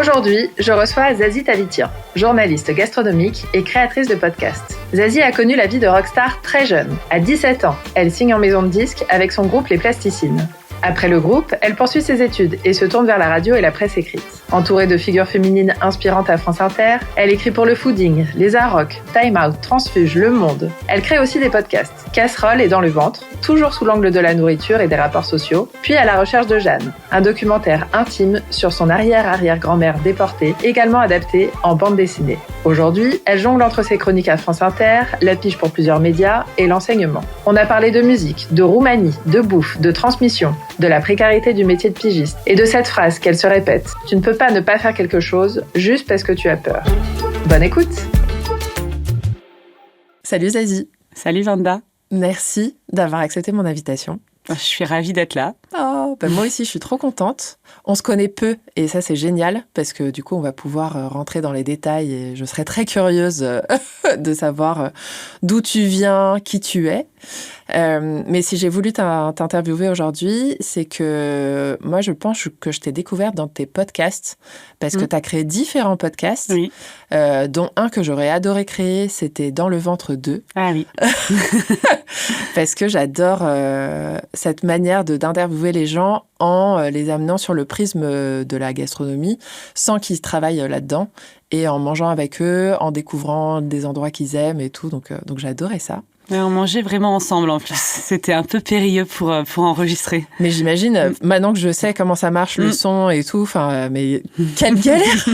Aujourd'hui, je reçois Zazie Tavitian, journaliste gastronomique et créatrice de podcasts. Zazie a connu la vie de rockstar très jeune. À 17 ans, elle signe en maison de disques avec son groupe Les Plasticines. Après le groupe, elle poursuit ses études et se tourne vers la radio et la presse écrite. Entourée de figures féminines inspirantes à France Inter, elle écrit pour Le Fooding, Les Arocs, Time Out, Transfuge, Le Monde. Elle crée aussi des podcasts, Casserole et Dans le ventre, toujours sous l'angle de la nourriture et des rapports sociaux, puis À la recherche de Jeanne, un documentaire intime sur son arrière-arrière-grand-mère déportée, également adapté en bande dessinée. Aujourd'hui, elle jongle entre ses chroniques à France Inter, la pige pour plusieurs médias et l'enseignement. On a parlé de musique, de Roumanie, de bouffe, de transmission, de la précarité du métier de pigiste et de cette phrase qu'elle se répète « Tu ne peux pas ne pas faire quelque chose juste parce que tu as peur ». Bonne écoute. Salut Zazie. Salut Vanda. Merci d'avoir accepté mon invitation. Je suis ravie d'être là. Oh, moi aussi, je suis trop contente. On se connaît peu et ça, c'est génial parce que du coup, on va pouvoir rentrer dans les détails et je serais très curieuse de savoir d'où tu viens, qui tu es. Mais si j'ai voulu t'interviewer aujourd'hui, c'est que moi, je pense que je t'ai découverte dans tes podcasts parce que tu as créé différents podcasts, oui. Dont un que j'aurais adoré créer, c'était Dans le ventre 2. Ah oui. Parce que j'adore cette manière d'interviewer les gens en les amenant sur le prisme de la gastronomie sans qu'ils travaillent là-dedans et en mangeant avec eux, en découvrant des endroits qu'ils aiment et tout. Donc j'adorais ça. Mais on mangeait vraiment ensemble en plus. C'était un peu périlleux pour enregistrer. Mais j'imagine, maintenant que je sais comment ça marche, le son et tout, mais quelle galère.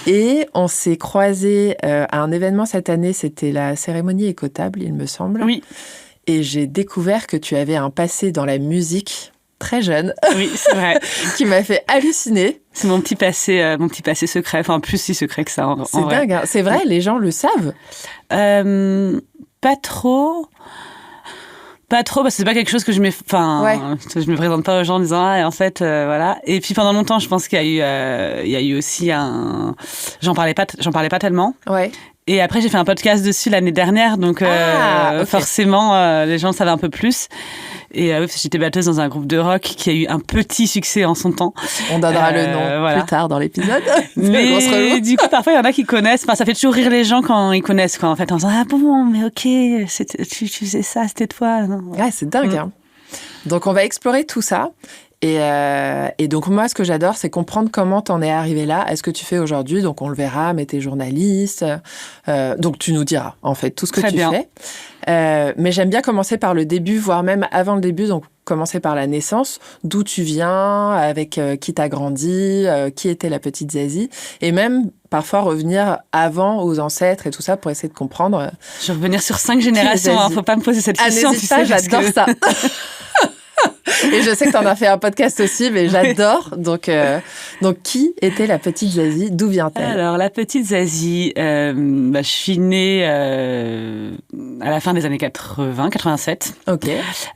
Et on s'est croisés à un événement cette année, c'était la cérémonie écotable, il me semble. Oui. Et j'ai découvert que tu avais un passé dans la musique très jeune. Oui, c'est vrai. Qui m'a fait halluciner. C'est mon petit passé secret. Enfin, plus si secret que ça, en c'est vrai. Dingue, hein. C'est vrai, les gens le savent. Pas trop, parce que c'est pas quelque chose que je me présente pas aux gens en disant et en fait voilà. Et puis pendant longtemps, je pense qu'il y a eu aussi j'en parlais pas tellement. Ouais. Et après, j'ai fait un podcast dessus l'année dernière, donc okay. Forcément, les gens savaient un peu plus. Et j'étais batteuse dans un groupe de rock qui a eu un petit succès en son temps. On donnera le nom plus tard dans l'épisode. Mais du coup, parfois, il y en a qui connaissent. Enfin, ça fait toujours rire les gens quand ils connaissent, quoi. En fait, en disant ah bon, mais ok, tu faisais ça, c'était toi. Non. Ouais, c'est dingue. Hein. Donc, on va explorer tout ça. Et donc, moi, ce que j'adore, c'est comprendre comment t'en es arrivé là, à ce que tu fais aujourd'hui. Donc, on le verra, mais t'es journaliste. Donc, tu nous diras, en fait, tout ce que tu fais. Mais j'aime bien commencer par le début, voire même avant le début. Donc, commencer par la naissance, d'où tu viens, avec qui t'as grandi, qui était la petite Zazie. Et même, parfois, revenir avant aux ancêtres et tout ça pour essayer de comprendre. Je vais revenir sur 5 générations. Faut pas me poser cette question. N'hésite pas, j'adore ça. Et je sais que tu en as fait un podcast aussi, mais j'adore. Donc, qui était la petite Zazie ? D'où vient-elle ? Alors, la petite Zazie, je suis née à la fin des années 80, 87. Ok.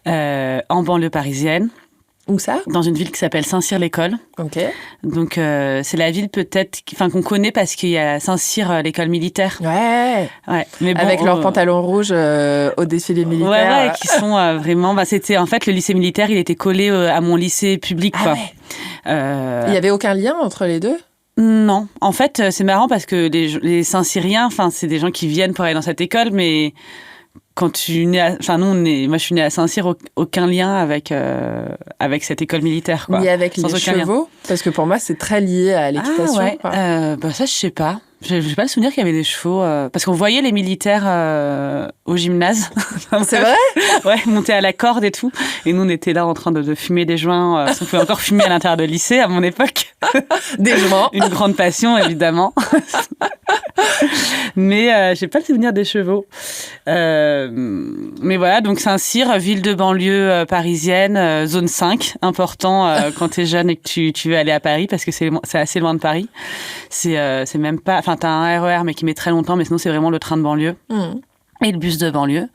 En banlieue parisienne. Où ça ? Dans une ville qui s'appelle Saint-Cyr-l'École. Ok. Donc, c'est la ville peut-être qu'on connaît parce qu'il y a Saint-Cyr, l'école militaire. Ouais. Mais bon, avec leurs pantalons rouges au défilé militaire. Ouais, qui sont vraiment... c'était en fait, le lycée militaire, il était collé à mon lycée public. Ah quoi. Ouais. Il n'y avait aucun lien entre les deux ? Non. En fait, c'est marrant parce que les Saint-Cyriens, c'est des gens qui viennent pour aller dans cette école, mais... Quand tu nais moi je suis née à Saint-Cyr, aucun lien avec cette école militaire, quoi. Ni avec les chevaux, lien. Parce que pour moi c'est très lié à l'équitation. Ah ouais. Ça je sais pas. J'ai pas le souvenir qu'il y avait des chevaux parce qu'on voyait les militaires au gymnase. C'est vrai ? Ouais, monter à la corde et tout. Et nous on était là en train de fumer des joints. On pouvait encore fumer à l'intérieur de lycée à mon époque. Des joints. Une grande passion évidemment. Mais j'ai pas le souvenir des chevaux. Mais voilà, donc Saint-Cyr, ville de banlieue parisienne, zone 5, important quand t'es jeune et que tu veux aller à Paris parce que c'est assez loin de Paris. C'est même pas... Enfin, t'as un RER mais qui met très longtemps, mais sinon c'est vraiment le train de banlieue et le bus de banlieue.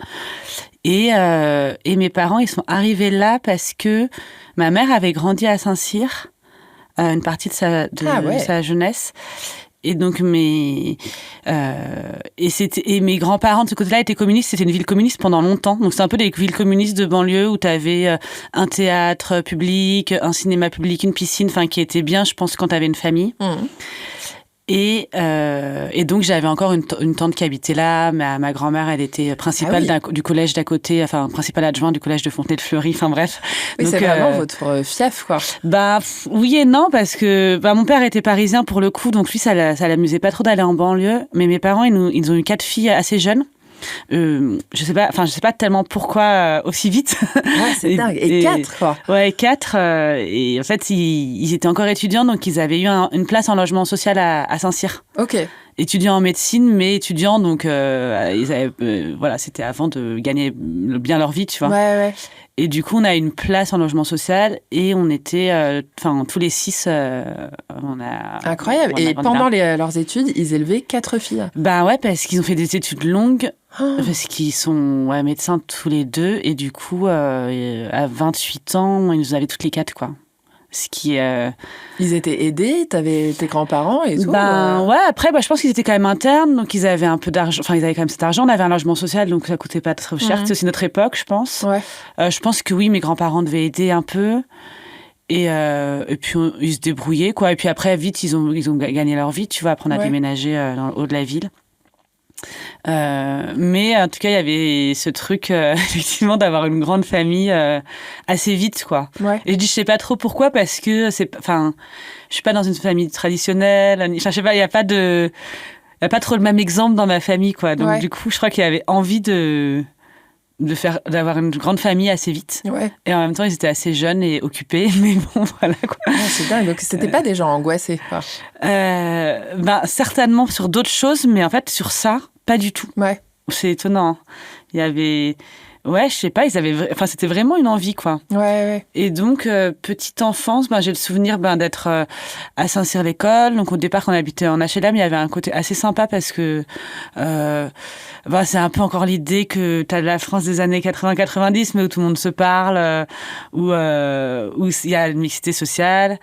Et mes parents, ils sont arrivés là parce que ma mère avait grandi à Saint-Cyr, une partie de sa jeunesse. Et donc mes grands-parents de ce côté-là étaient communistes. C'était une ville communiste pendant longtemps. Donc c'est un peu des villes communistes de banlieue où tu avais un théâtre public, un cinéma public, une piscine, enfin qui était bien, je pense, quand tu avais une famille. Et donc j'avais encore une tante qui habitait là. Ma grand-mère, elle était principale du collège d'à côté, enfin principale adjointe du collège de Fontenay-le-Fleury. Enfin bref. Oui, donc, c'est vraiment votre fief, quoi. Oui et non, parce que mon père était parisien pour le coup, donc lui ça l'amusait pas trop d'aller en banlieue. Mais mes parents, ils ont eu 4 filles assez jeunes. Je sais pas tellement pourquoi aussi vite. C'est dingue. Et 4, quoi. Ouais, 4. Et en fait, ils étaient encore étudiants, donc ils avaient eu une place en logement social à Saint-Cyr. Ok. Étudiants en médecine, mais étudiants, donc ils avaient, c'était avant de gagner bien leur vie, tu vois. Ouais. Et du coup, on a une place en logement social et on était, tous les 6, on a... Incroyable. Et pendant leurs études, ils élevaient 4 filles. Ouais, parce qu'ils ont fait des études longues, parce qu'ils sont médecins tous les 2. Et du coup, à 28 ans, ils nous avaient toutes les 4, quoi. Ce qui Ils étaient aidés, t'avais tes grands-parents et tout. Ouais, après je pense qu'ils étaient quand même internes, donc ils avaient un peu d'argent, enfin ils avaient quand même cet argent, on avait un logement social, donc ça coûtait pas trop cher. C'est aussi notre époque, je pense. Je pense que oui, mes grands-parents devaient aider un peu. Et puis ils se débrouillaient, quoi. Et puis après vite ils ont gagné leur vie, tu vois, apprendre à déménager dans le haut de la ville. Mais en tout cas il y avait ce truc effectivement d'avoir une grande famille assez vite, quoi. Et je sais pas trop pourquoi, parce que je suis pas dans une famille traditionnelle, je sais pas, il y a pas trop le même exemple dans ma famille, quoi. Donc du coup je crois qu'il y avait envie d'avoir une grande famille assez vite. Et en même temps ils étaient assez jeunes et occupés, mais bon voilà, quoi. C'est dingue. Donc c'était pas des gens angoissés, quoi. Certainement sur d'autres choses, mais en fait sur ça pas du tout. C'est étonnant. Il y avait je sais pas, c'était vraiment une envie, quoi. Et donc petite enfance, j'ai le souvenir d'être à Saint-Cyr-l'École. Donc au départ quand on habitait en HLM, il y avait un côté assez sympa parce que c'est un peu encore l'idée que t'as la France des années 80-90, mais où tout le monde se parle, où il y a une mixité sociale.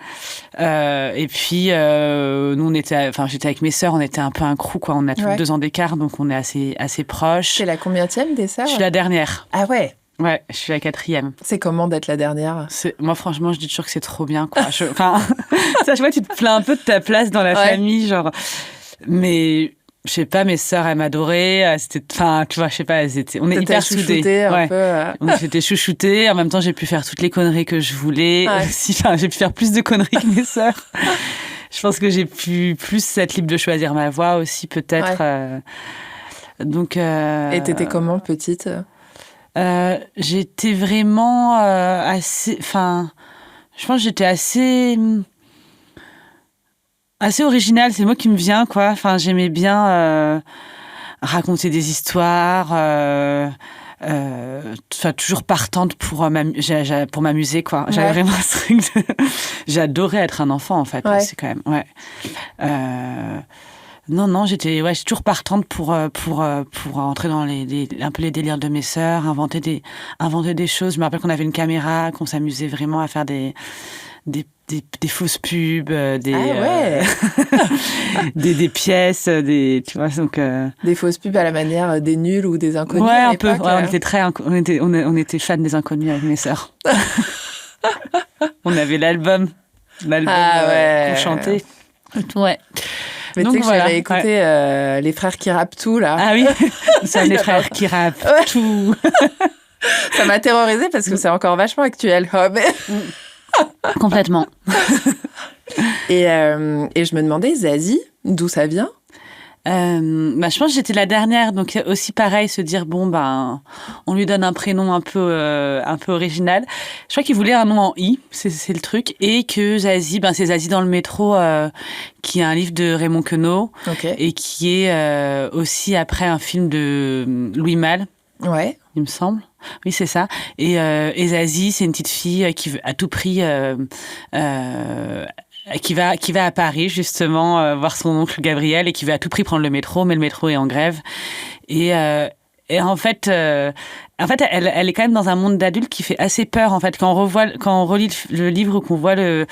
Et puis nous j'étais avec mes sœurs, on était un peu un crew, quoi. On a tous 2 ans d'écart, donc on est assez proches. C'est la combième des sœurs? Je suis la dernière. Ah ouais. Ouais, je suis la 4e. C'est comment d'être la dernière? Moi, franchement, je dis toujours que c'est trop bien, quoi. Je vois, tu te plains un peu de ta place dans la famille, genre. Mais je sais pas, mes sœurs, elles m'adoraient. Tu vois, je sais pas, on est hyper soudées. Un peu. On s'était chouchoutés. En même temps, j'ai pu faire toutes les conneries que je voulais. J'ai pu faire plus de conneries que mes sœurs. Je pense que j'ai pu plus être libre de choisir ma voie aussi, peut-être. Donc. Et t'étais comment, petite? J'étais vraiment assez. Je pense que j'étais assez originale. C'est le mot qui me vient, quoi. J'aimais bien raconter des histoires. Toujours partante pour m'amuser, quoi. J'avais vraiment ce truc j'adorais être un enfant, en fait. C'est quand même. Non, j'étais toujours partante pour entrer dans un peu les délires de mes sœurs, inventer des choses. Je me rappelle qu'on avait une caméra, qu'on s'amusait vraiment à faire des fausses pubs, des pièces, tu vois, donc des fausses pubs à la manière des nuls ou des inconnus. Un peu. On était fans des inconnus avec mes sœurs. On avait l'album qu'on chantait. Mais tu sais que j'avais écouté les frères qui rappent tout, là. Ah oui, c'est les frères qui rappent tout. Ça m'a terrorisée parce que c'est encore vachement actuel. Complètement. Et je me demandais, Zazie, d'où ça vient? Je pense que j'étais la dernière, donc aussi pareil, se dire on lui donne un prénom un peu original. Je crois qu'il voulait un nom en I, c'est le truc, et que Zazie, c'est Zazie dans le métro, qui est un livre de Raymond Queneau, et qui est aussi après un film de Louis Malle. Il me semble. Oui, c'est ça. Et Zazie, c'est une petite fille qui veut à tout prix qui va à Paris justement voir son oncle Gabriel et qui veut à tout prix prendre le métro, mais le métro est en grève. Et en fait, elle est quand même dans un monde d'adultes qui fait assez peur. En fait, quand on relit le livre ou qu'on voit le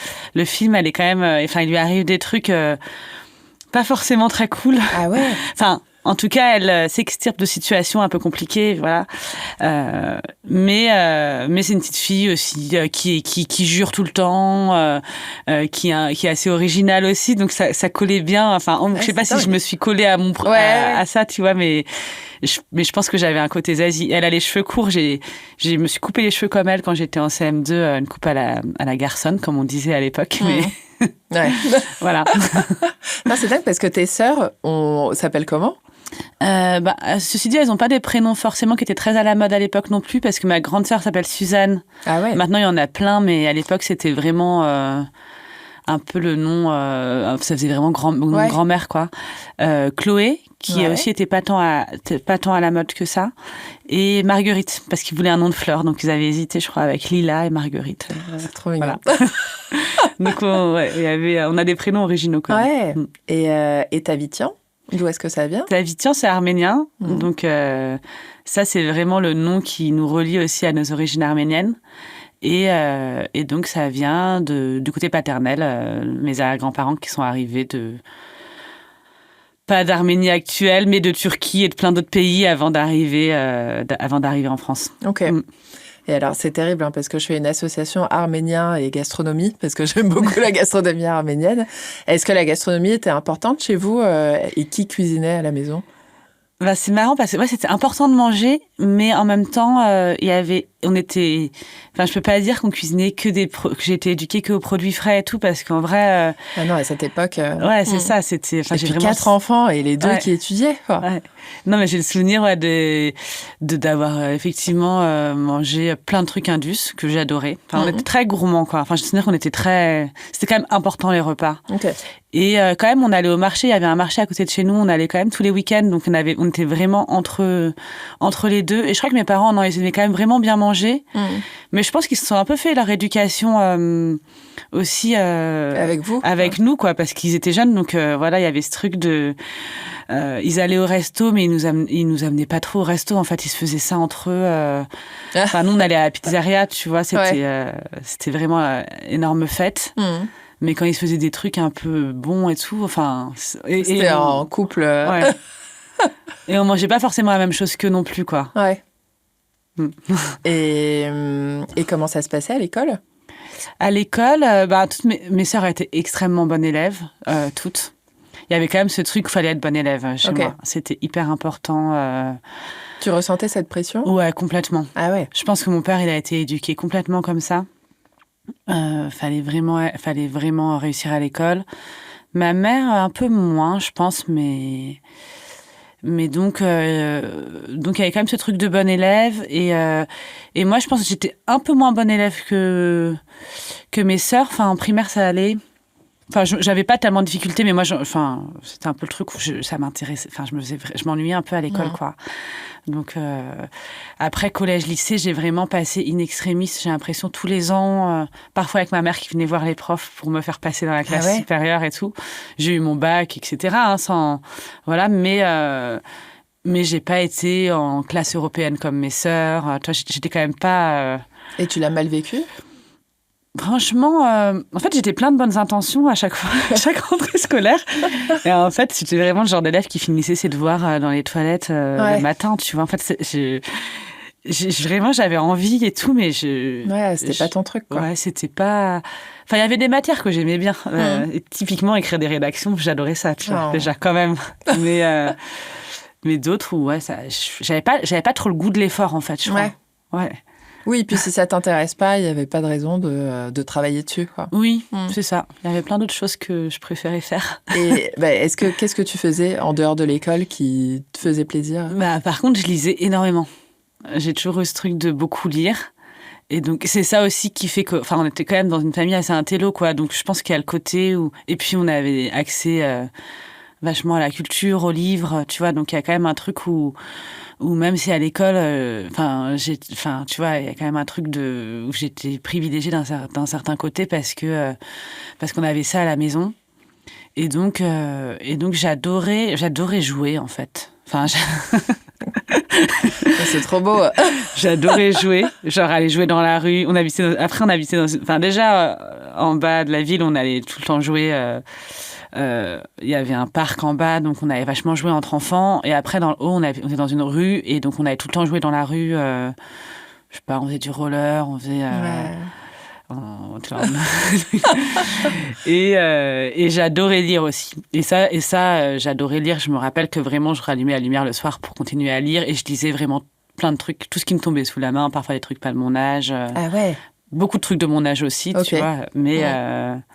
film, elle est quand même, il lui arrive des trucs pas forcément très cool. Ah ouais. Enfin, en tout cas, elle s'extirpe de situations un peu compliquées, voilà. Mais c'est une petite fille aussi qui jure tout le temps, qui est assez originale aussi, donc ça collait bien. Enfin, je sais pas si je me suis collée à à ça, tu vois, mais je pense que j'avais un côté Zazie. Elle a les cheveux courts. Je me suis coupé les cheveux comme elle quand j'étais en CM2, une coupe à la garçonne, comme on disait à l'époque. Mais voilà. Non, c'est dingue parce que tes sœurs, s'appellent comment? Ceci dit, elles n'ont pas des prénoms forcément qui étaient très à la mode à l'époque non plus, parce que ma grande sœur s'appelle Suzanne. Ah ouais. Maintenant, il y en a plein, mais à l'époque, c'était vraiment un peu le nom, ça faisait vraiment grand-mère, quoi. Chloé, qui aussi était pas tant à la mode que ça, et Marguerite, parce qu'ils voulaient un nom de fleur, donc ils avaient hésité, je crois, avec Lila et Marguerite. C'est trop mignon. Voilà. Donc, on a des prénoms originaux, quand même. Ouais. Et Tavitian, d'où est-ce que ça vient? Tavitian, c'est arménien, donc ça, c'est vraiment le nom qui nous relie aussi à nos origines arméniennes. Et donc, ça vient du côté paternel, mes grands-parents qui sont arrivés pas d'Arménie actuelle, mais de Turquie et de plein d'autres pays avant d'arriver en France. Ok. Et alors, c'est terrible, parce que je fais une association arménien et gastronomie, parce que j'aime beaucoup la gastronomie arménienne. Est-ce que la gastronomie était importante chez vous et qui cuisinait à la maison? C'est marrant parce que c'était important de manger, mais en même temps, je peux pas dire qu'on cuisinait que j'ai été éduquée que aux produits frais et tout, parce qu'en vrai. Ah non, à cette époque. Ouais, c'est ça, c'était. Et puis 4 enfants et les 2 qui étudiaient, quoi. Ouais. Non, mais j'ai le souvenir, d'avoir effectivement mangé plein de trucs indus que j'adorais. Enfin, on était très gourmands, quoi. Enfin, je me souviens qu'on était c'était quand même important les repas. Ok. Et quand même, on allait au marché. Il y avait un marché à côté de chez nous. On allait quand même tous les week-ends. Donc, on était vraiment entre les deux. Et je crois que mes parents, ils aimaient quand même vraiment bien manger. Mais je pense qu'ils se sont un peu fait leur éducation aussi avec vous, avec nous, quoi, parce qu'ils étaient jeunes. Donc voilà, il y avait ce truc de ils allaient au resto, mais ils nous amenaient pas trop au resto. En fait, ils se faisaient ça entre eux. Enfin, nous, on allait à la pizzeria, tu vois. C'était vraiment énorme fête. Mais quand ils se faisaient des trucs un peu bons et tout, enfin... C'était en couple. Ouais. Et on mangeait pas forcément la même chose qu'eux non plus, quoi. Ouais. Et comment ça se passait à l'école? À l'école, toutes mes sœurs étaient extrêmement bonnes élèves, toutes. Il y avait quand même ce truc qu'il fallait être bonne élève chez moi. C'était hyper important. Tu ressentais cette pression? Ouais, complètement. Ah ouais. Je pense que mon père, il a été éduqué complètement comme ça. Fallait vraiment réussir à l'école. Ma mère un peu moins, je pense, mais donc il y avait quand même ce truc de bonne élève et moi je pense que j'étais un peu moins bonne élève que mes sœurs. Enfin, en primaire ça allait. Enfin, j'avais pas tellement de difficultés, mais moi, c'était un peu le truc où ça m'intéressait. Enfin, je m'ennuyais un peu à l'école, quoi. Donc, après collège, lycée, j'ai vraiment passé in extremis. J'ai l'impression tous les ans, parfois avec ma mère qui venait voir les profs pour me faire passer dans la classe supérieure et tout. J'ai eu mon bac, etc. Voilà, mais j'ai pas été en classe européenne comme mes sœurs. Toi, j'étais quand même pas. Et tu l'as mal vécu? Franchement, en fait, j'étais plein de bonnes intentions à chaque fois, à chaque rentrée scolaire. Et en fait, j'étais vraiment le genre d'élève qui finissait ses devoirs dans les toilettes le matin, tu vois. En fait, vraiment, j'avais envie et tout, mais c'était pas ton truc, quoi. Ouais, c'était pas... Enfin, il y avait des matières que j'aimais bien. Et typiquement, écrire des rédactions, j'adorais ça, tu vois, déjà, quand même. Mais d'autres, j'avais pas trop le goût de l'effort, en fait, je crois. Ouais. Oui, puis si ça t'intéresse pas, il y avait pas de raison de travailler dessus, quoi. Oui, c'est ça. Il y avait plein d'autres choses que je préférais faire. Et qu'est-ce que tu faisais en dehors de l'école qui te faisait plaisir? Par contre, je lisais énormément. J'ai toujours eu ce truc de beaucoup lire. Et donc, c'est ça aussi qui fait que... Enfin, on était quand même dans une famille assez intello, quoi. Donc, je pense qu'il y a le côté où... Et puis, on avait accès vachement à la culture, aux livres, tu vois. Donc, il y a quand même un truc où même si à l'école, tu vois, il y a quand même un truc où j'étais privilégiée d'un certain côté parce qu'on avait ça à la maison. Et donc j'adorais jouer, en fait. Enfin, c'est trop beau. J'adorais jouer, genre aller jouer dans la rue. Après, on habitait dans... Enfin, déjà, en bas de la ville, on allait tout le temps jouer. Il y avait un parc en bas, donc on avait vachement joué entre enfants. Et après, dans le haut, on était dans une rue, et donc on avait tout le temps joué dans la rue. Je sais pas, on faisait du roller, on faisait. Tu vois, et j'adorais lire aussi. Et ça, j'adorais lire. Je me rappelle que vraiment, je rallumais la lumière le soir pour continuer à lire, et je lisais vraiment plein de trucs, tout ce qui me tombait sous la main, parfois des trucs pas de mon âge. Ah ouais. Beaucoup de trucs de mon âge aussi, tu vois. Mais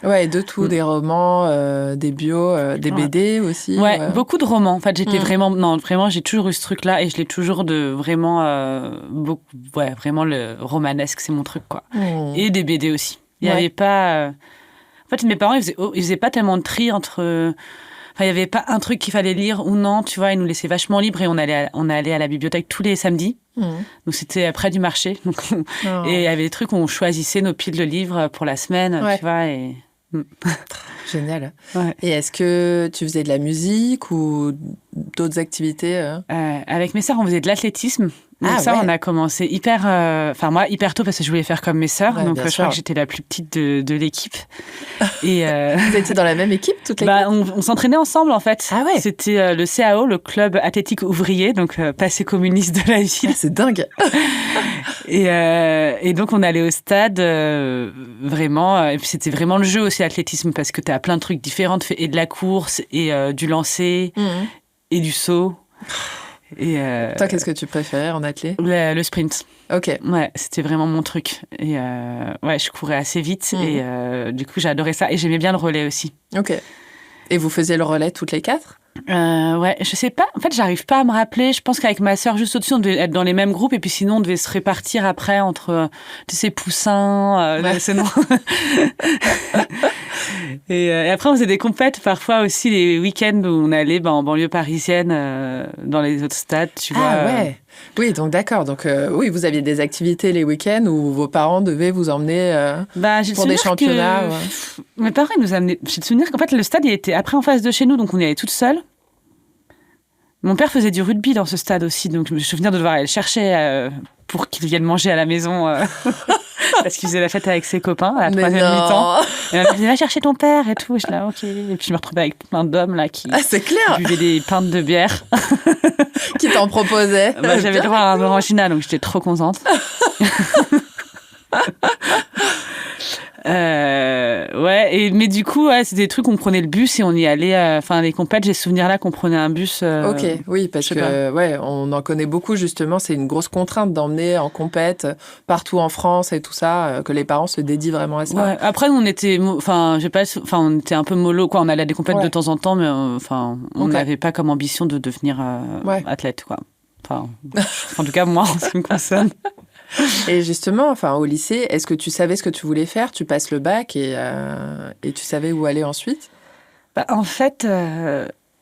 ouais, de tout, des romans, des bios, des BD aussi. Ouais, beaucoup de romans. En fait, j'étais vraiment, j'ai toujours eu ce truc-là, et je l'ai toujours vraiment vraiment le romanesque, c'est mon truc, quoi. Et des BD aussi. Il y avait pas. En fait, mes parents, ils faisaient pas tellement de tri entre. Enfin, il y avait pas un truc qu'il fallait lire ou non, tu vois. Ils nous laissaient vachement libres, et on allait à la bibliothèque tous les samedis. Donc c'était près du marché. Donc et il y avait des trucs où on choisissait nos piles de livres pour la semaine, tu vois. Et... Génial. Ouais. Et est-ce que tu faisais de la musique ou d'autres activités Avec mes sœurs, on faisait de l'athlétisme. Donc on a commencé hyper tôt, parce que je voulais faire comme mes sœurs. Donc je crois que j'étais la plus petite de l'équipe. Et vous étiez dans la même équipe, toute l'équipe? On s'entraînait ensemble, en fait. Ah ouais. C'était le CAO, le club athlétique ouvrier, donc passé communiste de la ville. C'est dingue. Et donc on allait au stade vraiment. Et puis c'était vraiment le jeu aussi, l'athlétisme, parce que tu as plein de trucs différents, et de la course, et du lancer, et du saut. Et toi, qu'est-ce que tu préférais en athlé? Le sprint. Ok. Ouais, c'était vraiment mon truc. Et je courais assez vite, et du coup j'adorais ça, et j'aimais bien le relais aussi. Ok. Et vous faisiez le relais toutes les 4? Ouais, je sais pas. En fait, j'arrive pas à me rappeler. Je pense qu'avec ma sœur juste au-dessus, on devait être dans les mêmes groupes, et puis sinon on devait se répartir après entre, tu sais, poussins. Et après, on faisait des compètes parfois aussi les week-ends où on allait en banlieue parisienne, dans les autres stades, tu vois. Ah ouais. Oui, donc d'accord. Donc oui, vous aviez des activités les week-ends où vos parents devaient vous emmener pour des championnats. Mes parents, ils nous amenaient. J'ai le souvenir qu'en fait, le stade, il était après en face de chez nous, donc on y allait toutes seules. Mon père faisait du rugby dans ce stade aussi, donc je me souviens de devoir aller le chercher pour qu'il vienne manger à la maison. Parce qu'il faisait la fête avec ses copains à la troisième mi-temps. Et elle me disait, va chercher ton père et tout. Et je suis là, ok. Et puis je me retrouvais avec plein d'hommes là qui c'est clair. buvaient des pintes de bière. Qui t'en proposaient. J'avais le droit à un orangina, donc j'étais trop contente. Mais du coup, c'était des trucs, on prenait le bus et on y allait. Les compètes, j'ai ce souvenir-là qu'on prenait un bus. Ok, oui, parce que on en connaît beaucoup justement. C'est une grosse contrainte d'emmener en compète partout en France et tout ça, que les parents se dédient vraiment à ça. Ouais. Après, on était, on était un peu mollo, quoi. On allait à des compètes de temps en temps, mais on n'avait pas comme ambition de devenir athlète, quoi. En tout cas, moi, en ce qui me concerne. Et justement, au lycée, est-ce que tu savais ce que tu voulais faire? Tu passes le bac et tu savais où aller ensuite? En fait,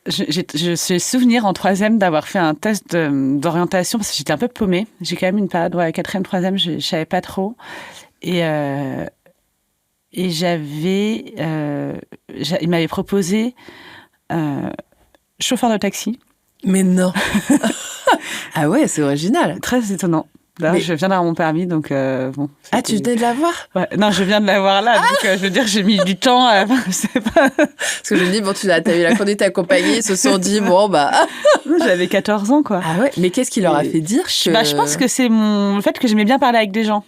j'ai souvenir en troisième d'avoir fait un test d'orientation parce que j'étais un peu paumée. J'ai quand même une période, quatrième, troisième, je savais pas trop. Et j'avais... il m'avait proposé chauffeur de taxi. Mais non. Ah ouais, c'est original. Très étonnant. Là, je viens d'avoir mon permis, donc bon. Ah, tu venais de l'avoir? Ouais. Non, je viens de l'avoir là, donc je veux dire, j'ai mis du temps. Je sais pas. Parce que je me dis, bon, tu as eu la conduite accompagnée, ils se sont dit, bon, bah. J'avais 14 ans, quoi. Ah ouais, mais qu'est-ce qui leur a fait dire que... Je pense que c'est le fait que j'aimais bien parler avec des gens.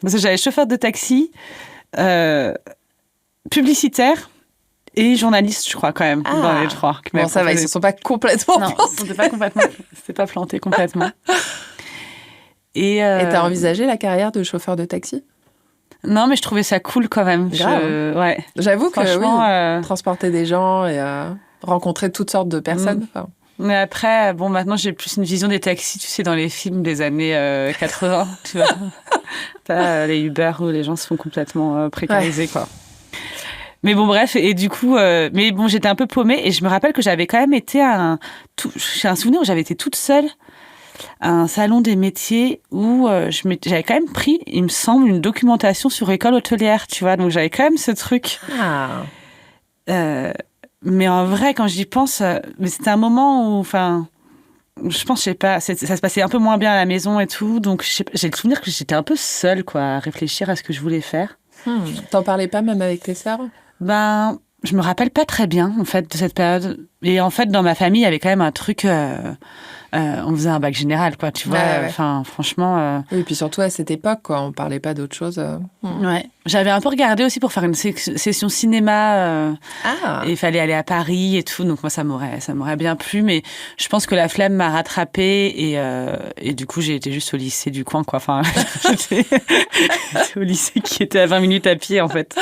Parce que j'avais chauffeur de taxi, publicitaire et journaliste, je crois, quand même, dans les trois. Bon, ça va, ils se sont pas complètement plantés. Non, c'était pas planté complètement. Et t'as envisagé la carrière de chauffeur de taxi? Non, mais je trouvais ça cool quand même. J'avoue que transporter des gens et rencontrer toutes sortes de personnes. Mais après, maintenant, j'ai plus une vision des taxis, tu sais, dans les films des années 80, tu vois. T'as les Uber où les gens se font complètement précariser, quoi. Mais bon, bref, et du coup, j'étais un peu paumée et je me rappelle que j'avais quand même été j'ai un souvenir où j'avais été toute seule à un salon des métiers où j'avais quand même pris, il me semble, une documentation sur école hôtelière, tu vois. Donc j'avais quand même ce truc. Mais en vrai, quand j'y pense, mais c'était un moment où, je pense, je sais pas, ça se passait un peu moins bien à la maison et tout. Donc j'ai le souvenir que j'étais un peu seule, quoi, à réfléchir à ce que je voulais faire. T'en parlais pas même avec tes sœurs? Ben, je me rappelle pas très bien, en fait, de cette période. Et en fait, dans ma famille, il y avait quand même un truc... on faisait un bac général, quoi, tu vois. Enfin, franchement... Oui, et puis surtout à cette époque, quoi, on parlait pas d'autre chose. Ouais. J'avais un peu regardé aussi pour faire une session cinéma. Et il fallait aller à Paris et tout. Donc moi, ça m'aurait bien plu. Mais je pense que la flemme m'a rattrapée. Et du coup, j'ai été juste au lycée du coin, quoi. Enfin, j'étais au lycée qui était à 20 minutes à pied, en fait.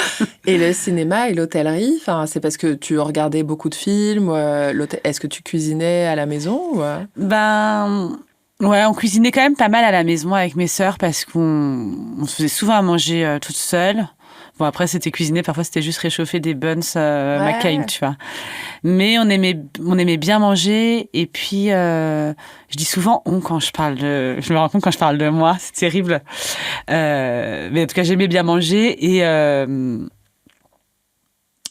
Et le cinéma et l'hôtellerie, enfin, c'est parce que tu regardais beaucoup de films. Est-ce que tu cuisinais à la maison Ouais, on cuisinait quand même pas mal à la maison avec mes sœurs parce qu'on se faisait souvent à manger toute seule. Bon, après, c'était cuisiner, parfois c'était juste réchauffer des buns McCain, tu vois. Mais on aimait bien manger. Et puis, je dis souvent on quand je parle de... Je me rends compte quand je parle de moi, c'est terrible. Mais en tout cas, j'aimais bien manger.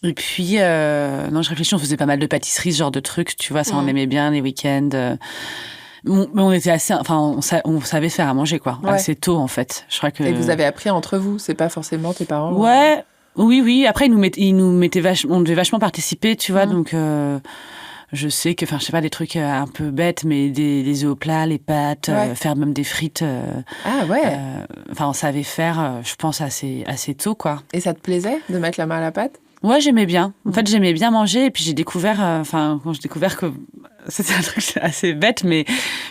Et puis, non, je réfléchis, on faisait pas mal de pâtisseries, ce genre de trucs, tu vois, ça on aimait bien les week-ends. Mais on était assez, enfin, on savait faire à manger, quoi, assez tôt, en fait. Je crois que... Et vous avez appris entre vous, c'est pas forcément tes parents? Ouais, oui. Après, ils nous mettaient vachement, on devait vachement participer, tu vois, donc je sais que, enfin, je sais pas, des trucs un peu bêtes, mais les œufs au plat, les pâtes, faire même des frites. Enfin, on savait faire, je pense, assez tôt, quoi. Et ça te plaisait de mettre la main à la pâte? Ouais, j'aimais bien. En fait, j'aimais bien manger. Et puis, j'ai découvert, quand j'ai découvert que c'était un truc assez bête, mais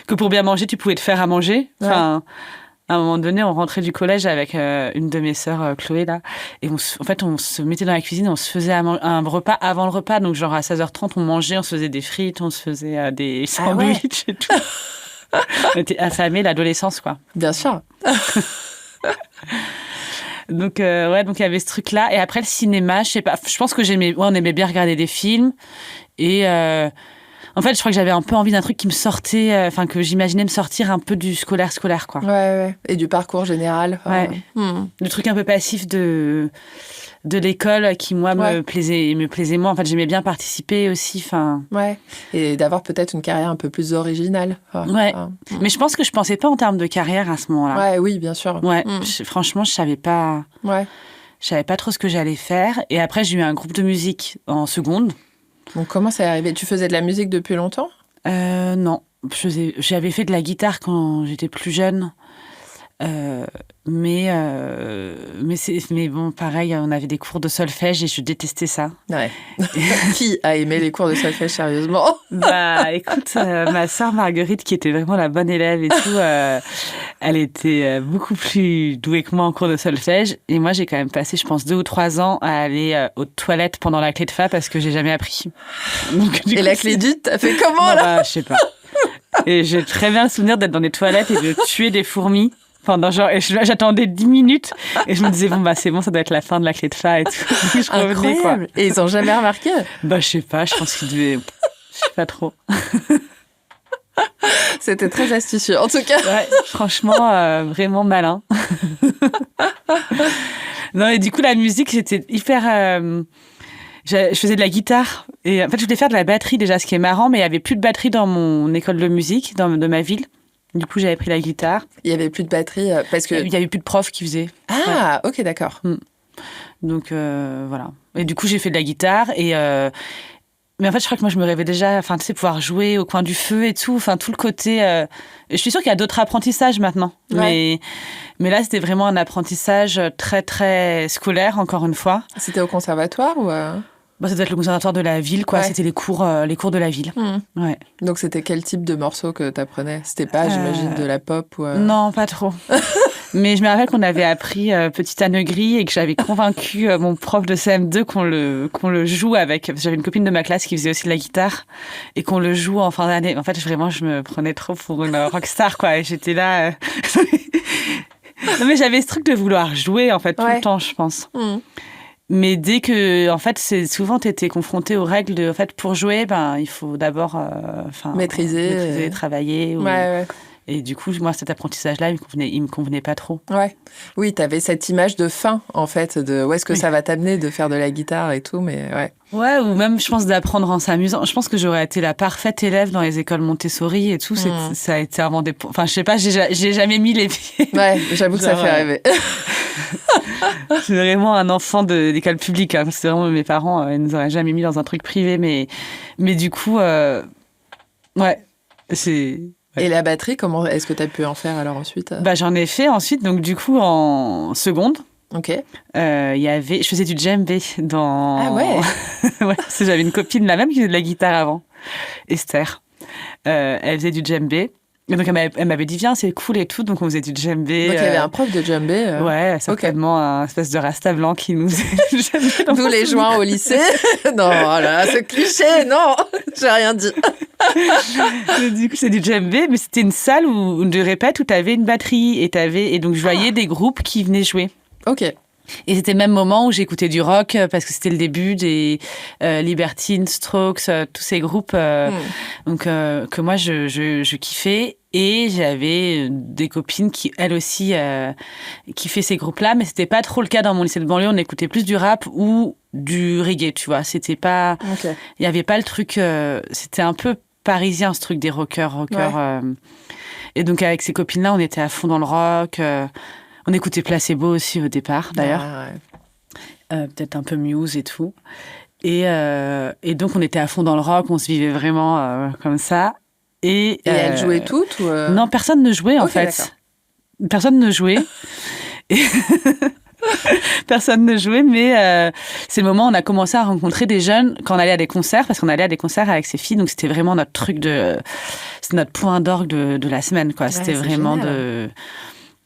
que pour bien manger, tu pouvais te faire à manger. Enfin, à un moment donné, on rentrait du collège avec une de mes sœurs, Chloé, là. Et on se mettait dans la cuisine, on se faisait un repas avant le repas. Donc, genre, à 16h30, on mangeait, on se faisait des frites, on se faisait des sandwichs et tout. On était affamés, l'adolescence, quoi. Bien sûr. Donc, donc il y avait ce truc-là. Et après, le cinéma, je sais pas, je pense que on aimait bien regarder des films. Et en fait, je crois que j'avais un peu envie d'un truc qui me sortait, que j'imaginais me sortir un peu du scolaire, quoi. Ouais. Et du parcours général. Le truc un peu passif de l'école qui, moi, me plaisait moins. En fait, j'aimais bien participer aussi. Ouais. Et d'avoir peut-être une carrière un peu plus originale. Mais je pense que je pensais pas en termes de carrière à ce moment-là. Ouais, oui, bien sûr. Ouais. Franchement, je savais pas. Ouais. Je savais pas trop ce que j'allais faire. Et après, j'ai eu un groupe de musique en seconde. Donc, comment ça est arrivé? Tu faisais de la musique depuis longtemps? Non. J'avais fait de la guitare quand j'étais plus jeune. Mais bon, pareil, on avait des cours de solfège et je détestais ça. Ouais. Qui a aimé les cours de solfège, sérieusement? Bah, écoute, ma sœur Marguerite, qui était vraiment la bonne élève et tout, elle était beaucoup plus douée que moi en cours de solfège. Et moi, j'ai quand même passé, je pense, 2 ou 3 ans à aller aux toilettes pendant la clé de fa parce que j'ai jamais appris. Donc, et la clé d'ut, t'as fait comment, là? Bah, je sais pas. Et j'ai très bien le souvenir d'être dans des toilettes et de tuer des fourmis. J'attendais 10 minutes et je me disais, c'est bon, ça doit être la fin de la clé de fa et tout. Je revenais, quoi. Et ils ont jamais remarqué? Bah, je sais pas, je pense qu'ils devaient... Je sais pas trop. C'était très astucieux, en tout cas. Ouais, franchement, vraiment malin. Non, et du coup, la musique, j'étais hyper... je faisais de la guitare et en fait, je voulais faire de la batterie déjà, ce qui est marrant, mais il y avait plus de batterie dans mon école de musique, de ma ville. Du coup, j'avais pris la guitare. Il y avait plus de batterie parce que... Il y avait plus de profs qui faisaient. Ah, ok, d'accord. Donc, voilà. Et du coup, j'ai fait de la guitare et... Mais en fait, je crois que moi, je me rêvais déjà, tu sais, pouvoir jouer au coin du feu et tout. Enfin, tout le côté... Je suis sûre qu'il y a d'autres apprentissages maintenant. Ouais. Mais là, c'était vraiment un apprentissage très, très scolaire, encore une fois. C'était au conservatoire ou... Ça doit être le conservatoire de la ville, quoi. Ouais. C'était les cours de la ville. Ouais. Donc, c'était quel type de morceau que tu apprenais? C'était pas, j'imagine, de la pop ou... Non, pas trop. Mais je me rappelle qu'on avait appris Petite Anne Gris et que j'avais convaincu mon prof de CM2 qu'on le joue avec... J'avais une copine de ma classe qui faisait aussi de la guitare et qu'on le joue en fin d'année. En fait, vraiment, je me prenais trop pour une rockstar, quoi. Et j'étais là... Non, mais j'avais ce truc de vouloir jouer, en fait, tout le temps, je pense. Mais dès que, en fait, souvent, tu étais confronté aux règles de, en fait, pour jouer, il faut d'abord maîtriser, travailler. Ouais. Et du coup, moi, cet apprentissage-là, il me convenait pas trop. Ouais. Oui, tu avais cette image de fin, en fait, de où est-ce que ça va t'amener de faire de la guitare et tout, mais ouais. Ouais, ou même, je pense, d'apprendre en s'amusant. Je pense que j'aurais été la parfaite élève dans les écoles Montessori et tout. Ça a été avant des... Enfin, je sais pas, j'ai jamais mis les pieds. Ouais, j'avoue que ça fait rêver. Je suis vraiment un enfant d'école publique. Hein. C'est vraiment mes parents, ils nous auraient jamais mis dans un truc privé. Mais du coup, ouais, c'est... Ouais. Et la batterie, comment est-ce que tu as pu en faire alors ensuite ? J'en ai fait ensuite, donc du coup en seconde. Ok. Je faisais du djembé dans... Ah ouais. Ouais, parce que j'avais une copine la même qui faisait de la guitare avant, Esther. Elle faisait du djembé. Et donc elle m'avait dit viens, c'est cool et tout, donc on faisait du djembé. Donc il y avait un prof de djembé. Ouais, certainement un espèce de rasta blanc qui nous faisait D'où les joints au lycée. Non, voilà, ce cliché, non, j'ai rien dit. Du coup, c'est du djembé, mais c'était une salle de répète où tu avais une batterie et donc je voyais des groupes qui venaient jouer. Ok. Et c'était le même moment où j'écoutais du rock parce que c'était le début des Libertines, Strokes, tous ces groupes donc que moi je kiffais. Et j'avais des copines qui, elles aussi, kiffaient ces groupes-là, mais c'était pas trop le cas dans mon lycée de banlieue. On écoutait plus du rap ou du reggae, tu vois. C'était pas... Okay. Il y avait pas le truc... c'était un peu parisien, ce truc des rockers. Ouais. Et donc, avec ces copines-là, on était à fond dans le rock. On écoutait Placebo aussi au départ, d'ailleurs. Ah, ouais. Peut-être un peu Muse et tout. Et donc, on était à fond dans le rock. On se vivait vraiment comme ça. Et elles jouaient toutes ou Non, personne ne jouait en fait. D'accord. Personne ne jouait. Personne ne jouait, mais c'est le moment où on a commencé à rencontrer des jeunes quand on allait à des concerts, parce qu'on allait à des concerts avec ces filles, donc c'était vraiment notre truc c'est notre point d'orgue de la semaine, quoi. Ouais, c'était vraiment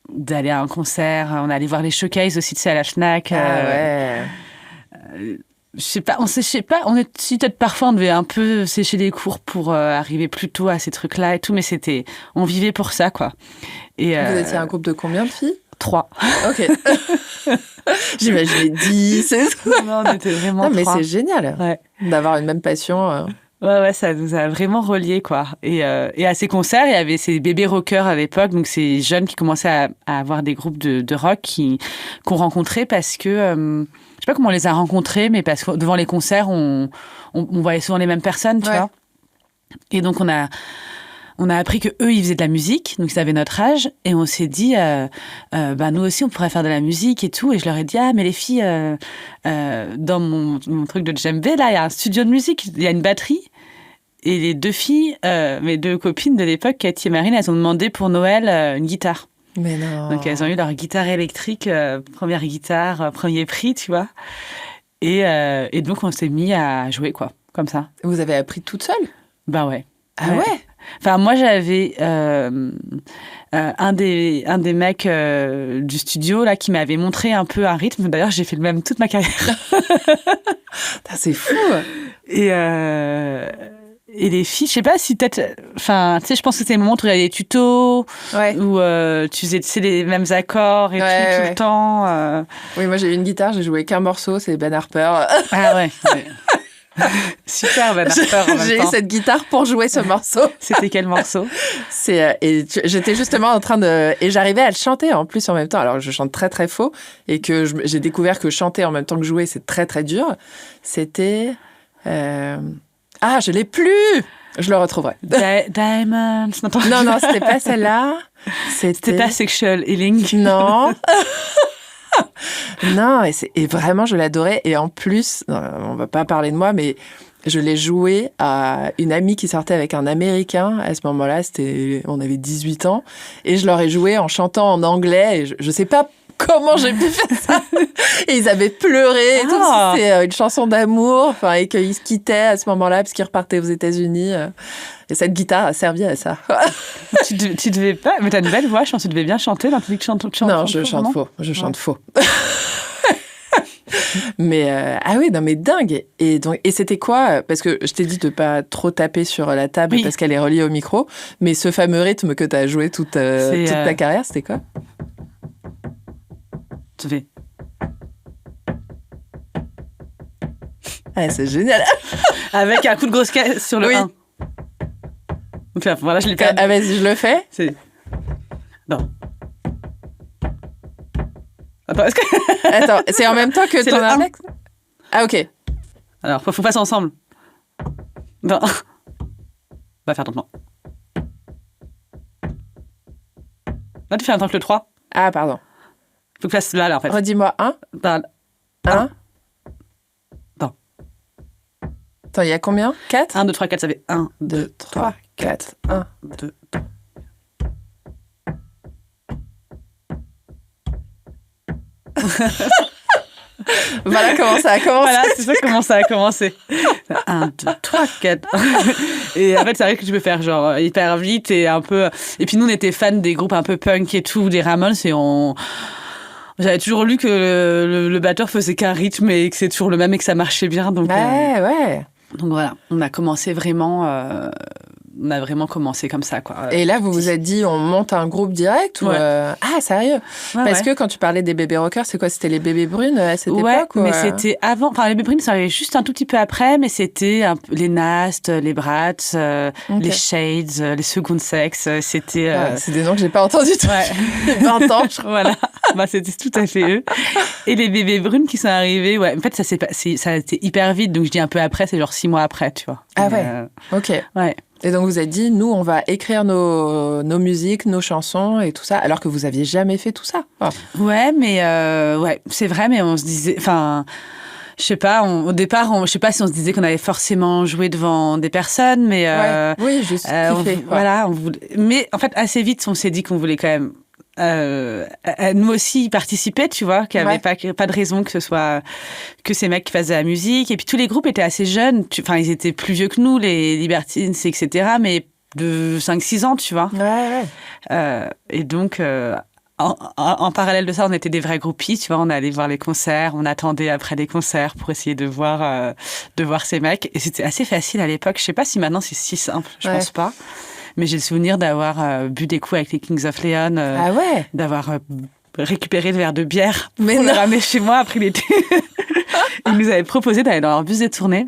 d'aller à un concert. On allait voir les showcases aussi, tu sais, à la Fnac. Ouais. Je sais pas, on est si peut-être parfois on devait un peu sécher les cours pour arriver plus tôt à ces trucs-là et tout, mais on vivait pour ça, quoi. Et vous étiez un groupe de combien de filles ? 3. Ok. J'imaginais 10. Non, on était vraiment 3. Mais c'est génial d'avoir une même passion. Ouais, ça nous a vraiment reliés, quoi. Et à ces concerts, il y avait ces bébés rockers à l'époque, donc ces jeunes qui commençaient à avoir des groupes de rock qu'on rencontrait parce que... je sais pas comment on les a rencontrés, mais parce que devant les concerts, on voyait souvent les mêmes personnes, tu vois. Et donc, on a appris que eux, ils faisaient de la musique, donc ils avaient notre âge, et on s'est dit, nous aussi, on pourrait faire de la musique et tout. Et je leur ai dit, mais les filles, dans mon truc de djembé, là, il y a un studio de musique, il y a une batterie. Et les 2 filles, mes 2 copines de l'époque, Cathy et Marine, elles ont demandé pour Noël une guitare. Mais non. Donc, elles ont eu leur guitare électrique, première guitare, premier prix, tu vois. Et donc, on s'est mis à jouer, quoi, comme ça. Vous avez appris toute seule ? Bah ouais. Ah ouais ? Enfin, moi, j'avais un des mecs du studio là qui m'avait montré un peu un rythme. D'ailleurs, j'ai fait le même toute ma carrière. C'est fou. Et les filles, je sais pas si peut-être... Enfin, tu sais, je pense que c'était le moment où il y avait des tutos, où tu faisais les mêmes accords et tout le temps. Oui, moi j'ai eu une guitare, j'ai joué qu'un morceau, c'est Ben Harper. Ah ouais. Super, Ben Harper en même j'ai temps. eu cette guitare pour jouer ce morceau. C'était quel morceau ? J'étais justement en train de... Et j'arrivais à le chanter en plus en même temps. Alors je chante très très faux et que j'ai découvert que chanter en même temps que jouer, c'est très très dur. C'était... Ah, je l'ai plus. Je le retrouverai. Diamonds. Non, c'était pas celle-là. C'était pas Sexual Healing. Non. Non, et vraiment, je l'adorais. Et en plus, on va pas parler de moi, mais je l'ai joué à une amie qui sortait avec un Américain. À ce moment-là, on avait 18 ans. Et je leur ai joué en chantant en anglais. Et je sais pas comment j'ai pu faire ça. Et ils avaient pleuré et tout. C'était une chanson d'amour. Et qu'ils se quittaient à ce moment-là parce qu'ils repartaient aux États-Unis. Et cette guitare a servi à ça. Tu devais pas... Mais t'as une belle voix, je pense que tu devais bien chanter. Là, tu dis que tu chantes non, je chante faux. Je chante faux. Mais ah oui, non mais dingue. Et c'était quoi ? Parce que je t'ai dit de pas trop taper sur la table parce qu'elle est reliée au micro. Mais ce fameux rythme que t'as joué toute ta carrière, c'était quoi ? Tu fais... Ah, c'est génial. Avec un coup de grosse caisse sur le 1. Donc voilà, je l'ai perdu. Ah, vas-y, je le fais. Attends, est-ce que... Attends, c'est en même temps que C'est ton le un. index? Ah, ok. Alors, faut passer ensemble. Non. On va faire lentement. Là, tu fais en tant que le 3. Ah, pardon. Faut que tu fasses là, en fait. Redis-moi 1. Dans- 1. Non. Attends, il y a combien? 4? 1, 2, 3, 4, ça fait 1, 2, 3, 4, 1. 2. Voilà comment ça a commencé. Voilà, c'est ça comment ça a commencé. 1, 2, 3, 4. Et en fait, c'est vrai que tu peux faire genre hyper vite et un peu. Et puis nous, on était fans des groupes un peu punk et tout, des Ramones, et j'avais toujours lu que le batteur faisait qu'un rythme et que c'est toujours le même et que ça marchait bien. Donc, Ouais. donc voilà, on a commencé vraiment. On a vraiment commencé comme ça, quoi. Et là, vous vous êtes dit, on monte un groupe direct ou Ouais. Ah, sérieux? Ouais, Parce ouais. que quand tu parlais des bébés rockers, c'est quoi? C'était les bébés brunes à cette Ouais, époque? mais c'était avant. Enfin, les Bébé ça arrivait juste un tout petit peu après, mais c'était les Nast, les Brats, Ok. les Shades, les Second Sex. C'était. Ah, c'est des noms que j'ai pas entendus depuis Ouais. 20 ans, je crois. Voilà, bah, c'était tout à fait eux. Et les bébés brunes qui sont arrivés, ouais, en fait, ça a été hyper vite. Donc, je dis un peu après, c'est genre 6 mois après, tu vois. Ah Mais, ouais. Ok. ouais. Et donc, vous avez dit, nous, on va écrire nos musiques, nos chansons et tout ça, alors que vous aviez jamais fait tout ça. Ah. Ouais, mais ouais, c'est vrai, mais on se disait, enfin, je sais pas, au départ, je sais pas si on se disait qu'on allait forcément jouer devant des personnes, mais Oui, juste kiffer. voilà, on voulait, mais en fait, assez vite, on s'est dit qu'on voulait quand même nous aussi y participer, tu vois, qu'il n'y avait pas de raison que ce soit que ces mecs qui fassent de la musique. Et puis tous les groupes étaient assez jeunes, enfin ils étaient plus vieux que nous, les Libertines, etc., mais de 5-6 ans, tu vois. Ouais. Et donc, en parallèle de ça, on était des vrais groupies, tu vois, on allait voir les concerts, on attendait après les concerts pour essayer de voir ces mecs. Et c'était assez facile à l'époque. Je sais pas si maintenant c'est si simple, je pense pas. Mais j'ai le souvenir d'avoir bu des coups avec les Kings of Leon, Ah ouais. d'avoir récupéré le verre de bière Mais pour le non. ramener chez moi après l'été. Ils nous avaient proposé d'aller dans leur bus de tournée.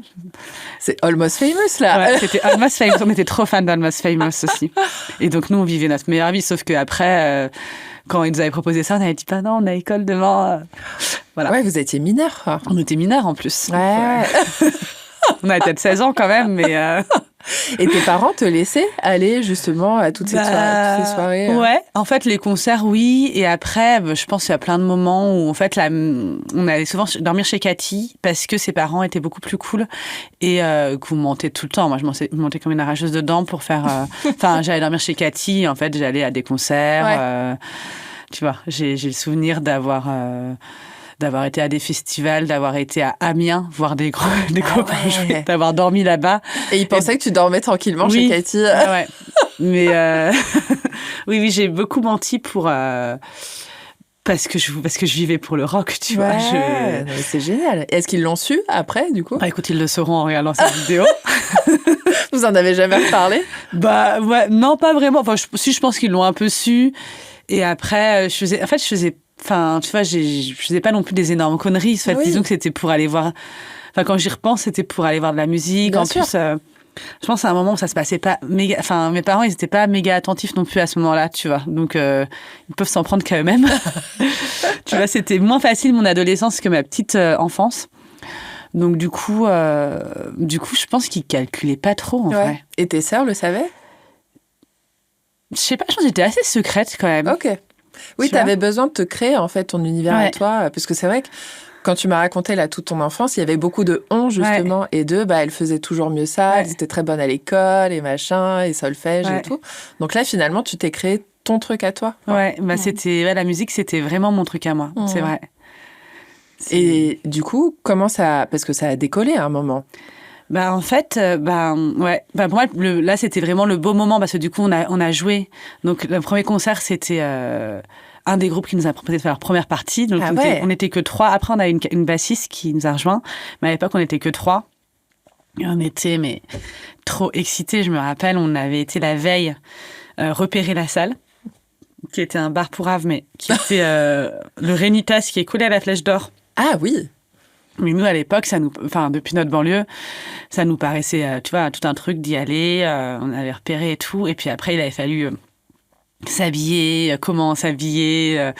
C'est Almost Famous, là. Ouais, c'était Almost Famous. On était trop fans d'Almost Famous aussi. Et donc, nous, on vivait notre meilleure vie. Sauf qu'après, quand ils nous avaient proposé ça, on avait dit, bah non, on a école demain. Voilà. Ouais, vous étiez mineurs, quoi. On était mineurs en plus. Ouais. On avait peut-être 16 ans quand même, mais... Et tes parents te laissaient aller justement à toutes ces soirées Ouais, en fait, les concerts, oui. Et après, je pense qu'il y a plein de moments où, en fait, on allait souvent dormir chez Cathy parce que ses parents étaient beaucoup plus cool et qu'on montait tout le temps. Moi, je montais comme une arracheuse de dents pour faire... Enfin, j'allais dormir chez Cathy. En fait, j'allais à des concerts. Tu vois, j'ai le souvenir d'avoir été à des festivals, d'avoir été à Amiens, voir des copains jouer, d'avoir dormi là-bas. Et ils pensaient que tu dormais tranquillement chez Cathy. Ah ouais. Mais oui, j'ai beaucoup menti pour parce que je vivais pour le rock, tu vois. Mais c'est génial. Et est-ce qu'ils l'ont su après, du coup? Bah, écoute, ils le sauront en regardant cette vidéo. Vous en avez jamais reparlé? Bah ouais, non, pas vraiment. Enfin, je pense qu'ils l'ont un peu su. Et après, enfin, tu vois, je faisais pas non plus des énormes conneries. En fait, disons que c'était pour aller voir. Enfin, quand j'y repense, c'était pour aller voir de la musique. Bien en sûr. plus, je pense à un moment où ça se passait pas méga. Enfin, mes parents, ils étaient pas méga attentifs non plus à ce moment-là, tu vois. Donc, ils peuvent s'en prendre qu'à eux-mêmes. Tu vois, c'était moins facile mon adolescence que ma petite enfance. Donc, du coup, je pense qu'ils calculaient pas trop, en vrai. Et tes sœurs le savaient? Je sais pas, je pense que j'étais assez secrète quand même. Ok. Oui, tu avais besoin de te créer en fait ton univers à toi, parce que c'est vrai que quand tu m'as raconté là toute ton enfance, il y avait beaucoup de on justement et de elle faisait toujours mieux ça, elle était très bonne à l'école et machin et solfège et tout. Donc là finalement tu t'es créé ton truc à toi. C'était la musique, c'était vraiment mon truc à moi, c'est vrai. Et du coup, comment ça, parce que ça a décollé à un moment. Bah en fait, pour moi là c'était vraiment le beau moment parce que du coup on a joué. Donc le premier concert c'était un des groupes qui nous a proposé de faire leur première partie. Donc on était que 3. Après on a une bassiste qui nous a rejoint, mais à l'époque on était que 3. Et on était trop excités. Je me rappelle, on avait été la veille repérer la salle, qui était un bar pour Ave, mais qui était le Rénitas qui est collé à la Flèche d'Or. Ah oui. Mais nous, à l'époque, depuis notre banlieue, ça nous paraissait, tu vois, tout un truc d'y aller. On avait repéré et tout. Et puis après, il avait fallu s'habiller, comment s'habiller,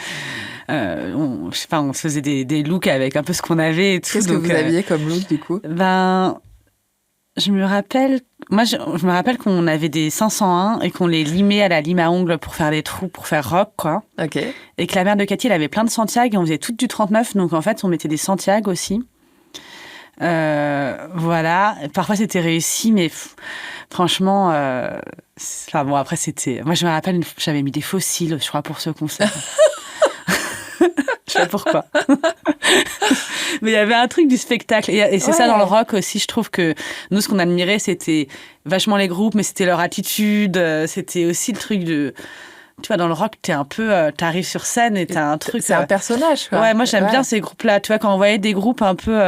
je sais pas, on se faisait des looks avec un peu ce qu'on avait et tout. Qu'est-ce que vous aviez comme look, du coup? Je me rappelle qu'on avait des 501 et qu'on les limait à la lime à ongles pour faire des trous, pour faire rock, quoi. Ok. Et que la mère de Cathy, elle avait plein de Santiago et on faisait toutes du 39. Donc, en fait, on mettait des Santiago aussi. Voilà. Parfois, c'était réussi, mais franchement, enfin, bon, après, c'était... Moi, je me rappelle, j'avais mis des fossiles, je crois, pour ce concert. Je sais pas pourquoi. Mais il y avait un truc du spectacle. Et c'est ça dans le rock aussi. Je trouve que nous, ce qu'on admirait, c'était vachement les groupes, mais c'était leur attitude. C'était aussi le truc de... Tu vois, dans le rock, t'es un peu... t'arrives sur scène et t'as un truc... C'est un personnage, quoi. Ouais, moi, j'aime bien ces groupes-là. Tu vois, quand on voyait des groupes un peu...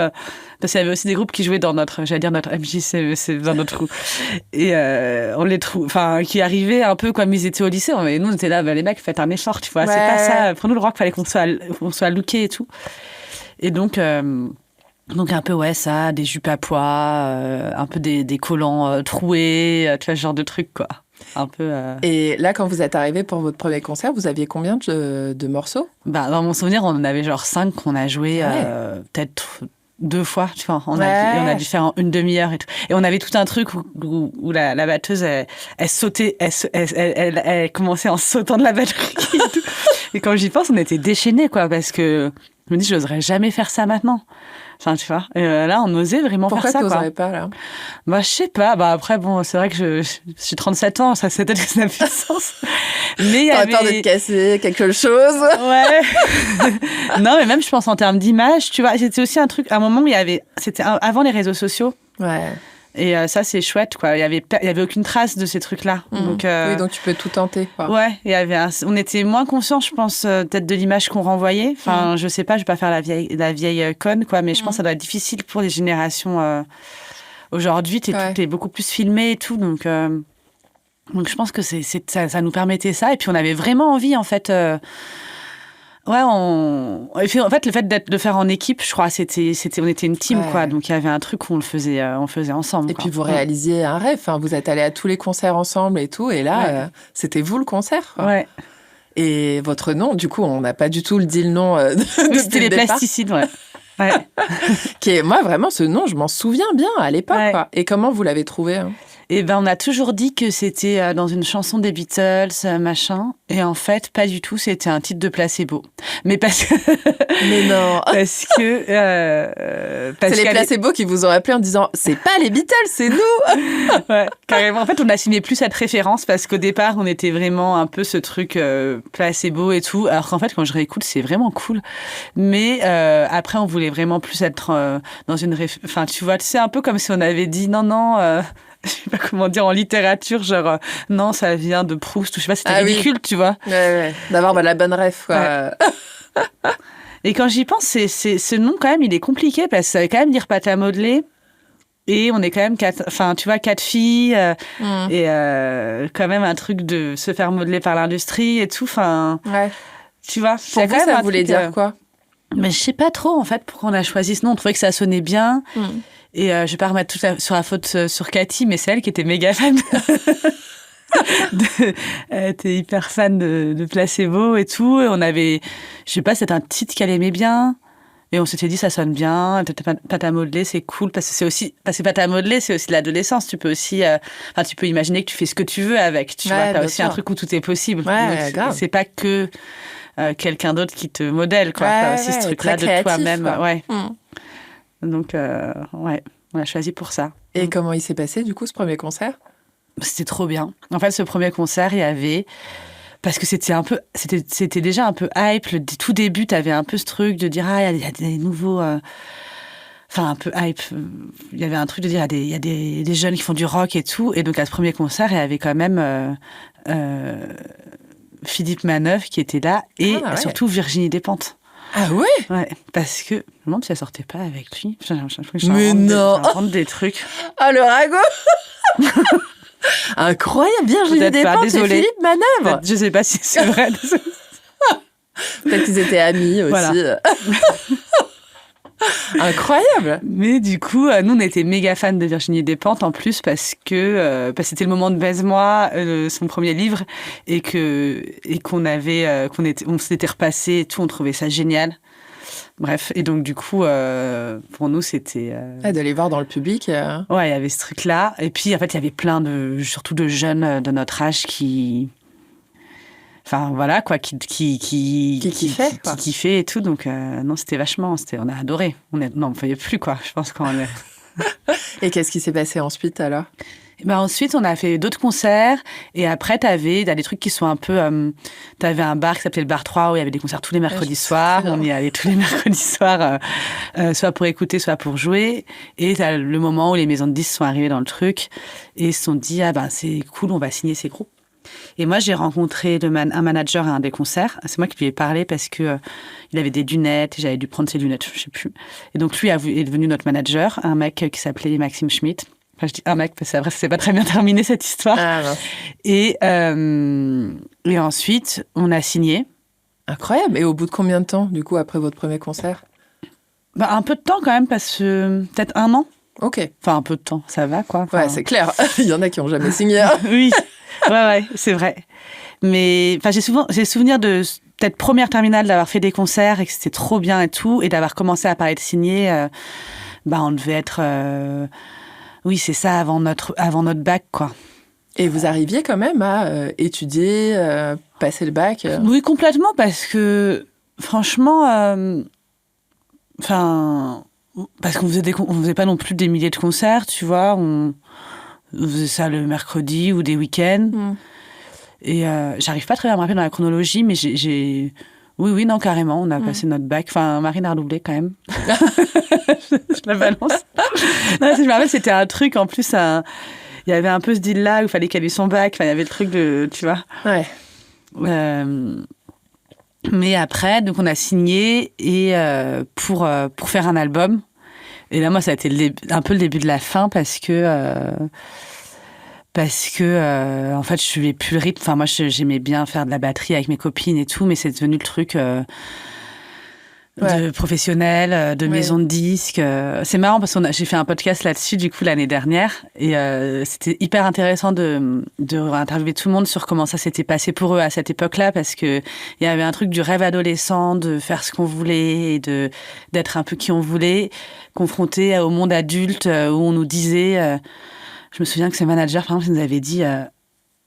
parce qu'il y avait aussi des groupes qui jouaient dans notre... J'allais dire notre MJ, c'est dans notre trou. Et on les trouve... Enfin, qui arrivaient un peu comme ils étaient au lycée. Et nous, on était là, les mecs, faites un effort, tu vois. Ouais. C'est pas ça. Pour nous, le rock, fallait qu'on soit lookés et tout. Et donc un peu, ouais, ça, des jupes à pois, un peu des collants troués, tu vois, ce genre de trucs, quoi. Un peu. Et là, quand vous êtes arrivé pour votre premier concert, vous aviez combien de morceaux? Dans mon souvenir, on en avait genre 5 qu'on a joué peut-être 2 fois, tu vois. On a dû faire en une demi-heure et tout. Et on avait tout un truc où la batteuse, elle sautait, elle commençait en sautant de la batterie et tout. Et quand j'y pense, on était déchaînés, quoi, parce que je me dis, je n'oserais jamais faire ça maintenant. Enfin, tu vois. Et là, on osait vraiment faire ça, quoi. Pourquoi tu n'oserais pas, là? Je sais pas. Après, bon, c'est vrai que je suis 37 ans, c'est peut-être que ça n'a plus de sens. Mais il y avait... peur de te casser quelque chose. Ouais. Non, mais même, je pense, en termes d'image, tu vois, c'était aussi un truc, à un moment où c'était avant les réseaux sociaux. Ouais. Et ça, c'est chouette, quoi. Il y avait aucune trace de ces trucs-là. Donc, oui, donc tu peux tout tenter, quoi. Ouais, on était moins conscients, je pense, peut-être de l'image qu'on renvoyait. Enfin, je sais pas, je vais pas faire la vieille conne, quoi, mais je pense que ça doit être difficile pour les générations aujourd'hui. T'es beaucoup plus filmé et tout, donc je pense que ça nous permettait ça. Et puis, on avait vraiment envie, en fait... Ouais, en fait, le fait de faire en équipe, je crois, on était une team, quoi. Donc, il y avait un truc où on le faisait ensemble. Et puis, vous réalisiez un rêve. Enfin, vous êtes allés à tous les concerts ensemble et tout. Et là, c'était vous le concert, quoi. Ouais. Et votre nom, du coup, on n'a pas du tout dit le nom c'était les plasticides, ouais. Ouais. Moi, vraiment, ce nom, je m'en souviens bien à l'époque, quoi. Et comment vous l'avez trouvé, hein? Et on a toujours dit que c'était dans une chanson des Beatles, machin. Et en fait, pas du tout. C'était un titre de Placebo. Mais parce que... Mais non. Parce que... c'est les Placebo qui vous ont appelé en disant « C'est pas les Beatles, c'est nous !» Ouais, carrément. En fait, on assumait plus cette référence parce qu'au départ, on était vraiment un peu ce truc Placebo et tout. Alors qu'en fait, quand je réécoute, c'est vraiment cool. Mais après, on voulait vraiment plus être dans une... Enfin, tu vois, c'est un peu comme si on avait dit « Non... je sais pas comment dire en littérature, genre non, ça vient de Proust, ou je sais pas, c'était ridicule, tu vois. Ouais. D'avoir la bonne ref, quoi. Ouais. Et quand j'y pense, ce nom, quand même, il est compliqué parce que ça veut quand même dire pâte à modeler. Et on est quand même 4 filles. Et quand même un truc de se faire modeler par l'industrie et tout. Enfin, tu vois. Pour vous, ça voulait dire quoi? Mais je sais pas trop, en fait, pourquoi on a choisi ce nom. On trouvait que ça sonnait bien. Et je vais pas remettre sur la faute sur Cathy, mais c'est elle qui était méga fan. Elle était hyper fan de Placebo et tout. Et on avait, je sais pas, c'était un titre qu'elle aimait bien. Et on s'était dit, ça sonne bien. Pâte à modeler, c'est cool. Parce que pâte à modeler, c'est aussi de l'adolescence. Tu peux aussi, tu peux imaginer que tu fais ce que tu veux avec. Tu vois, t'as aussi un truc où tout est possible. Ouais, grave. C'est pas que quelqu'un d'autre qui te modèle, quoi. T'as aussi ce truc-là de toi-même. Ouais. Donc, on a choisi pour ça. Et comment il s'est passé, du coup, ce premier concert? C'était trop bien. En fait, ce premier concert, il y avait... Parce que c'était déjà un peu hype. Le tout début, t'avais un peu ce truc de dire, il y a des nouveaux... un peu hype. Il y avait un truc de dire, il y a des jeunes qui font du rock et tout. Et donc, à ce premier concert, il y avait quand même Philippe Manœuvre qui était là. Et surtout Virginie Despentes. Ah ouais? Ouais, parce que je me demande si elle sortait pas avec lui. Mais non! J'invente des trucs. Ah, le ragot! Incroyable, Virginie Despentes et Philippe Manœuvre! Je sais pas si c'est vrai. Peut-être qu'ils étaient amis aussi. Voilà. Incroyable. Mais du coup, nous, on était méga fans de Virginie Despentes en plus parce que c'était le moment de Baise-moi, son premier livre, et qu'on on s'était repassé et tout, on trouvait ça génial. Bref, et donc du coup, pour nous, c'était... de les voir dans le public. Ouais, il y avait ce truc-là. Et puis, en fait, il y avait plein surtout de jeunes de notre âge qui... Enfin, voilà, quoi, qui kiffaient et tout. Donc, non, c'était vachement... on a adoré. Non, on ne pouvait plus, quoi, je pense. Et qu'est-ce qui s'est passé ensuite, alors ? Ensuite, on a fait d'autres concerts. Et après, t'as des trucs qui sont un peu... t'avais un bar qui s'appelait le Bar 3, où il y avait des concerts tous les mercredis soirs. On y allait tous les mercredis soirs, soit pour écouter, soit pour jouer. Et t'as le moment où les maisons de disques sont arrivées dans le truc et se sont dit, c'est cool, on va signer ces groupes. Et moi, j'ai rencontré un manager à un des concerts. C'est moi qui lui ai parlé parce que il avait des lunettes et j'avais dû prendre ses lunettes, je sais plus. Et donc, lui est devenu notre manager, un mec qui s'appelait Maxime Schmitt. Enfin, je dis un mec parce que après, ça s'est pas très bien terminé, cette histoire. Ah, non. Et ensuite, on a signé. Incroyable. Et au bout de combien de temps, du coup, après votre premier concert ? Un peu de temps quand même, parce que peut-être 1 an. Ok. Enfin, un peu de temps, ça va, quoi. Ouais, c'est clair. Il y en a qui n'ont jamais signé. Oui, ouais, c'est vrai. Mais j'ai souvenir de peut-être première terminale d'avoir fait des concerts et que c'était trop bien et tout, et d'avoir commencé à parler de signer. On devait être, oui, c'est ça, avant notre bac, quoi. Et vous arriviez quand même à étudier, passer le bac Oui, complètement, parce que franchement, parce qu'on faisait pas non plus des milliers de concerts, tu vois. On faisait ça le mercredi ou des week-ends. Et j'arrive pas très bien à me rappeler dans la chronologie, mais oui, non, carrément, on a passé notre bac. Enfin, Marine a redoublé quand même. Je la balance. Non, je me rappelle, c'était un truc, en plus, il y avait un peu ce deal-là où il fallait qu'elle ait son bac. Enfin, il y avait le truc de, tu vois. Ouais. Mais après, donc on a signé et pour faire un album. Et là, moi, ça a été un peu le début de la fin parce que en fait, je suivais plus le rythme. Enfin, moi, j'aimais bien faire de la batterie avec mes copines et tout, mais c'est devenu le truc de professionnel, de maison de disques. C'est marrant parce que j'ai fait un podcast là-dessus, du coup, l'année dernière. Et c'était hyper intéressant de interviewer tout le monde sur comment ça s'était passé pour eux à cette époque-là, parce qu'il y avait un truc du rêve adolescent, de faire ce qu'on voulait et d'être un peu qui on voulait, confronté au monde adulte où on nous disait... je me souviens que ce manager, par exemple, nous avait dit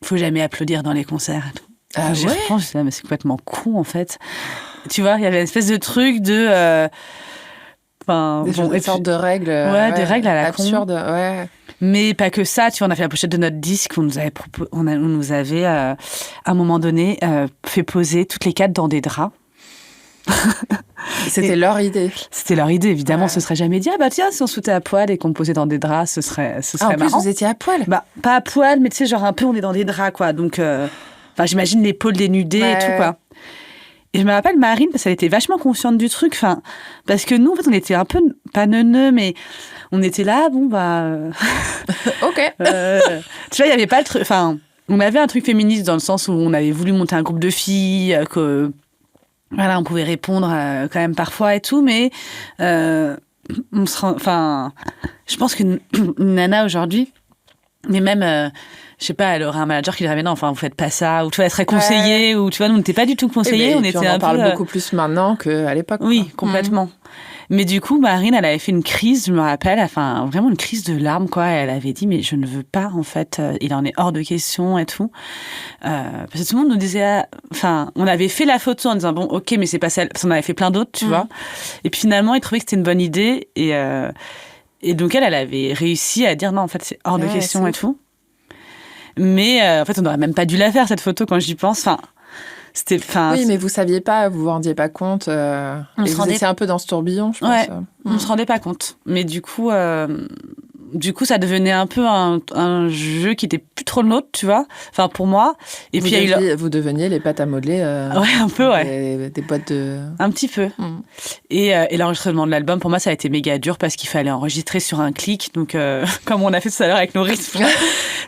faut jamais applaudir dans les concerts. Et tout. Ah J'y ouais. repense, je me disais, mais c'est complètement con, en fait. Tu vois, il y avait une espèce de truc de... Des sortes de règles. Des règles à la absurdes, con. ouais. Mais pas que ça, tu vois, on a fait la pochette de notre disque, on nous avait à un moment donné, fait poser toutes les 4 dans des draps. C'était leur idée. C'était leur idée, évidemment. Ce serait jamais dit, tiens, si on se foutait à poil et qu'on me posait dans des draps, ce serait en marrant. plus, vous étiez à poil. Pas à poil, mais tu sais, genre un peu, on est dans des draps, quoi. Donc, j'imagine l'épaule dénudée et tout, quoi. Et je me rappelle Marine, parce qu'elle était vachement consciente du truc. Parce que nous, en fait, on était un peu, pas neuneux, mais on était là, Ok. Tu vois, il n'y avait pas le truc... on avait un truc féministe dans le sens où on avait voulu monter un groupe de filles, que... Voilà, on pouvait répondre quand même parfois et tout, mais je pense qu'une nana aujourd'hui, mais même, je sais pas, elle aurait un manager qui dirait mais non, vous faites pas ça, ou tu vois, elle serait conseillée, ou tu vois, nous on n'était pas du tout conseillés, on était on en parle beaucoup plus maintenant qu'à l'époque. Oui, complètement. Mais du coup, Marine, elle avait fait une crise, je me rappelle, vraiment une crise de larmes, quoi. Elle avait dit, mais je ne veux pas, en fait, il en est hors de question et tout. Parce que tout le monde nous disait, on avait fait la photo en disant, bon, ok, mais c'est pas celle, parce qu'on avait fait plein d'autres, tu vois. Et puis finalement, ils trouvaient que c'était une bonne idée. Et donc, elle avait réussi à dire, non, en fait, c'est hors de question et tout. Mais en fait, on n'aurait même pas dû la faire, cette photo, quand j'y pense. Oui, mais vous saviez pas, vous vous rendiez pas compte. Vous étiez un peu dans ce tourbillon, je pense. Ouais, on se rendait pas compte. Mais du coup, ça devenait un peu un jeu qui était plus trop le nôtre, tu vois. Pour moi. Et vous deveniez les pâtes à modeler. Ouais, un peu, ouais. Des boîtes de. Un petit peu. Et l'enregistrement de l'album, pour moi, ça a été méga dur parce qu'il fallait enregistrer sur un clic. Donc, comme on a fait tout à l'heure avec nos rythmes,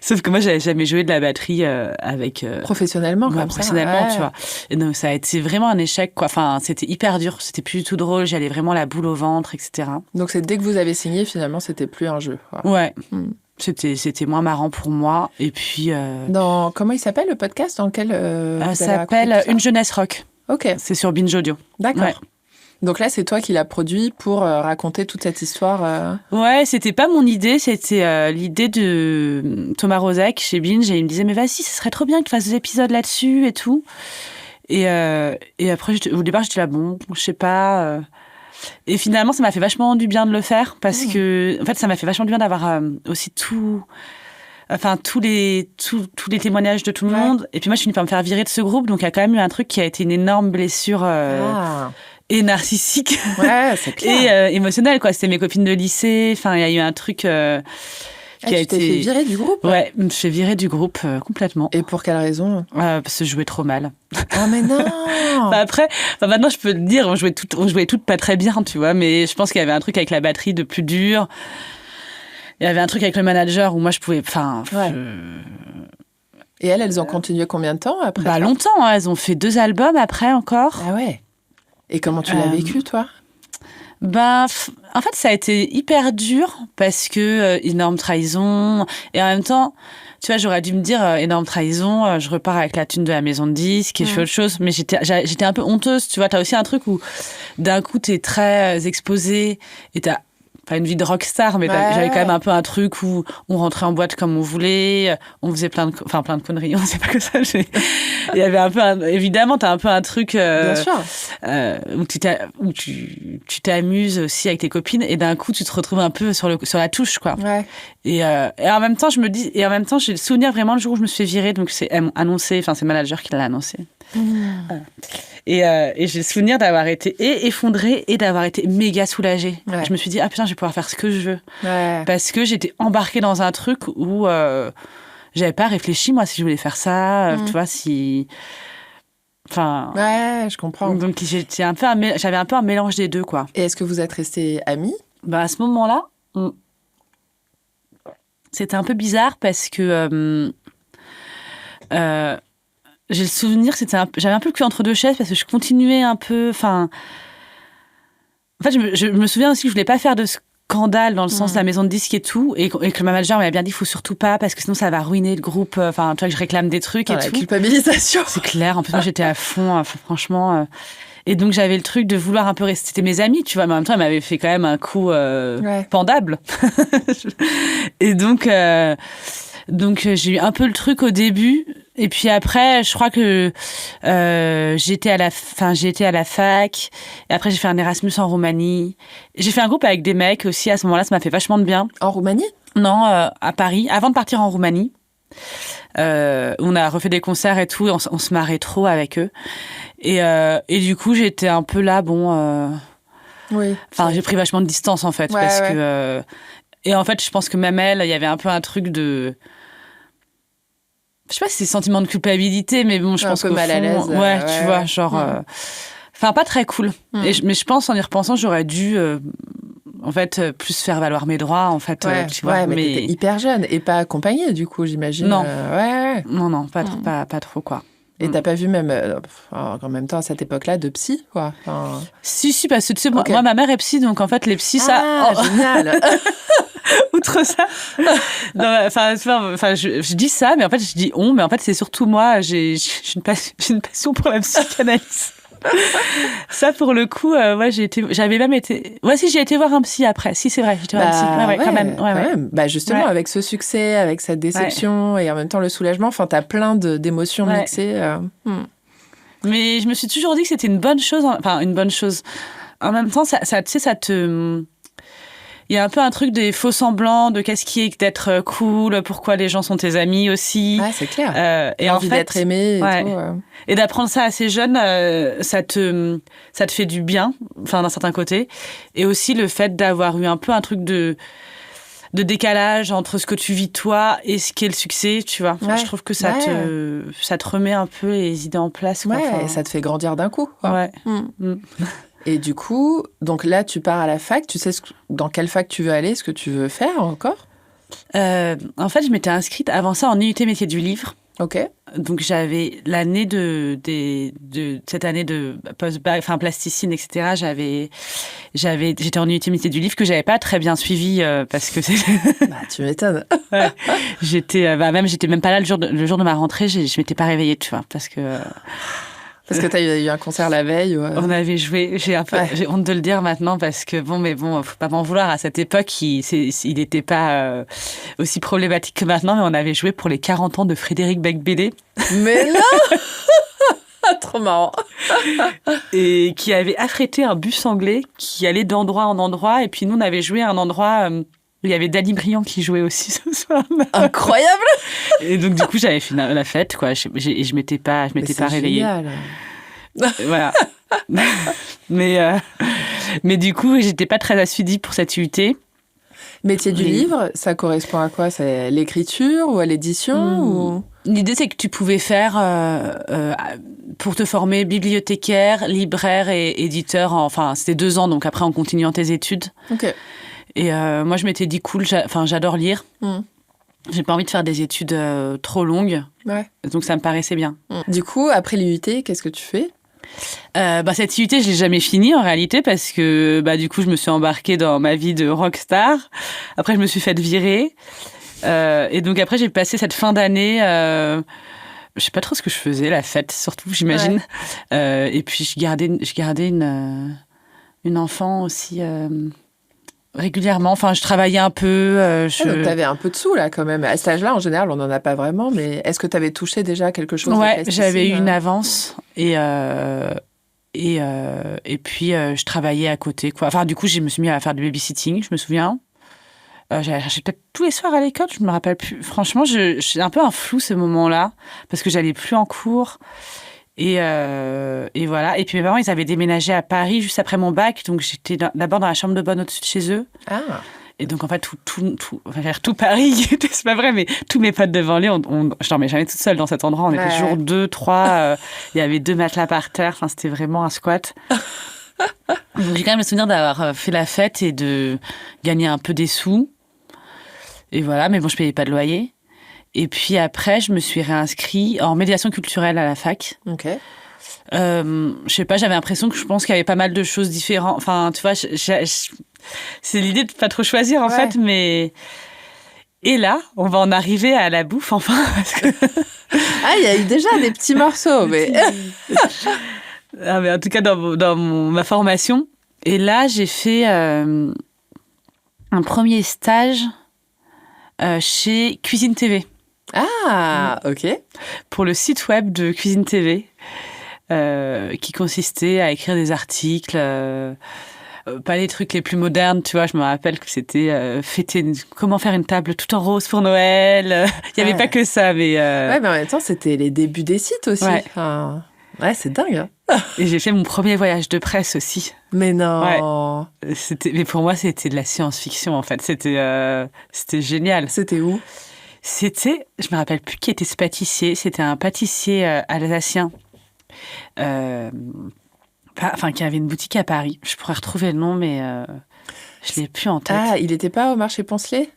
Sauf que moi, j'avais jamais joué de la batterie avec... Professionnellement, comme professionnellement, ça. tu vois. Et donc, ça a été vraiment un échec, quoi. Enfin, c'était hyper dur. C'était plus du tout drôle. J'allais vraiment la boule au ventre, etc. Donc, c'est dès que vous avez signé, finalement, c'était plus un jeu. Quoi. Ouais. C'était moins marrant pour moi. Et puis... Comment il s'appelle, le podcast dans lequel ça s'appelle Une jeunesse rock. Ok. C'est sur Binge Audio. D'accord. Ouais. Donc là, c'est toi qui l'as produit pour raconter toute cette histoire. Ouais, c'était pas mon idée, c'était l'idée de Thomas Rozek chez Binge. Et il me disait, mais vas-y, ce serait trop bien que tu fasses des épisodes là-dessus et tout. Et après, au départ, j'étais là, bon, je sais pas. Et finalement, ça m'a fait vachement du bien de le faire parce que, en fait, ça m'a fait vachement du bien d'avoir aussi tous les témoignages de tout le monde. Et puis moi, je finis par me faire virer de ce groupe. Donc, il y a quand même eu un truc qui a été une énorme blessure et narcissique c'est clair. et émotionnelle, quoi. C'était mes copines de lycée. Enfin, il y a eu un truc qui a été... Tu t'es fait virer du groupe? Ouais, je me suis fait virer du groupe complètement. Et pour quelle raison? Parce que je jouais trop mal. Ah, mais non. Maintenant, je peux te dire, on jouait toutes pas très bien, tu vois. Mais je pense qu'il y avait un truc avec la batterie de plus dur. Il y avait un truc avec le manager où moi, je pouvais... Et elles ont continué combien de temps après? Longtemps. Hein. Elles ont fait 2 albums après encore. Ah ouais. Et comment tu l'as vécu, toi? En fait, ça a été hyper dur parce que énorme trahison. Et en même temps, tu vois, j'aurais dû me dire énorme trahison, je repars avec la thune de la maison de disques et je fais autre chose. Mais j'étais un peu honteuse, tu vois. T'as aussi un truc où d'un coup, t'es très exposée et t'as pas une vie de rockstar, mais j'avais quand même un peu un truc où on rentrait en boîte comme on voulait, on faisait plein de conneries, on sait pas que ça. Il y avait un peu, évidemment, t'as un peu un truc Bien sûr. où tu t'amuses aussi avec tes copines et d'un coup tu te retrouves un peu sur la touche, quoi. Ouais. Et en même temps, j'ai le souvenir vraiment le jour où je me suis fait virer, donc c'est annoncé, c'est le manager qui l'a annoncé. Et j'ai le souvenir d'avoir été effondrée et d'avoir été méga soulagée. Ouais. Je me suis dit, ah putain, je vais pouvoir faire ce que je veux. Ouais. Parce que j'étais embarquée dans un truc où j'avais pas réfléchi, moi, si je voulais faire ça, tu vois, si... Ouais, je comprends. Donc, j'avais un peu un mélange des deux, quoi. Et est-ce que vous êtes restés amis? À ce moment-là, c'était un peu bizarre parce que... j'ai le souvenir, j'avais un peu le cul entre 2 chaises parce que je continuais un peu... En fait, je me souviens aussi que je voulais pas faire de scandale dans le sens de la maison de disques et tout, et que le manager m'avait bien dit, il faut surtout pas, parce que sinon ça va ruiner le groupe, tu vois, que je réclame des trucs et tout. La culpabilisation. C'est clair, en plus moi j'étais à fond, franchement... Et donc j'avais le truc de vouloir un peu rester... C'était mes amis, tu vois, mais en même temps, elle m'avait fait quand même un coup pendable. Et donc j'ai eu un peu le truc au début... Et puis après, je crois que j'ai été à la fac. Et après, j'ai fait un Erasmus en Roumanie. J'ai fait un groupe avec des mecs aussi. À ce moment-là, ça m'a fait vachement de bien. En Roumanie? Non, à Paris. Avant de partir en Roumanie, on a refait des concerts et tout. Et on se marrait trop avec eux. Et du coup, j'étais un peu là, oui. J'ai pris vachement de distance en fait, parce que. Et en fait, je pense que même elle, il y avait un peu un truc de. Je sais pas si c'est sentiment de culpabilité, mais bon, je pense que mal à l'aise. Tu vois, genre, pas très cool. Mais je pense, en y repensant, j'aurais dû, en fait, plus faire valoir mes droits, en fait. Tu vois, mais t'étais hyper jeune et pas accompagnée, du coup, j'imagine. Non, non, pas trop, quoi. Et t'as pas vu même, en même temps, à cette époque-là, de psy, quoi. Si, parce que tu sais, moi, ma mère est psy, donc en fait, les psys, génial. Outre ça, je dis ça, mais en fait, je dis mais en fait, c'est surtout moi, j'ai une passion pour la psychanalyse. Ça, pour le coup, j'avais même été... Ouais, si, j'ai été voir un psy après. Si, c'est vrai, j'ai été voir un psy. Quand même. Justement, avec ce succès, avec cette déception et en même temps le soulagement, t'as plein d'émotions mixées. Mais je me suis toujours dit que c'était une bonne chose. Une bonne chose. En même temps, ça te... Il y a un peu un truc des faux semblants de qu'est-ce qui est d'être cool, pourquoi les gens sont tes amis aussi. Ouais, c'est clair. Et en envie fait, d'être aimé et tout. Et d'apprendre ça assez jeune, ça te fait du bien, d'un certain côté. Et aussi le fait d'avoir eu un peu un truc de décalage entre ce que tu vis toi et ce qu'est le succès, tu vois. Je trouve que ça te remet un peu les idées en place. Quoi. Et ça te fait grandir d'un coup. Quoi. Ouais. Et du coup, donc là, tu pars à la fac. Tu sais dans quelle fac tu veux aller, ce que tu veux faire encore? En fait, je m'étais inscrite avant ça en IUT métier du livre. Ok. Donc, j'avais l'année de cette année de post-bac, enfin plasticine, etc. J'étais en IUT métier du livre que j'avais pas très bien suivi parce que Bah, tu m'étonnes. ouais, j'étais même pas là le jour de ma rentrée. Je m'étais pas réveillée, tu vois, parce que t'as eu un concert la veille. on avait joué. J'ai honte de le dire maintenant parce que faut pas m'en vouloir. À cette époque, il n'était pas aussi problématique que maintenant, mais on avait joué pour les 40 ans de Frédéric Becbédé. Mais non. Trop marrant. Et qui avait affrété un bus anglais qui allait d'endroit en endroit. Et puis nous, on avait joué à un endroit où il y avait Dany Briand qui jouait aussi ce soir. Incroyable. Et donc, du coup, j'avais fait la fête, quoi. Je m'étais pas réveillée. Génial. Voilà. Mais du coup, j'étais pas très assidue pour cette UT. Métier du livre, ça correspond à quoi? C'est l'écriture ou à l'édition ou... L'idée, c'est que tu pouvais faire, pour te former, bibliothécaire, libraire et éditeur. Enfin, c'était 2 ans, donc après, en continuant tes études. Ok. Et moi, je m'étais dit, cool, j'adore lire. J'ai pas envie de faire des études trop longues. Ouais. Donc, ça me paraissait bien. Du coup, après l'IUT, qu'est-ce que tu fais? Cette IUT, je l'ai jamais finie en réalité parce que du coup, je me suis embarquée dans ma vie de rockstar. Après, je me suis faite virer. Et donc après, j'ai passé cette fin d'année... je sais pas trop ce que je faisais, la fête, surtout, j'imagine. Ouais. Et puis, je gardais une enfant aussi... régulièrement. Enfin, je travaillais un peu. Donc, tu avais un peu de sous, là, quand même. À cet âge-là, en général, on n'en a pas vraiment. Mais est-ce que tu avais touché déjà quelque chose? Ouais, j'avais eu une avance. Et puis, je travaillais à côté, quoi. Enfin, du coup, je me suis mis à faire du babysitting, je me souviens. J'allais chercher peut-être tous les soirs à l'école, je ne me rappelle plus. Franchement, j'ai un peu un flou, ce moment-là, parce que j'allais plus en cours. Et voilà. Et puis mes parents, ils avaient déménagé à Paris juste après mon bac, donc j'étais d'abord dans la chambre de bonne au-dessus de chez eux. Ah. Et donc en fait tout Paris, c'est pas vrai, mais tous mes potes de banlieue, je dormais jamais toute seule dans cet endroit. On était toujours 2, 3. Il y avait 2 matelas par terre. Enfin, c'était vraiment un squat. Donc j'ai quand même le souvenir d'avoir fait la fête et de gagner un peu des sous. Et voilà, mais bon, je payais pas de loyer. Et puis après, je me suis réinscrite en médiation culturelle à la fac. Ok. Je sais pas, j'avais l'impression que je pense qu'il y avait pas mal de choses différentes. Enfin, tu vois, c'est l'idée de pas trop choisir en fait, mais... Et là, on va en arriver à la bouffe enfin. Parce que... il y a eu déjà des petits morceaux, mais... mais en tout cas, dans ma formation. Et là, j'ai fait un premier stage chez Cuisine TV. Ah, ok. Pour le site web de Cuisine TV, qui consistait à écrire des articles, pas les trucs les plus modernes, tu vois. Je me rappelle que c'était comment faire une table tout en rose pour Noël. Il n'y avait pas que ça, mais... Ouais, mais en même temps, c'était les débuts des sites aussi. Ouais, ouais, c'est dingue. Et j'ai fait mon premier voyage de presse aussi. Mais non. Ouais. Mais pour moi, c'était de la science-fiction, en fait. C'était génial. C'était où? Je me rappelle plus qui était ce pâtissier. C'était un pâtissier alsacien, qui avait une boutique à Paris. Je pourrais retrouver le nom, mais je l'ai plus en tête. Ah, il n'était pas au marché Poncelet?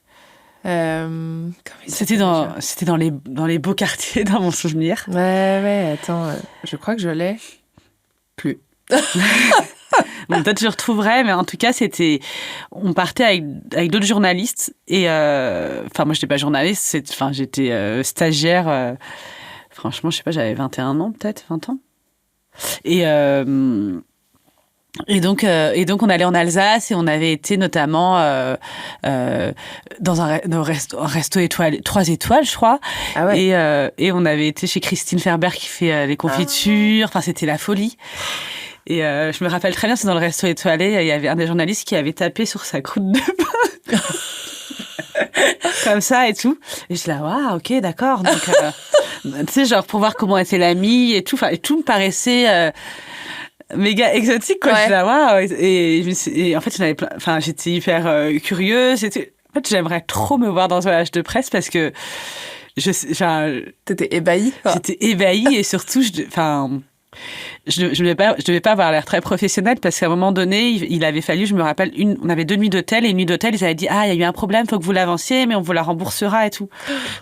C'était dans les beaux quartiers, dans mon souvenir. Ouais, attends, je crois que je l'ai plus. Bon, peut-être je retrouverai, mais en tout cas, on partait avec d'autres journalistes. Et moi, j'étais pas journaliste, j'étais stagiaire. Franchement, je sais pas, j'avais 21 ans, peut-être, 20 ans. Et donc, on allait en Alsace et on avait été notamment dans un resto étoilé, 3 étoiles, je crois. Ah ouais. Et on avait été chez Christine Ferber qui fait les confitures. Enfin, c'était la folie. Et je me rappelle très bien, c'est dans le resto étoilé, il y avait un des journalistes qui avait tapé sur sa croûte de pain. Comme ça et tout. Et je suis là, waouh, ok, d'accord. Donc, tu sais, genre pour voir comment était la mie et tout. Enfin, et tout me paraissait méga exotique, quoi. Ouais. Je suis là, waouh. Et en fait, j'étais hyper curieuse. En fait, j'aimerais trop me voir dans ce voyage de presse parce que t'étais ébahie. J'étais ébahie et surtout, Je devais pas avoir l'air très professionnelle parce qu'à un moment donné, il avait fallu, je me rappelle, on avait 2 nuits d'hôtel et une nuit d'hôtel, ils avaient dit, ah, il y a eu un problème, faut que vous l'avanciez, mais on vous la remboursera et tout.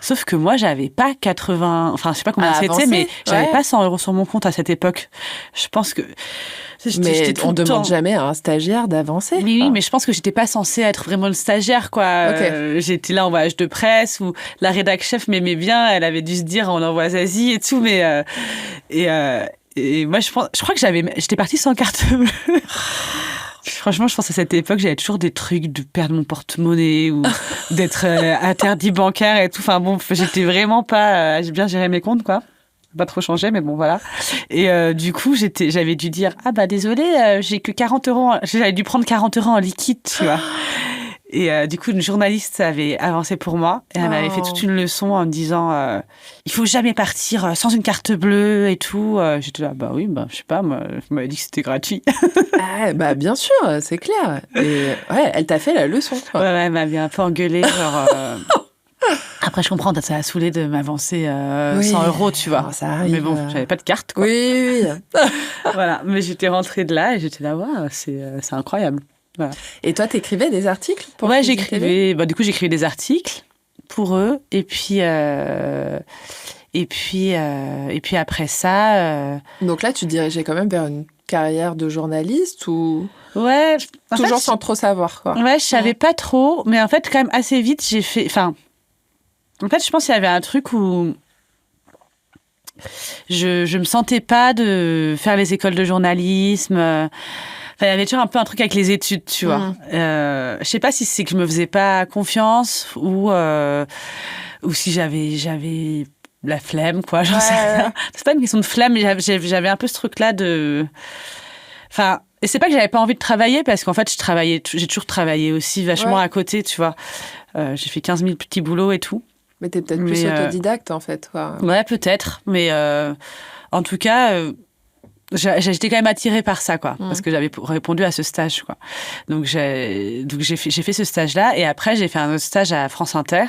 Sauf que moi, j'avais pas 80, enfin, je sais pas combien c'était, mais j'avais pas 100 € sur mon compte à cette époque. Je pense que... Mais on demande jamais à un stagiaire d'avancer. Oui, mais je pense que j'étais pas censée être vraiment le stagiaire, quoi. Okay. J'étais là en voyage de presse où la rédac chef m'aimait bien, elle avait dû se dire on envoie Zazie et tout, mais et moi je crois que j'étais partie sans carte bleue. Franchement, je pense à cette époque, j'avais toujours des trucs de perdre mon porte-monnaie ou d'être interdit bancaire et tout. Enfin bon, j'étais vraiment pas, j'ai bien géré mes comptes, quoi. Pas trop changé, mais bon, voilà. Et du coup, j'avais dû dire, ah bah désolé, j'ai que 40 €, j'avais dû prendre 40 € en liquide, tu vois. Et du coup, une journaliste avait avancé pour moi et elle m'avait fait toute une leçon en me disant, il faut jamais partir sans une carte bleue et tout. J'étais là, bah oui, bah je sais pas, moi, elle m'avait dit que c'était gratuit. Ah, bah bien sûr, c'est clair. Et ouais, elle t'a fait la leçon, quoi. Ouais, elle m'avait un peu engueulée, genre... Après, je comprends, ça a saoulé de m'avancer 100 €, tu vois. Ça arrive. Mais bon, j'avais pas de carte, quoi. Oui. Voilà, mais j'étais rentrée de là et j'étais là, waouh, c'est incroyable. Voilà. Et toi, t'écrivais des articles pour Ouais, j'écrivais. Bah, du coup, j'écrivais des articles pour eux. Et puis après ça... Donc là, tu te dirigeais quand même vers une carrière de journaliste ou... Ouais. Toujours sans trop savoir, quoi. Ouais, je savais pas trop. Mais en fait, quand même, assez vite, j'ai fait... Enfin, en fait, je pense qu'il y avait un truc où... Je me sentais pas de faire les écoles de journalisme. Enfin, il y avait toujours un peu un truc avec les études, tu vois. Je sais pas si c'est que je me faisais pas confiance ou si j'avais la flemme, quoi. J'en sais rien. C'est pas une question de flemme, mais j'avais un peu ce truc-là de... Enfin, et c'est pas que j'avais pas envie de travailler, parce qu'en fait, j'ai toujours travaillé aussi vachement à côté, tu vois. J'ai fait 15 000 petits boulots et tout. Mais t'es peut-être plus autodidacte, en fait, quoi. Ouais, peut-être. Mais en tout cas, j'étais quand même attirée par ça, quoi. Parce que j'avais répondu à ce stage, quoi. Donc j'ai fait ce stage-là. Et après, j'ai fait un autre stage à France Inter.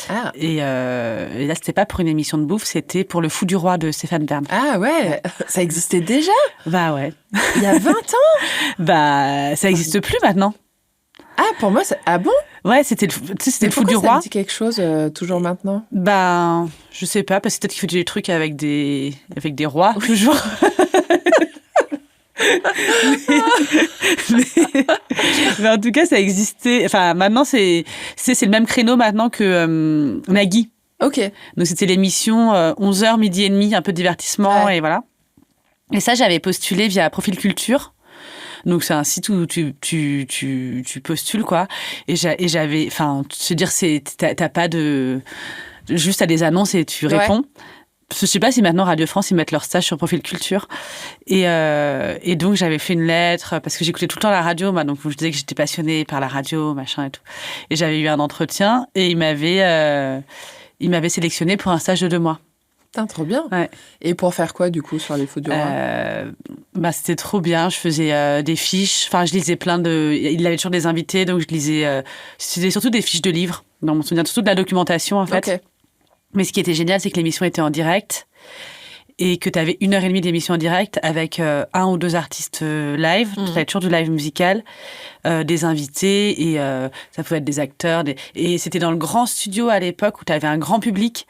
Ah. Et là, c'était pas pour une émission de bouffe, c'était pour Le Fou du Roi de Stéphane Bern. Ah ouais, ça existait déjà? Bah ouais. Il y a 20 ans? Bah, ça existe plus maintenant. Ah, pour moi, ah bon? Ouais, c'était Le Fou du Roi. Ça me dit quelque chose toujours maintenant? Ben, je sais pas, parce que peut-être qu'il fait des trucs avec des rois, toujours. mais en tout cas, ça existait. Enfin, maintenant, c'est le même créneau maintenant que Nagui. Ok. Donc, c'était l'émission 11h, midi et demi, un peu de divertissement, et voilà. Et ça, j'avais postulé via Profil Culture. Donc, c'est un site où tu postules, quoi. Et j'avais... Enfin, se dire, t'as pas de... Juste à des annonces et tu réponds. Je sais pas si maintenant Radio France, ils mettent leur stage sur Profil Culture. Et donc, j'avais fait une lettre, parce que j'écoutais tout le temps la radio, moi, donc je disais que j'étais passionnée par la radio, machin et tout. Et j'avais eu un entretien, et il m'avait sélectionnée pour un stage de 2 mois. Putain, trop bien. Ouais. Et pour faire quoi, du coup, sur les Fous du Roi? Bah, c'était trop bien. Je faisais des fiches. Enfin, je lisais plein de... Il avait toujours des invités, donc je lisais... C'était surtout des fiches de livres. Dans mon souvenir, surtout de la documentation, en fait. Okay. Mais ce qui était génial, c'est que l'émission était en direct et que tu avais 1h30 d'émission en direct avec 1 ou 2 artistes live. Tu avais toujours du live musical, des invités, et ça pouvait être des acteurs. Et c'était dans le grand studio à l'époque où tu avais un grand public.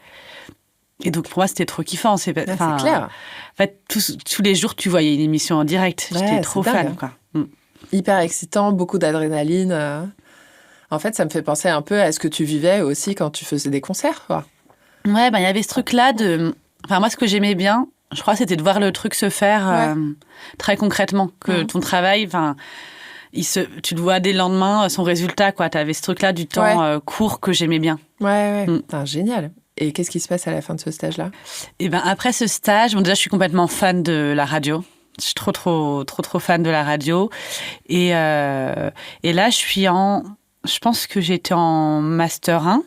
Et donc, pour moi, c'était trop kiffant. C'est clair. En fait, tous les jours, tu voyais une émission en direct. J'étais trop fan, quoi. Hyper excitant, beaucoup d'adrénaline. En fait, ça me fait penser un peu à ce que tu vivais aussi quand tu faisais des concerts, quoi. Ouais, ben, il y avait ce truc-là de... Enfin, moi, ce que j'aimais bien, je crois, c'était de voir le truc se faire très concrètement. Que ton travail, enfin... tu le vois dès le lendemain, son résultat, quoi. Tu avais ce truc-là du temps court que j'aimais bien. Ouais. Putain, génial. Et qu'est-ce qui se passe à la fin de ce stage-là? Et ben, après ce stage, déjà, je suis complètement fan de la radio. Je suis trop fan de la radio. Et là, je pense que j'étais en Master 1.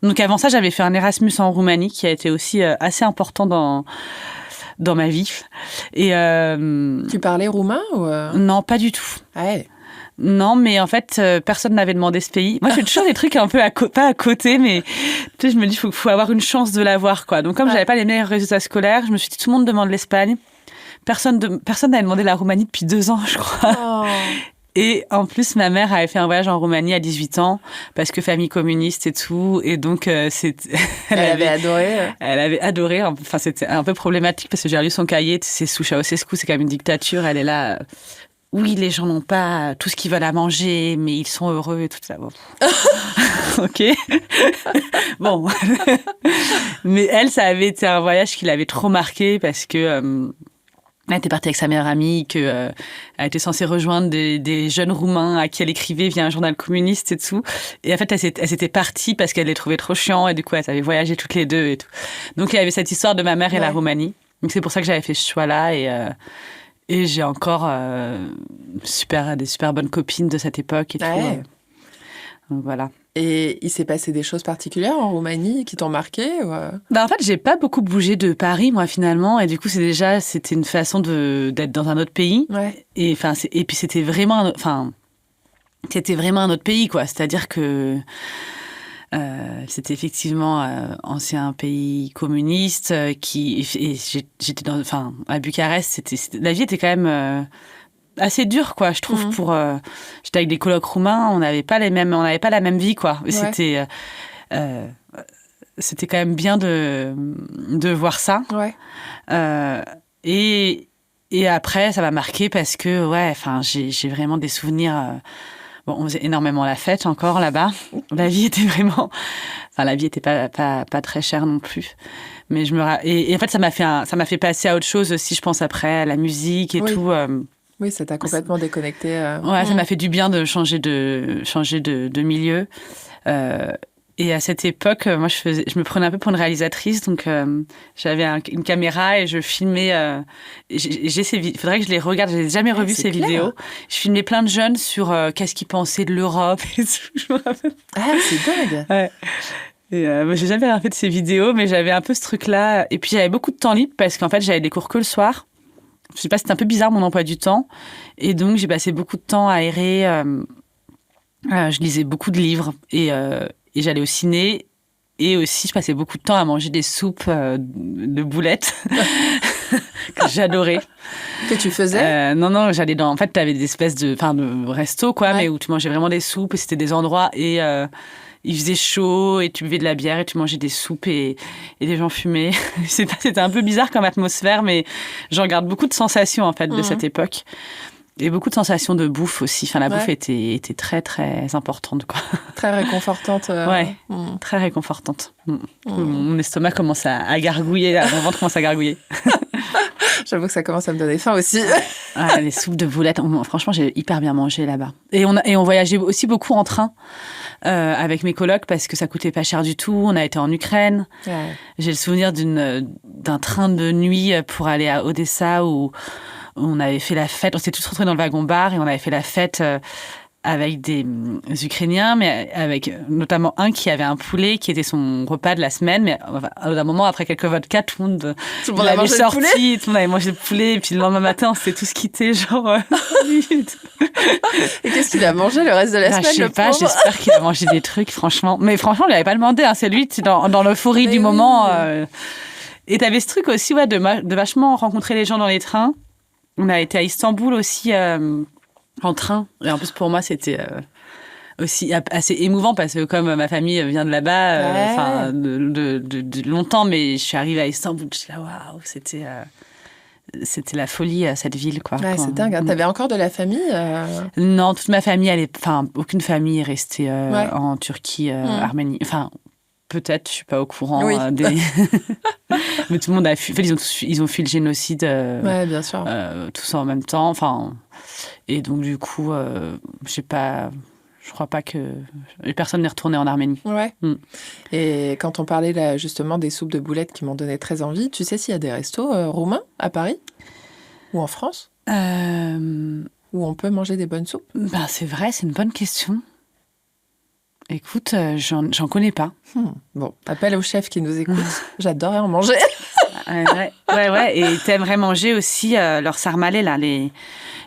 Donc avant ça, j'avais fait un Erasmus en Roumanie qui a été aussi assez important dans ma vie. Et tu parlais roumain ou Non, pas du tout. Ah ouais. Non, mais en fait, personne n'avait demandé ce pays. Moi, je fais toujours des trucs un peu pas à côté, mais tu sais, je me dis, faut avoir une chance de l'avoir, quoi. Donc, comme j'avais pas les meilleurs résultats scolaires, je me suis dit, tout le monde demande l'Espagne. personne n'avait demandé la Roumanie depuis 2 ans, je crois. Oh. Et en plus, ma mère avait fait un voyage en Roumanie à 18 ans, parce que famille communiste et tout. Et donc, elle avait adoré. Elle avait adoré. Enfin, c'était un peu problématique, parce que j'ai lu son cahier, c'est sous Ceausescu, c'est quand même une dictature. Elle est là. Oui, les gens n'ont pas tout ce qu'ils veulent à manger, mais ils sont heureux et tout ça. Bon. Ok. Bon. Mais elle, ça avait été un voyage qui l'avait trop marqué, parce que... elle était partie avec sa meilleure amie, elle était censée rejoindre des jeunes Roumains à qui elle écrivait via un journal communiste et tout. Et en fait, elle s'était partie parce qu'elle les trouvait trop chiants et du coup, elles avaient voyagé toutes les deux et tout. Donc, il y avait cette histoire de ma mère et la Roumanie. Donc, c'est pour ça que j'avais fait ce choix-là et j'ai encore des super bonnes copines de cette époque et tout. Donc, voilà. Et il s'est passé des choses particulières en Roumanie qui t'ont marqué ou... En fait, j'ai pas beaucoup bougé de Paris, moi, finalement. Et du coup, c'était une façon d'être dans un autre pays. Ouais. Et puis, c'était vraiment un autre pays, quoi. C'est-à-dire que c'était effectivement ancien pays communiste j'étais à Bucarest. La vie était quand même... assez dur, quoi, je trouve. J'étais avec des colocs roumains, on n'avait pas la même vie, quoi. Et c'était quand même bien de voir ça. Ouais. Et après, ça m'a marqué parce que j'ai vraiment des souvenirs. On faisait énormément la fête encore là-bas. La vie était pas très chère non plus. Mais et en fait, ça m'a fait passer à autre chose aussi, je pense, après, à la musique et tout. Oui, ça t'a complètement déconnecté. Ouais, ça m'a fait du bien de changer de milieu. Et à cette époque, moi, je me prenais un peu pour une réalisatrice, donc j'avais une caméra et je filmais. J'ai il faudrait que je les regarde. Je n'ai jamais revu ces vidéos. Je filmais plein de jeunes sur qu'est-ce qu'ils pensaient de l'Europe et tout. Je me rappelle. Ah, c'est dingue. Ouais. Et j'ai jamais rien fait de ces vidéos, mais j'avais un peu ce truc-là. Et puis j'avais beaucoup de temps libre parce qu'en fait, j'avais des cours que le soir. Je sais pas, c'était un peu bizarre mon emploi du temps. Et donc, j'ai passé beaucoup de temps à errer. Je lisais beaucoup de livres et j'allais au ciné. Et aussi, je passais beaucoup de temps à manger des soupes de boulettes que j'adorais. Que tu faisais Non, j'allais en fait, tu avais des espèces de restos, quoi, mais où tu mangeais vraiment des soupes. Et c'était des endroits et... il faisait chaud et tu buvais de la bière et tu mangeais des soupes et les gens fumaient. C'était un peu bizarre comme atmosphère, mais j'en garde beaucoup de sensations en fait de cette époque. Et beaucoup de sensations de bouffe aussi. Enfin, la bouffe était très, très importante, quoi. Très réconfortante. Ouais, très réconfortante. Mon estomac commence à gargouiller, mon ventre commence à gargouiller. J'avoue que ça commence à me donner faim aussi. Les soupes de boulettes, franchement, j'ai hyper bien mangé là-bas. Et on voyageait aussi beaucoup en train avec mes colocs parce que ça coûtait pas cher du tout. On a été en Ukraine. Ouais. J'ai le souvenir d'un train de nuit pour aller à Odessa où on avait fait la fête. On s'est tous retrouvés dans le wagon-bar et on avait fait la fête avec des Ukrainiens, mais avec notamment un qui avait un poulet qui était son repas de la semaine. Mais à un moment, après quelques vodkas, tout le monde avait sorti, tout le monde avait mangé le poulet. Et puis le lendemain matin, on s'était tous quittés, genre... Et qu'est-ce qu'il a mangé le reste de la semaine? Je sais pas, j'espère qu'il a mangé des trucs, franchement. Mais franchement, on lui avait pas demandé, hein. C'est lui, dans l'euphorie du moment. Et t'avais ce truc aussi, de vachement rencontrer les gens dans les trains. On a été à Istanbul aussi... en train. Et en plus, pour moi, c'était aussi assez émouvant parce que comme ma famille vient de là-bas, de longtemps, mais je suis arrivée à Istanbul, je suis là, waouh, c'était la folie, cette ville, quoi. Ouais, c'est dingue. Hein. T'avais encore de la famille Non, toute ma famille, aucune famille est restée en Turquie, Arménie. Enfin, peut-être, je suis pas au courant mais tout le monde a fui. En fait, ils ont fui le génocide. Ouais, bien sûr. Tous en même temps. Enfin, et donc du coup, je crois pas que personne n'est retourné en Arménie. Ouais. Et quand on parlait là, justement des soupes de boulettes qui m'ont donné très envie, tu sais s'il y a des restos roumains à Paris ou en France où on peut manger des bonnes soupes? Ben c'est vrai, c'est une bonne question. Écoute, j'en connais pas. Bon, appel aux chefs qui nous écoutent. J'adorerais en manger. Ouais. Et t'aimerais manger aussi leur sarmalé, là,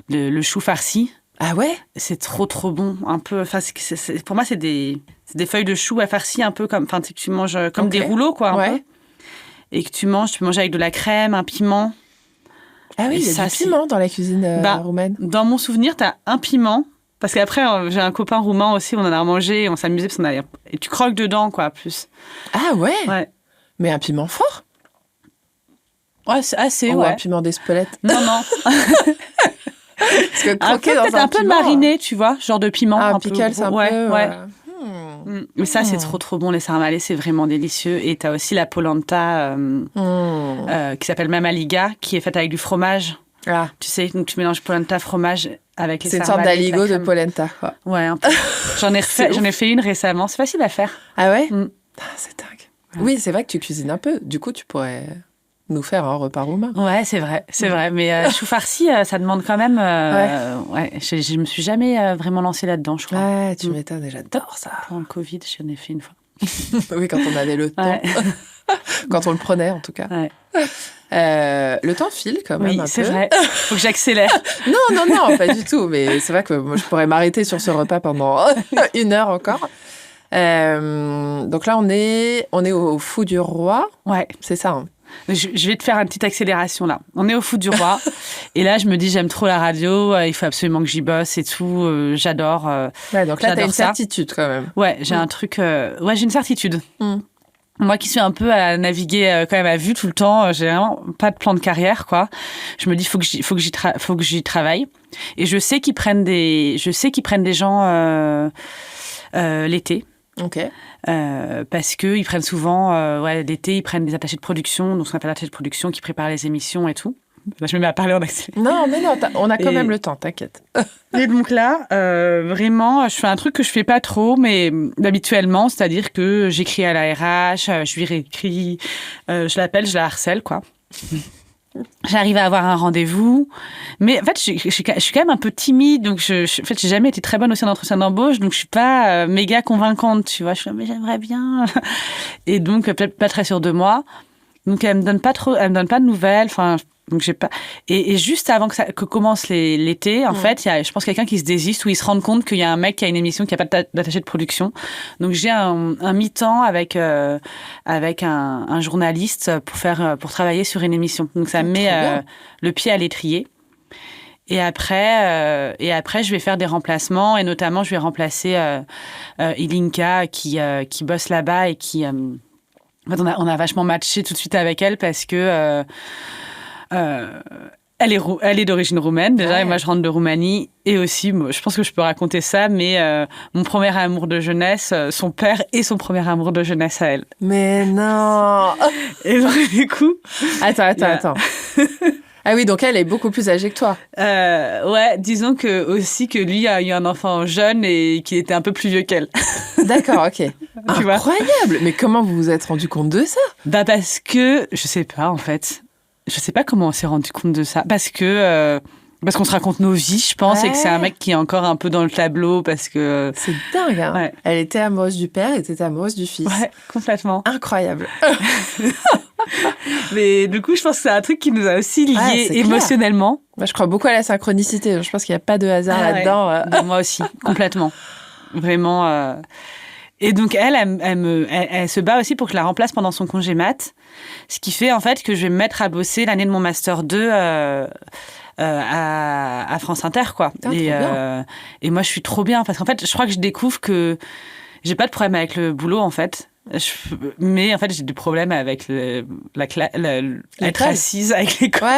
le chou farci. Ah ouais? C'est trop, trop bon. Un peu, pour moi, c'est des feuilles de chou à farci, un peu comme, que tu manges comme des rouleaux, quoi, un peu. Et que tu peux manger avec de la crème, un piment. Ah oui, Et il y a ça, du piment dans la cuisine roumaine. Dans mon souvenir, t'as un piment. Parce qu'après, j'ai un copain roumain aussi, on en a mangé, on s'amusait, et tu croques dedans, quoi, plus. Ah ouais, Ouais. Mais un piment fort? Ouais, c'est assez, Ou ouais. un piment d'Espelette? Non. Parce que croquer dans peut-être un un peu piment, mariné, tu vois, genre de piment. un peu pickles gros. un Ouais. peu... Mais ça, c'est trop bon, les sarmalés, c'est vraiment délicieux. Et t'as aussi la polenta qui s'appelle mamaliga, qui est faite avec du fromage. Ah, Tu sais, donc tu mélanges polenta, fromage avec les c'est une sorte sarmalés, d'aligot la de crème. polenta, quoi. Ouais, un peu. J'en ai fait une récemment. C'est facile à faire. Ah ouais? Mm. Ah, c'est dingue. Oui, c'est vrai que tu cuisines un peu. Du coup, tu pourrais nous faire un repas roumain. Ouais, c'est vrai. Mais chou farci, ça demande quand même. Ouais. Je me suis jamais vraiment lancée là-dedans, je crois. Ouais, tu m'étonnes, j'adore ça. Pendant le Covid, j'en ai fait une fois. Oui, quand on avait le temps. Ouais. Quand on le prenait, en tout cas. Ouais. Le temps file quand même un peu. Oui, c'est vrai. Faut que j'accélère. Non, pas du tout. Mais c'est vrai que moi, je pourrais m'arrêter sur ce repas pendant 1 heure encore. Donc là, on est au Fou du Roi. Ouais. C'est ça. Hein. Je vais te faire une petite accélération là. On est au Fou du Roi. Et là, je me dis, j'aime trop la radio. Il faut absolument que j'y bosse et tout. J'adore. Ouais, donc là, t'as j'adore une ça. certitude quand même. Ouais, j'ai un truc. Ouais, j'ai une certitude. Moi qui suis un peu à naviguer quand même à vue tout le temps, j'ai vraiment pas de plan de carrière, quoi. Je me dis, faut que j'y travaille. Et je sais qu'ils prennent des gens l'été. Ok. Parce qu'ils prennent souvent, l'été, ils prennent des attachés de production, donc ce qu'on appelle attachés de production, qui préparent les émissions et tout. Là, je me mets à parler en accéléré. Non, mais non, on a quand même le temps, t'inquiète. Et donc là, vraiment, je fais un truc que je fais pas trop, mais habituellement, c'est-à-dire que j'écris à la RH, je lui réécris, je l'appelle, je la harcèle, quoi. J'arrive à avoir un rendez-vous, mais en fait, je suis quand même un peu timide, donc en fait, j'ai jamais été très bonne aussi en entretien d'embauche, donc je suis pas méga convaincante, tu vois. Je suis mais j'aimerais bien, et donc peut-être pas très sûre de moi. Donc elle me donne pas de nouvelles, enfin. Donc j'ai pas et juste avant que commence l'été, en fait, il y a, je pense, quelqu'un qui se désiste ou il se rend compte qu'il y a un mec qui a une émission qui a pas d'attaché de production. Donc j'ai un mi-temps avec un journaliste pour travailler sur une émission. Donc ça me met le pied à l'étrier. Et après, je vais faire des remplacements et notamment je vais remplacer Ilinka qui bosse là-bas et qui en fait, on a vachement matché tout de suite avec elle parce que elle est d'origine roumaine déjà, et moi je rentre de Roumanie. Et aussi, je pense que je peux raconter ça, mais mon premier amour de jeunesse, son père est son premier amour de jeunesse à elle. Mais non. Et donc du coup... Attends. Ah oui, donc elle est beaucoup plus âgée que toi. Ouais, disons que lui a eu un enfant jeune et qu'il était un peu plus vieux qu'elle. D'accord, ok. Tu vois. Incroyable. Mais comment vous vous êtes rendu compte de ça? Bah parce que, je sais pas en fait. Je sais pas comment on s'est rendu compte de ça. Parce qu'on se raconte nos vies, je pense, et que c'est un mec qui est encore un peu dans le tableau parce que... C'est dingue, hein. Ouais. Elle était amoureuse du père et t'étais amoureuse du fils. Ouais, complètement. Incroyable. Mais du coup, je pense que c'est un truc qui nous a aussi liés émotionnellement. Moi, je crois beaucoup à la synchronicité. Je pense qu'il n'y a pas de hasard là-dedans. Ouais. Moi aussi, complètement. Vraiment... Et donc, elle se bat aussi pour que je la remplace pendant son congé mat. Ce qui fait, en fait, que je vais me mettre à bosser l'année de mon Master 2 à France Inter, quoi. Et moi, je suis trop bien. Parce qu'en fait, je crois que je découvre que j'ai pas de problème avec le boulot, en fait. Mais en fait, j'ai des problèmes avec être assise avec l'école.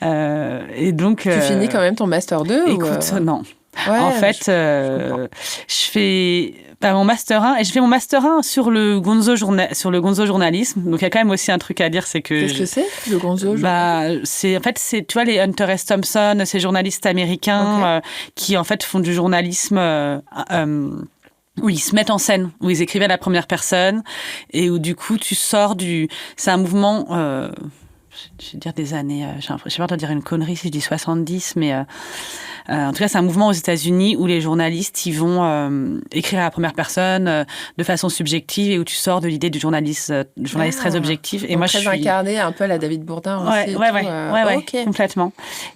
Ouais. Et donc... Tu finis quand même ton Master 2 Écoute, non. Ouais, en fait, je fais mon Master 1 et je fais mon Master 1 sur le gonzo journalisme. Donc il y a quand même aussi un truc à dire, c'est que qu'est-ce que c'est le gonzo c'est tu vois les Hunter S. Thompson, ces journalistes américains qui en fait font du journalisme où ils se mettent en scène, où ils écrivent à la première personne et où du coup tu sors c'est un mouvement je vais dire des années, j'ai peur de dire une connerie si je dis 70, mais en tout cas, c'est un mouvement aux États-Unis où les journalistes ils vont écrire à la première personne de façon subjective et où tu sors de l'idée du journaliste très objectif. Et moi, très incarné un peu à la David Bourdin aussi. Ouais, complètement.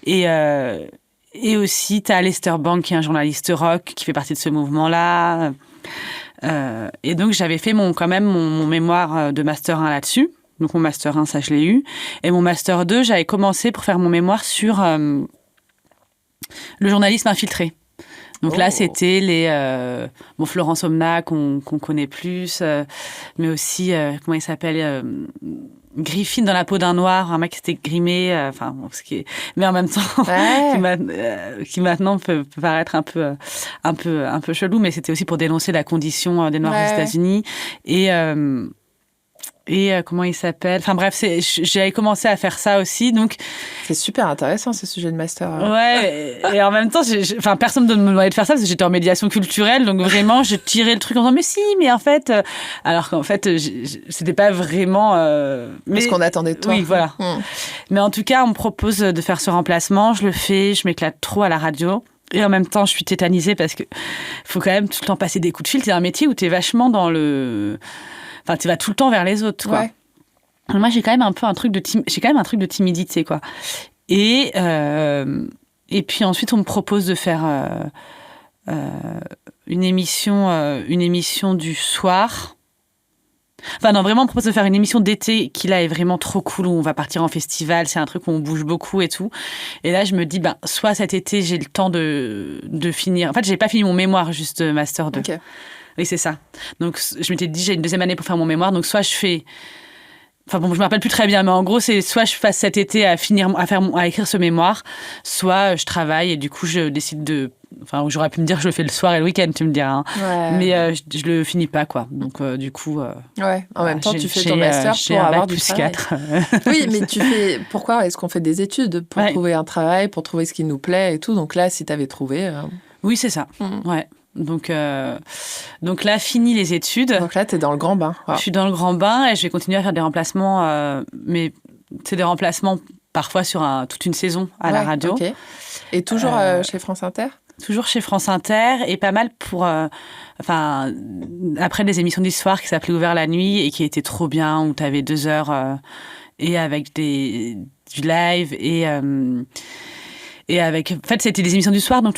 Et aussi, tu as Lester Bangs, qui est un journaliste rock, qui fait partie de ce mouvement-là. Et donc, j'avais fait mon mémoire de Master 1 là-dessus. Donc mon master 1, ça je l'ai eu. Et mon master 2, j'avais commencé pour faire mon mémoire sur le journalisme infiltré. Donc là, c'était Florence Omna qu'on connaît plus, mais aussi, comment il s'appelle Griffin dans la peau d'un noir, un mec qui était grimé, mais en même temps, qui maintenant peut paraître un peu chelou, mais c'était aussi pour dénoncer la condition des Noirs aux États-Unis. Et comment il s'appelle. Enfin bref, j'avais commencé à faire ça aussi, donc... C'est super intéressant, ce sujet de master. Ouais, et en même temps, personne ne me demandait de faire ça, parce que j'étais en médiation culturelle, donc vraiment, je tirais le truc en disant, mais si, mais en fait... alors qu'en fait, c'était pas vraiment... mais ce qu'on attendait de toi. Oui, voilà. Mais en tout cas, on me propose de faire ce remplacement, je le fais, je m'éclate trop à la radio. Et en même temps, je suis tétanisée, parce que faut quand même tout le temps passer des coups de fil. C'est un métier où t'es vachement dans le... Enfin, tu vas tout le temps vers les autres, quoi. Ouais. Moi, j'ai quand même un peu un truc de timidité, quoi. Et puis ensuite, on me propose de faire une émission du soir. Enfin non, vraiment, on me propose de faire une émission d'été qui là est vraiment trop cool, où on va partir en festival, c'est un truc où on bouge beaucoup et tout. Et là, je me dis, soit cet été, j'ai le temps de finir. En fait, j'ai pas fini mon mémoire, juste master 2. Okay. Oui, c'est ça. Donc, je m'étais dit, j'ai une deuxième année pour faire mon mémoire. Donc, soit je fais... Enfin bon, je me rappelle plus très bien, mais en gros, c'est soit je passe cet été à écrire ce mémoire, soit je travaille et du coup, je décide de... Enfin, j'aurais pu me dire que je le fais le soir et le week-end, tu me diras. Hein. Ouais. Mais je le finis pas, quoi. Donc, du coup... ouais, en même temps, tu fais ton master pour avoir du travail. 4. Oui, mais pourquoi est-ce qu'on fait des études? Pour trouver un travail, pour trouver ce qui nous plaît et tout. Donc là, si tu avais trouvé... Oui, c'est ça. Ouais. Donc là, fini les études. Donc là, tu es dans le grand bain. Wow. Je suis dans le grand bain et je vais continuer à faire des remplacements, mais c'est des remplacements parfois sur toute une saison à la radio. Okay. Et toujours chez France Inter? Toujours chez France Inter et pas mal pour... après des émissions d'histoire qui s'appelaient Ouvert la nuit et qui étaient trop bien, où tu avais 2 heures et avec du live et avec, en fait, c'était des émissions du soir, donc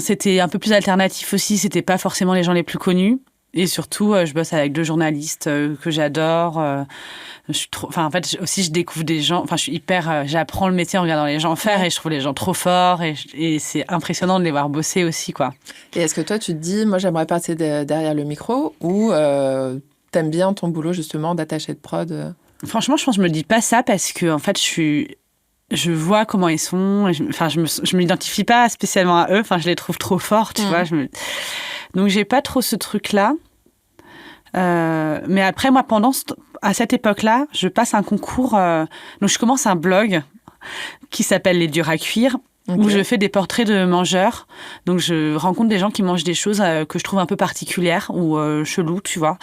c'était un peu plus alternatif aussi. C'était pas forcément les gens les plus connus. Et surtout, je bosse avec 2 journalistes que j'adore. En fait, aussi, je découvre des gens. Enfin, j'apprends le métier en regardant les gens faire et je trouve les gens trop forts et c'est impressionnant de les voir bosser aussi, quoi. Et est-ce que toi, tu te dis, moi, j'aimerais passer derrière le micro ou t'aimes bien ton boulot, justement, d'attaché de prod? Franchement, je pense que je me dis pas ça parce que, en fait, je vois comment ils sont. Je m'identifie pas spécialement à eux. Enfin, je les trouve trop forts, tu vois. Donc, j'ai pas trop ce truc-là. Mais après, moi, à cette époque-là, je passe un concours. Donc, je commence un blog qui s'appelle Les Durs à cuire, où je fais des portraits de mangeurs. Donc, je rencontre des gens qui mangent des choses que je trouve un peu particulières ou cheloues, tu vois.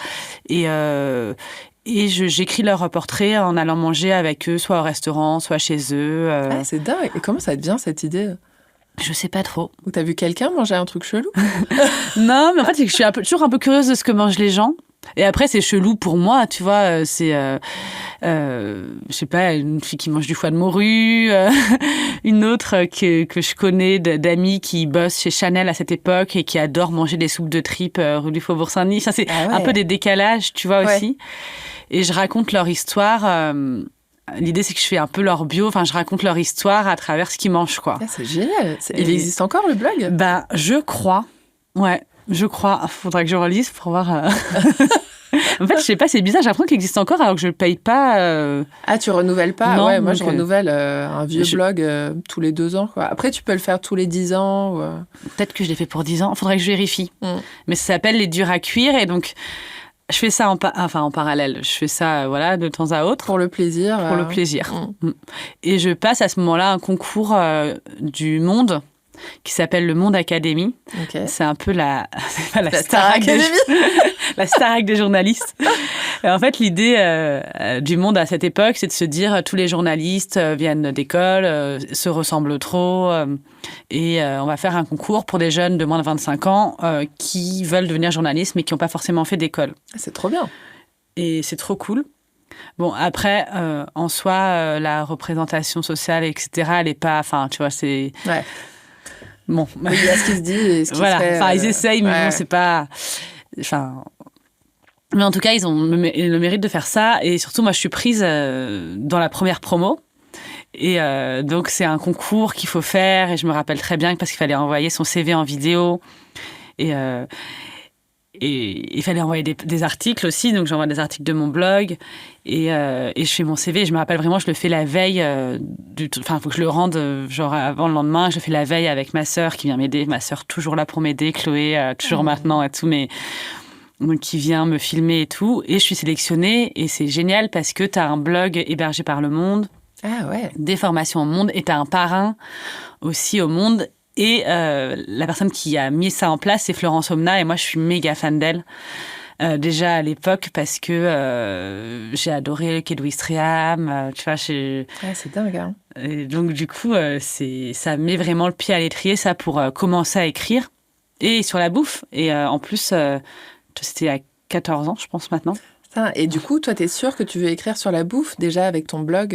Et j'écris leurs portraits en allant manger avec eux, soit au restaurant, soit chez eux. Ah, c'est dingue. Et comment ça te vient, cette idée? Je sais pas trop. Ou t'as vu quelqu'un manger un truc chelou? Non, mais en fait, c'est que je suis toujours un peu curieuse de ce que mangent les gens. Et après, c'est chelou pour moi, tu vois. C'est, je sais pas, une fille qui mange du foie de morue, une autre que je connais d'amis qui bossent chez Chanel à cette époque et qui adorent manger des soupes de tripes rue du Faubourg Saint-Denis. Ça, c'est un peu des décalages, tu vois, aussi. Et je raconte leur histoire. L'idée, c'est que je fais un peu leur bio. Enfin, je raconte leur histoire à travers ce qu'ils mangent, quoi. Ah, c'est génial. Il existe encore, le blog? Ben, je crois. Ouais, je crois. Faudra que je relise pour voir. En fait, je sais pas, c'est bizarre. J'ai l'impression qu'il existe encore alors que je ne paye pas. Ah, tu renouvelles pas? Non, ouais, moi, je renouvelle un vieux blog tous les 2 ans, quoi. Après, tu peux le faire tous les 10 ans. Peut-être que je l'ai fait pour 10 ans. Faudrait que je vérifie. Mais ça s'appelle Les Durs à cuire et donc... Je fais ça en parallèle. Je fais ça, de temps à autre. Pour le plaisir. Pour le plaisir. Et je passe à ce moment-là un concours du Monde qui s'appelle le Monde Academy. Okay. C'est un peu la Star Academy. La Starac des journalistes. Et en fait, l'idée du Monde à cette époque, c'est de se dire tous les journalistes viennent d'école, se ressemblent trop, et on va faire un concours pour des jeunes de moins de 25 ans qui veulent devenir journalistes mais qui n'ont pas forcément fait d'école. C'est trop bien. Et c'est trop cool. Bon, après, en soi, la représentation sociale, etc., elle n'est pas... Enfin, tu vois, c'est... Ouais. Bon. Oui, il y a ce qui se dit et ce qui voilà. se fait. Enfin, ils essayent, mais bon, c'est pas... Enfin... Mais en tout cas, ils ont le mérite de faire ça. Et surtout, moi, je suis prise dans la première promo. Et donc, c'est un concours qu'il faut faire. Et je me rappelle très bien parce qu'il fallait envoyer son CV en vidéo. Et il fallait envoyer des articles aussi. Donc, j'envoie des articles de mon blog. Et je fais mon CV. Et je me rappelle vraiment, je le fais la veille. Enfin, il faut que je le rende genre avant le lendemain. Je le fais la veille avec ma sœur qui vient m'aider. Ma sœur, toujours là pour m'aider. Chloé, toujours maintenant et tout. Mais qui vient me filmer et tout. Et je suis sélectionnée. Et c'est génial parce que tu as un blog hébergé par Le Monde. Ah ouais. Des formations au Monde. Et tu as un parrain aussi au Monde. Et la personne qui a mis ça en place, c'est Florence Omna. Et moi, je suis méga fan d'elle. Déjà à l'époque, parce que j'ai adoré Kate Wistreham. Tu vois, c'est dingue, hein. Et donc, du coup, ça met vraiment le pied à l'étrier, ça, pour commencer à écrire. Et sur la bouffe. Et en plus... C'était à 14 ans, je pense, maintenant. Et du coup, toi, t'es sûre que tu veux écrire sur la bouffe, déjà, avec ton blog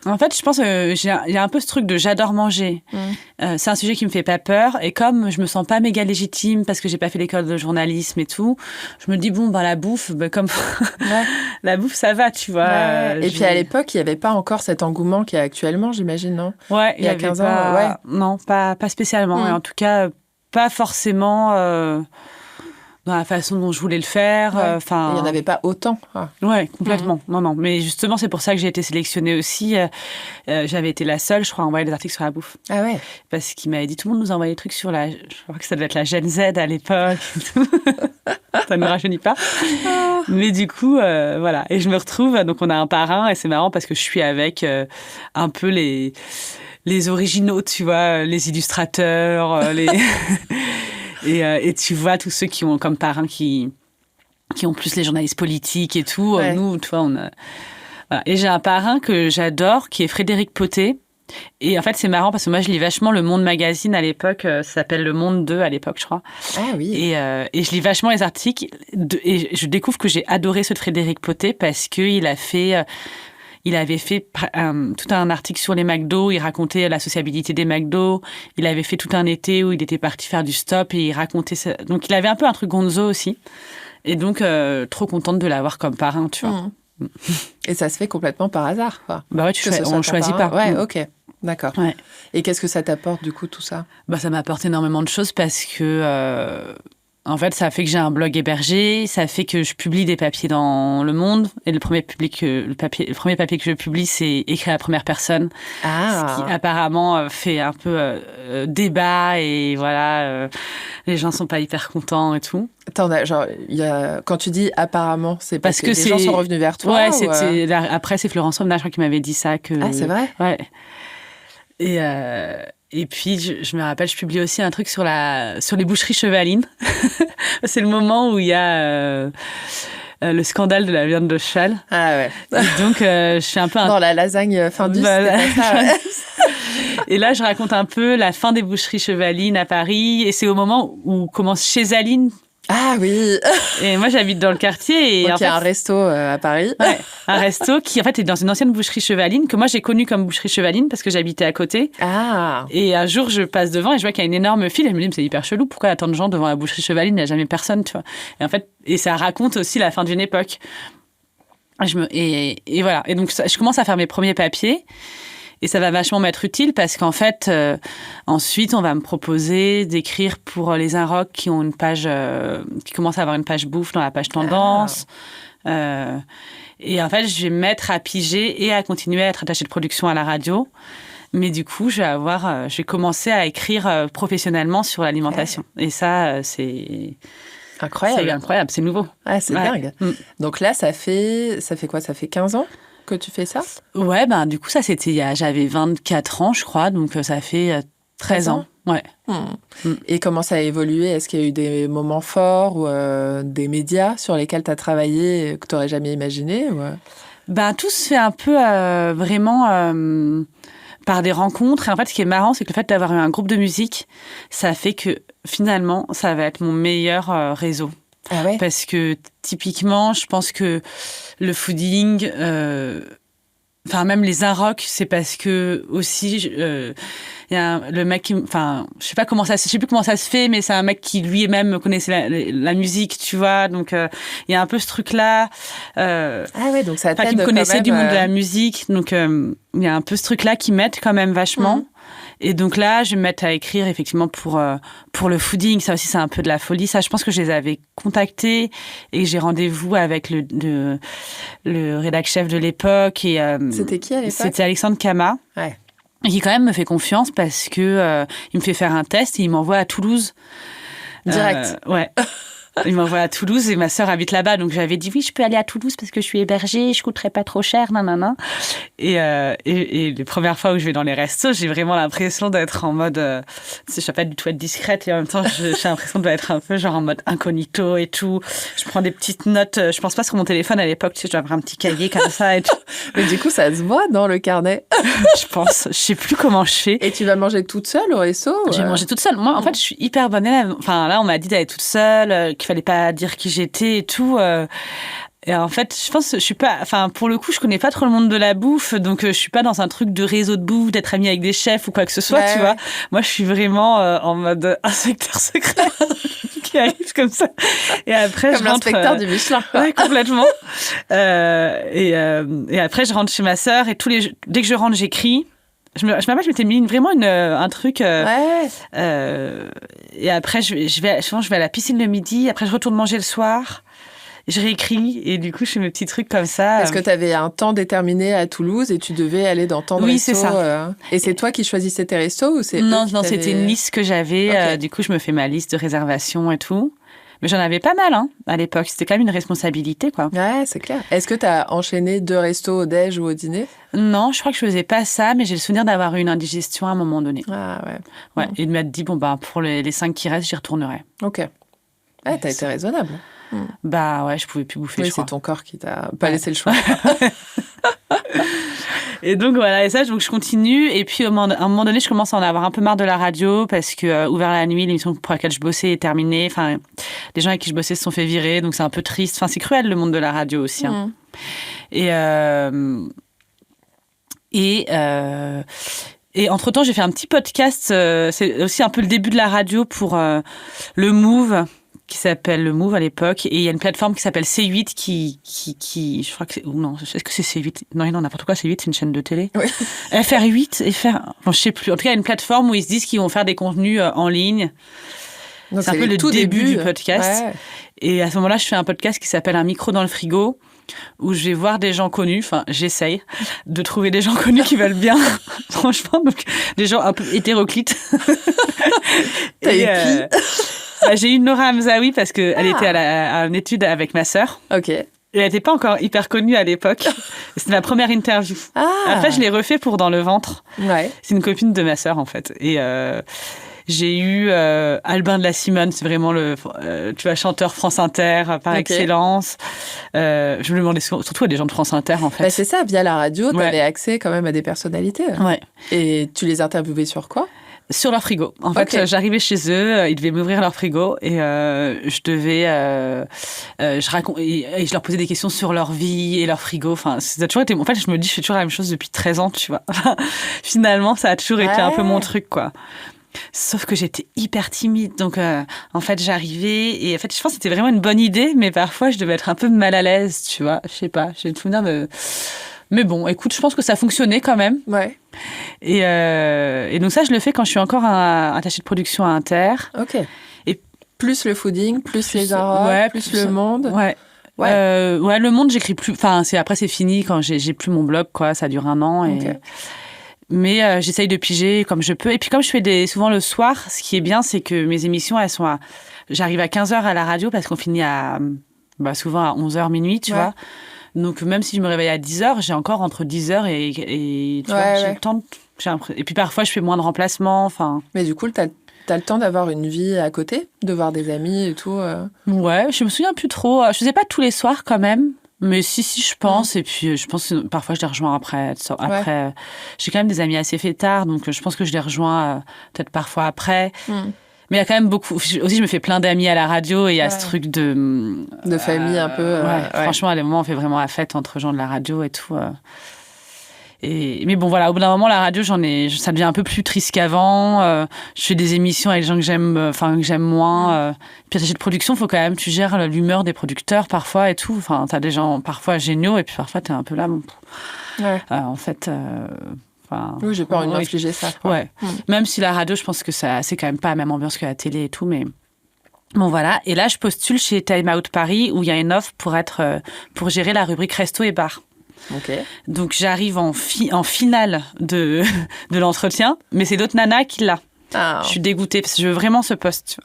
En fait, je pense qu'il y a un peu ce truc de j'adore manger. C'est un sujet qui me fait pas peur. Et comme je me sens pas méga légitime parce que j'ai pas fait l'école de journalisme et tout, je me dis, bon, la bouffe, comme la bouffe, ça va, tu vois. Ouais. Et puis, à l'époque, il y avait pas encore cet engouement qu'il y a actuellement, j'imagine, non? Ouais, il y a 15 ans, ouais. Non, pas spécialement. Et en tout cas, pas forcément... dans la façon dont je voulais le faire. Il n'y en avait pas autant. Ouais, complètement. Non. Mais justement, c'est pour ça que j'ai été sélectionnée aussi. J'avais été la seule, je crois, à envoyer des articles sur la bouffe. Ah ouais. Parce qu'il m'avait dit, tout le monde nous envoyait des trucs sur je crois que ça devait être la Gen Z à l'époque. Ça ne me rajeunit pas. Mais du coup, voilà. Et je me retrouve, donc on a un parrain, et c'est marrant parce que je suis avec un peu les originaux, tu vois, les illustrateurs, Et tu vois tous ceux qui ont comme parrain qui ont plus les journalistes politiques et tout. Ouais. Nous, tu vois, on a... Voilà. Et j'ai un parrain que j'adore, qui est Frédéric Poté. Et en fait, c'est marrant parce que moi, je lis vachement Le Monde magazine à l'époque. Ça s'appelle Le Monde 2 à l'époque, je crois. Ah oui. Et je lis vachement les articles. Et je découvre que j'ai adoré ce de Frédéric Poté parce qu'il a fait... Il avait fait tout un article sur les McDo, il racontait la sociabilité des McDo. Il avait fait tout un été où il était parti faire du stop et il racontait ça. Donc, il avait un peu un truc gonzo aussi. Et donc, trop contente de l'avoir comme parrain, tu vois. Et ça se fait complètement par hasard, quoi. Bah ouais, on ne choisit pas. Ouais, ok. D'accord. Ouais. Et qu'est-ce que ça t'apporte, du coup, tout ça? Bah, ça m'apporte énormément de choses parce que... En fait, ça fait que j'ai un blog hébergé, ça fait que je publie des papiers dans Le Monde. Et le premier papier que je publie, c'est écrit à la première personne. Ce qui apparemment fait un peu débat et voilà, les gens sont pas hyper contents et tout. Attends, quand tu dis apparemment, c'est parce que les gens sont revenus vers toi? Ouais, après, c'est Florence Omna, je crois, qui m'avait dit ça. Ah, c'est vrai? Ouais. Et puis, je me rappelle, je publie aussi un truc sur les boucheries chevalines. C'est le moment où il y a le scandale de la viande de cheval. Ah ouais. Et donc, je suis un peu... Dans la lasagne Findus, c'était ça, ouais. Et là, je raconte un peu la fin des boucheries chevalines à Paris. Et c'est au moment où commence Chez Aline. Ah oui. Et moi, j'habite dans le quartier. Et donc, il y a un resto à Paris. Ouais, un resto qui, en fait, est dans une ancienne boucherie chevaline que moi, j'ai connue comme boucherie chevaline parce que j'habitais à côté. Ah. Et un jour, je passe devant et je vois qu'il y a une énorme file. Et je me dis, mais c'est hyper chelou. Pourquoi il y a tant de gens devant la boucherie chevaline? Il n'y a jamais personne, tu vois. Et en fait, ça raconte aussi la fin d'une époque. Et voilà. Et donc, je commence à faire mes premiers papiers. Et ça va vachement m'être utile parce qu'en fait, ensuite, on va me proposer d'écrire pour les Inrocks qui ont une page, qui commencent à avoir une page bouffe dans la page tendance. Et en fait, je vais me mettre à piger et à continuer à être attachée de production à la radio. Mais du coup, je vais commencer à écrire professionnellement sur l'alimentation. Et ça, c'est... Incroyable. C'est incroyable, c'est nouveau. Ah, c'est dingue. Donc là, ça fait quoi? Ça fait 15 ans que tu fais ça? Ouais, du coup, ça, j'avais 24 ans, je crois, donc ça fait 13 ans. Ouais. Et comment ça a évolué? Est-ce qu'il y a eu des moments forts ou des médias sur lesquels tu as travaillé que tu n'aurais jamais imaginé ou... Tout se fait un peu vraiment par des rencontres. Et en fait, ce qui est marrant, c'est que le fait d'avoir eu un groupe de musique, ça fait que finalement, ça va être mon meilleur réseau. Ah ouais? Parce que typiquement, je pense que le fooding, Enfin, même les Inrocks, c'est parce que aussi, il y a le mec enfin, je sais plus comment ça se fait, mais c'est un mec qui lui-même connaissait la musique, tu vois. Donc, il y a un peu ce truc-là. Ah ouais, donc ça t'aide qui me connaissait quand même, du monde de la musique. Donc, il y a un peu ce truc-là qui m'aide quand même vachement. Et donc là, je vais me mettre à écrire effectivement pour le fooding. Ça aussi, c'est un peu de la folie. Ça, je pense que je les avais contactés et j'ai rendez-vous avec le rédac chef de l'époque. Et, c'était qui à l'époque? C'était Alexandre Kama. Ouais. Et qui quand même me fait confiance parce que il me fait faire un test et il m'envoie à Toulouse. Direct. Ouais. Il m'envoie à Toulouse et ma sœur habite là-bas. Donc, j'avais dit, oui, je peux aller à Toulouse parce que je suis hébergée, je coûterai pas trop cher, nanana. Et les premières fois où je vais dans les restos, j'ai vraiment l'impression d'être en mode, tu sais, je ne vais pas du tout être discrète et en même temps, j'ai l'impression d'être un peu genre en mode incognito et tout. Je prends des petites notes. Je pense pas sur mon téléphone à l'époque, tu sais, je dois avoir un petit cahier comme ça et tout. Mais du coup, ça se voit dans le carnet. Je pense. Je sais plus comment je fais. Et tu vas manger toute seule au resto? Je vais manger toute seule. Moi, en fait, je suis hyper bonne élève. Enfin, là, on m'a dit d'aller toute seule, qu'il fallait pas dire qui j'étais et tout. Et en fait, je pense que je suis pas. Enfin, pour le coup, je connais pas trop le monde de la bouffe, donc je suis pas dans un truc de réseau de bouffe, d'être amie avec des chefs ou quoi que ce soit, tu vois. Moi, je suis vraiment en mode inspecteur secret qui arrive comme ça. Et après, comme je rentre. L'inspecteur du Michelin. Ouais, complètement. Et après, je rentre chez ma sœur et dès que je rentre, j'écris. Je me rappelle, je m'étais mis vraiment un truc. Et après, je vais à la piscine le midi. Après, je retourne manger le soir. Je réécris. Et du coup, je fais mes petits trucs comme ça. Parce que tu avais un temps déterminé à Toulouse et tu devais aller dans tant de restos. Oui, c'est ça. Et c'est toi qui choisissais tes restos ou c'est Non, c'était une liste que j'avais. Okay. Du coup, je me fais ma liste de réservation et tout. Mais j'en avais pas mal à l'époque. C'était quand même une responsabilité, quoi. Ouais, c'est clair. Est-ce que tu as enchaîné 2 restos au déj ou au dîner? Non, je crois que je faisais pas ça, mais j'ai le souvenir d'avoir eu une indigestion à un moment donné. Ah ouais. Ouais. Et de m'être dit, bon, bah, pour les 5 qui restent, j'y retournerai. Ok. Ouais, t'as été raisonnable. Bah ouais, je pouvais plus bouffer, oui, je crois. C'est ton corps qui t'a pas laissé le choix. Et donc voilà, et ça, donc je continue. Et puis à un moment donné, je commence à en avoir un peu marre de la radio parce que Ouvert la nuit, l'émission pour laquelle je bossais est terminée. Enfin, les gens avec qui je bossais se sont fait virer, donc c'est un peu triste. Enfin, c'est cruel le monde de la radio aussi. Hein. Et entre-temps, j'ai fait un petit podcast. C'est aussi un peu le début de la radio pour le Move, qui s'appelle le Move à l'époque. Et il y a une plateforme qui s'appelle C8 qui je crois que c'est... Ou non, est-ce que c'est C8? Non, n'importe quoi, C8, c'est une chaîne de télé. Oui. FR8, bon, je sais plus. En tout cas, il y a une plateforme où ils se disent qu'ils vont faire des contenus en ligne. Donc, c'est un peu le tout début du podcast. Ouais. Et à ce moment-là, je fais un podcast qui s'appelle Un micro dans le frigo, où je vais voir des gens connus, enfin j'essaye de trouver des gens connus qui veulent bien, franchement, donc des gens un peu hétéroclites. T'as eu qui? J'ai eu Nora Hamzaoui parce qu'elle était à une étude avec ma sœur. Ok. Et elle n'était pas encore hyper connue à l'époque. C'était ma première interview. Après, je l'ai refait pour Dans le ventre. Ouais. C'est une copine de ma sœur, en fait. Et j'ai eu Albin de la Simone, c'est vraiment tu vois, chanteur France Inter par excellence. Je me demandais surtout à des gens de France Inter, en fait. Bah, c'est ça, via la radio, tu avais accès quand même à des personnalités. Ouais. Et tu les interviewais sur quoi? Sur leur frigo. En fait, j'arrivais chez eux, ils devaient m'ouvrir leur frigo et je devais, je leur posais des questions sur leur vie et leur frigo. Enfin, ça a toujours été. En fait, je me dis, je fais toujours la même chose depuis 13 ans, tu vois. Finalement, ça a toujours été un peu mon truc, quoi. Sauf que j'étais hyper timide, donc en fait, j'arrivais et en fait, je pense que c'était vraiment une bonne idée, mais parfois, je devais être un peu mal à l'aise, tu vois. Je sais pas. J'ai le souvenir de. Mais bon, écoute, je pense que ça fonctionnait quand même. Ouais. Et donc ça, je le fais quand je suis encore attachée de production à Inter. Ok. Et plus le fooding, plus les Inrocks, plus le Monde. Ouais. Ouais, le Monde, j'écris plus. Enfin, après, c'est fini quand j'ai plus mon blog, quoi. Ça dure 1 an. Mais j'essaye de piger comme je peux. Et puis comme je fais souvent le soir, ce qui est bien, c'est que mes émissions, elles sont j'arrive à 15h à la radio parce qu'on finit souvent à 11h, minuit, tu vois. Donc, même si je me réveille à 10h, j'ai encore entre 10h et tu vois, j'ai le temps. Et puis, parfois, je fais moins de remplacements. Enfin. Mais du coup, t'as le temps d'avoir une vie à côté, de voir des amis et tout. Ouais, je me souviens plus trop. Je faisais pas tous les soirs quand même. Mais si, je pense. Et puis, je pense que parfois, je les rejoins après. J'ai quand même des amis assez fêtards, donc je pense que je les rejoins peut-être parfois après. Mais il y a quand même beaucoup. Aussi, je me fais plein d'amis à la radio et il y a ce truc de famille un peu. Franchement, à des moments, on fait vraiment la fête entre gens de la radio et tout. Mais bon, voilà, au bout d'un moment, la radio, ça devient un peu plus triste qu'avant. Je fais des émissions avec des gens que j'aime moins. Puis, attaché de production, il faut quand même, tu gères l'humeur des producteurs parfois et tout. Enfin, t'as des gens parfois géniaux et puis parfois, t'es un peu là. Bon, en fait. Oui, j'ai pas envie d'infliger ça. Ouais. Même si la radio, je pense que c'est quand même pas la même ambiance que la télé et tout, mais. Bon, voilà. Et là, je postule chez Time Out Paris où il y a une offre pour gérer la rubrique resto et bar. Okay. Donc, j'arrive en finale de l'entretien, mais c'est d'autres nanas qui l'a. Oh. Je suis dégoûtée parce que je veux vraiment ce poste.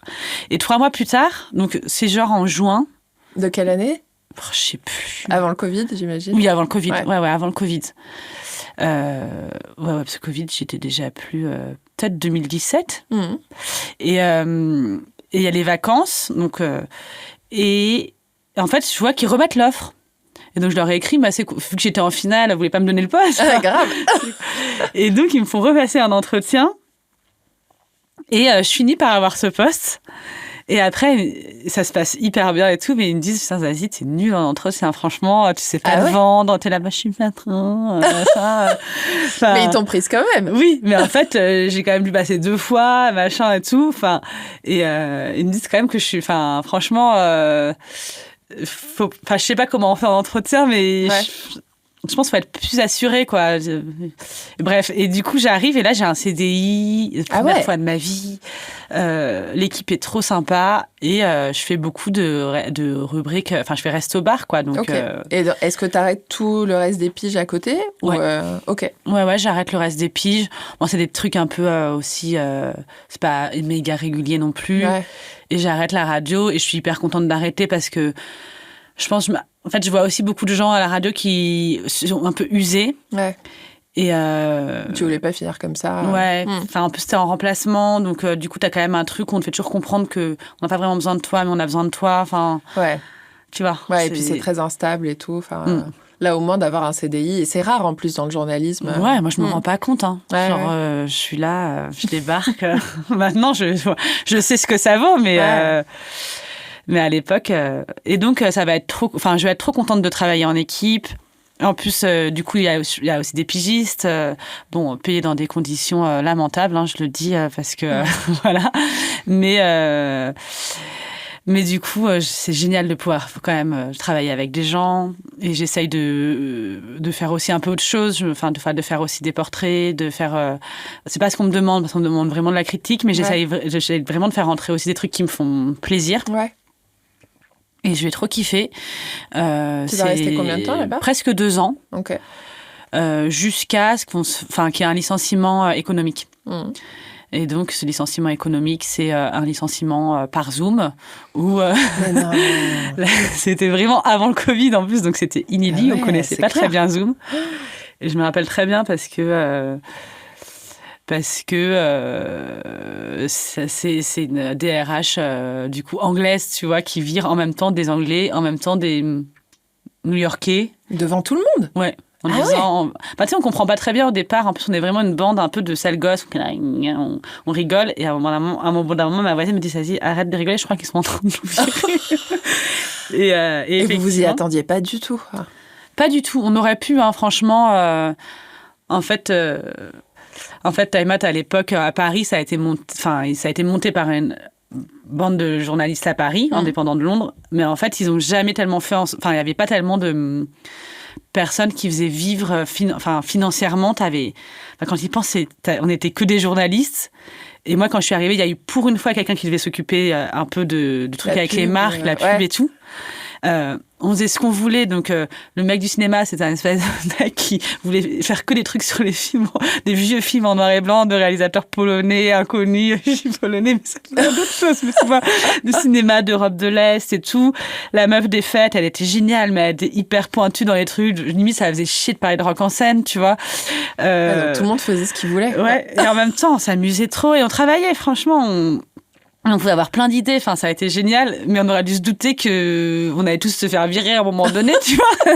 Et 3 mois plus tard, donc c'est genre en juin. De quelle année ? Je sais plus. Avant le Covid, j'imagine. Oui, avant le Covid. Ouais, avant le Covid. Parce que Covid, j'étais déjà plus... peut-être 2017. Et il y a les vacances. Donc, et en fait, je vois qu'ils remettent l'offre. Et donc, je leur ai écrit, vu que j'étais en finale, vous ne voulez pas me donner le poste. Ah, grave. Et donc, ils me font repasser un entretien. Et je finis par avoir ce poste. Et après, ça se passe hyper bien et tout, mais ils me disent, putain, Zazie, t'es nulle en entretien, franchement, tu sais pas vendre, t'es là, je suis patron, mais ils t'ont prise quand même. Oui, mais en fait, j'ai quand même dû passer 2 fois, machin et tout, et ils me disent quand même que je suis, franchement, je sais pas comment on fait un entretien, mais je pense qu'il faut être plus assuré, quoi. Bref, et du coup, j'arrive et là, j'ai un CDI, première fois de ma vie. L'équipe est trop sympa et je fais beaucoup de rubriques. Enfin, je fais resto-bar, quoi. Donc, Et est-ce que tu arrêtes tout le reste des piges à côté ou Ok. Ouais, j'arrête le reste des piges. Bon, c'est des trucs un peu aussi... c'est pas méga régulier non plus. Ouais. Et j'arrête la radio et je suis hyper contente d'arrêter parce que je pense... En fait, je vois aussi beaucoup de gens à la radio qui sont un peu usés. Ouais. Et tu voulais pas finir comme ça. Ouais. En plus, t'es en remplacement. Donc, du coup, t'as quand même un truc où on te fait toujours comprendre qu'on n'a pas vraiment besoin de toi, mais on a besoin de toi. Ouais. Tu vois. Ouais, et puis c'est très instable et tout. Là, au moins, d'avoir un CDI. Et c'est rare, en plus, dans le journalisme. Ouais, moi, je me rends pas compte. Hein. Ouais, je suis là, je débarque. Maintenant, je sais ce que ça vaut, mais... Mais à l'époque... Et donc, ça va être trop... Enfin, je vais être trop contente de travailler en équipe. En plus, du coup, il y a aussi des pigistes, payés dans des conditions lamentables, hein, je le dis, parce que... voilà. Mais du coup, c'est génial de pouvoir quand même travailler avec des gens. Et j'essaye de faire aussi un peu autre chose. De faire aussi des portraits, de faire... c'est pas ce qu'on me demande, parce qu'on me demande vraiment de la critique, mais j'essaye vraiment de faire rentrer aussi des trucs qui me font plaisir. Ouais. Et je vais trop kiffer. Tu vas rester combien de temps là-bas ? Presque 2 ans. Ok. Jusqu'à qu'il y ait un licenciement économique. Et donc, ce licenciement économique, c'est un licenciement par Zoom. C'était vraiment avant le Covid, en plus, donc c'était inédit. On ne connaissait pas très bien Zoom. Et je me rappelle très bien parce que c'est une DRH du coup anglaise, tu vois, qui vire en même temps des Anglais, en même temps des New-Yorkais. Devant tout le monde ? Ouais. En disant, tu sais, on comprend pas très bien au départ. En plus, on est vraiment une bande un peu de sales gosses. On rigole. Et à un moment d'un moment, ma voisine me dit, Zazie, arrête de rigoler, je crois qu'ils sont en train de nous virer. Et vous vous y attendiez pas du tout ? Pas du tout. On aurait pu, hein, franchement. En fait, Time Out, à l'époque, à Paris, ça a été monté par une bande de journalistes à Paris, indépendants de Londres. Mais en fait, ils ont jamais tellement fait... il n'y avait pas tellement de personnes qui faisaient vivre financièrement. Quand ils pensent, on n'était que des journalistes. Et moi, quand je suis arrivée, il y a eu pour une fois quelqu'un qui devait s'occuper un peu de trucs avec les marques, la pub et tout. On faisait ce qu'on voulait. Donc, le mec du cinéma, c'était un espèce de mec qui voulait faire que des trucs sur les films, des vieux films en noir et blanc de réalisateurs polonais, inconnus. Je suis polonais, mais ça fait d'autres choses. Mais c'est pas de cinéma d'Europe de l'Est et tout. La meuf des fêtes, elle était géniale, mais elle était hyper pointue dans les trucs. Limite, ça faisait chier de parler de rock en scène, tu vois. Donc, tout le monde faisait ce qu'il voulait. Ouais. Et en même temps, on s'amusait trop et on travaillait, franchement. On pouvait avoir plein d'idées, ça a été génial, mais on aurait dû se douter qu'on allait tous se faire virer à un moment donné, tu vois.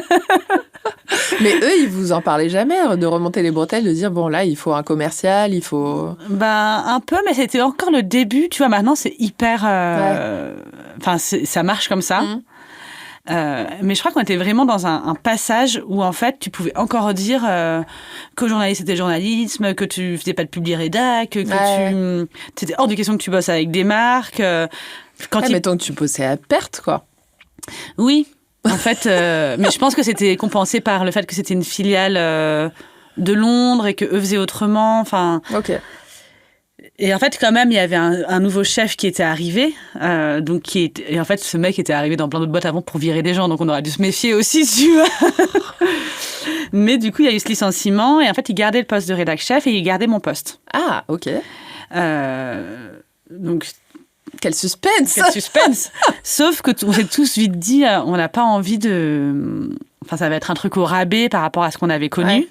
Mais eux, ils vous en parlaient jamais, de remonter les bretelles, de dire, bon, là, il faut un commercial, il faut... Un peu, mais c'était encore le début, tu vois, maintenant, c'est hyper... ça marche comme ça. Mais je crois qu'on était vraiment dans un passage où, en fait, tu pouvais encore dire que journaliste, c'était journalisme, que tu faisais pas de publi-rédac, que c'était hors de question que tu bosses avec des marques. Mettons que tu bossais à perte, quoi. Oui, en fait, mais je pense que c'était compensé par le fait que c'était une filiale de Londres et qu'eux faisaient autrement. Enfin. Ok. Et en fait, quand même, il y avait un nouveau chef qui était arrivé. Et en fait, ce mec était arrivé dans plein d'autres boîtes avant pour virer des gens. Donc, on aurait dû se méfier aussi, tu vois. Mais du coup, il y a eu ce licenciement. Et en fait, il gardait le poste de rédac chef et il gardait mon poste. Ah, ok. Donc, quel suspense! Quel suspense! Sauf que on s'est tous vite dit, on n'a pas envie de... Enfin, ça va être un truc au rabais par rapport à ce qu'on avait connu. Ouais.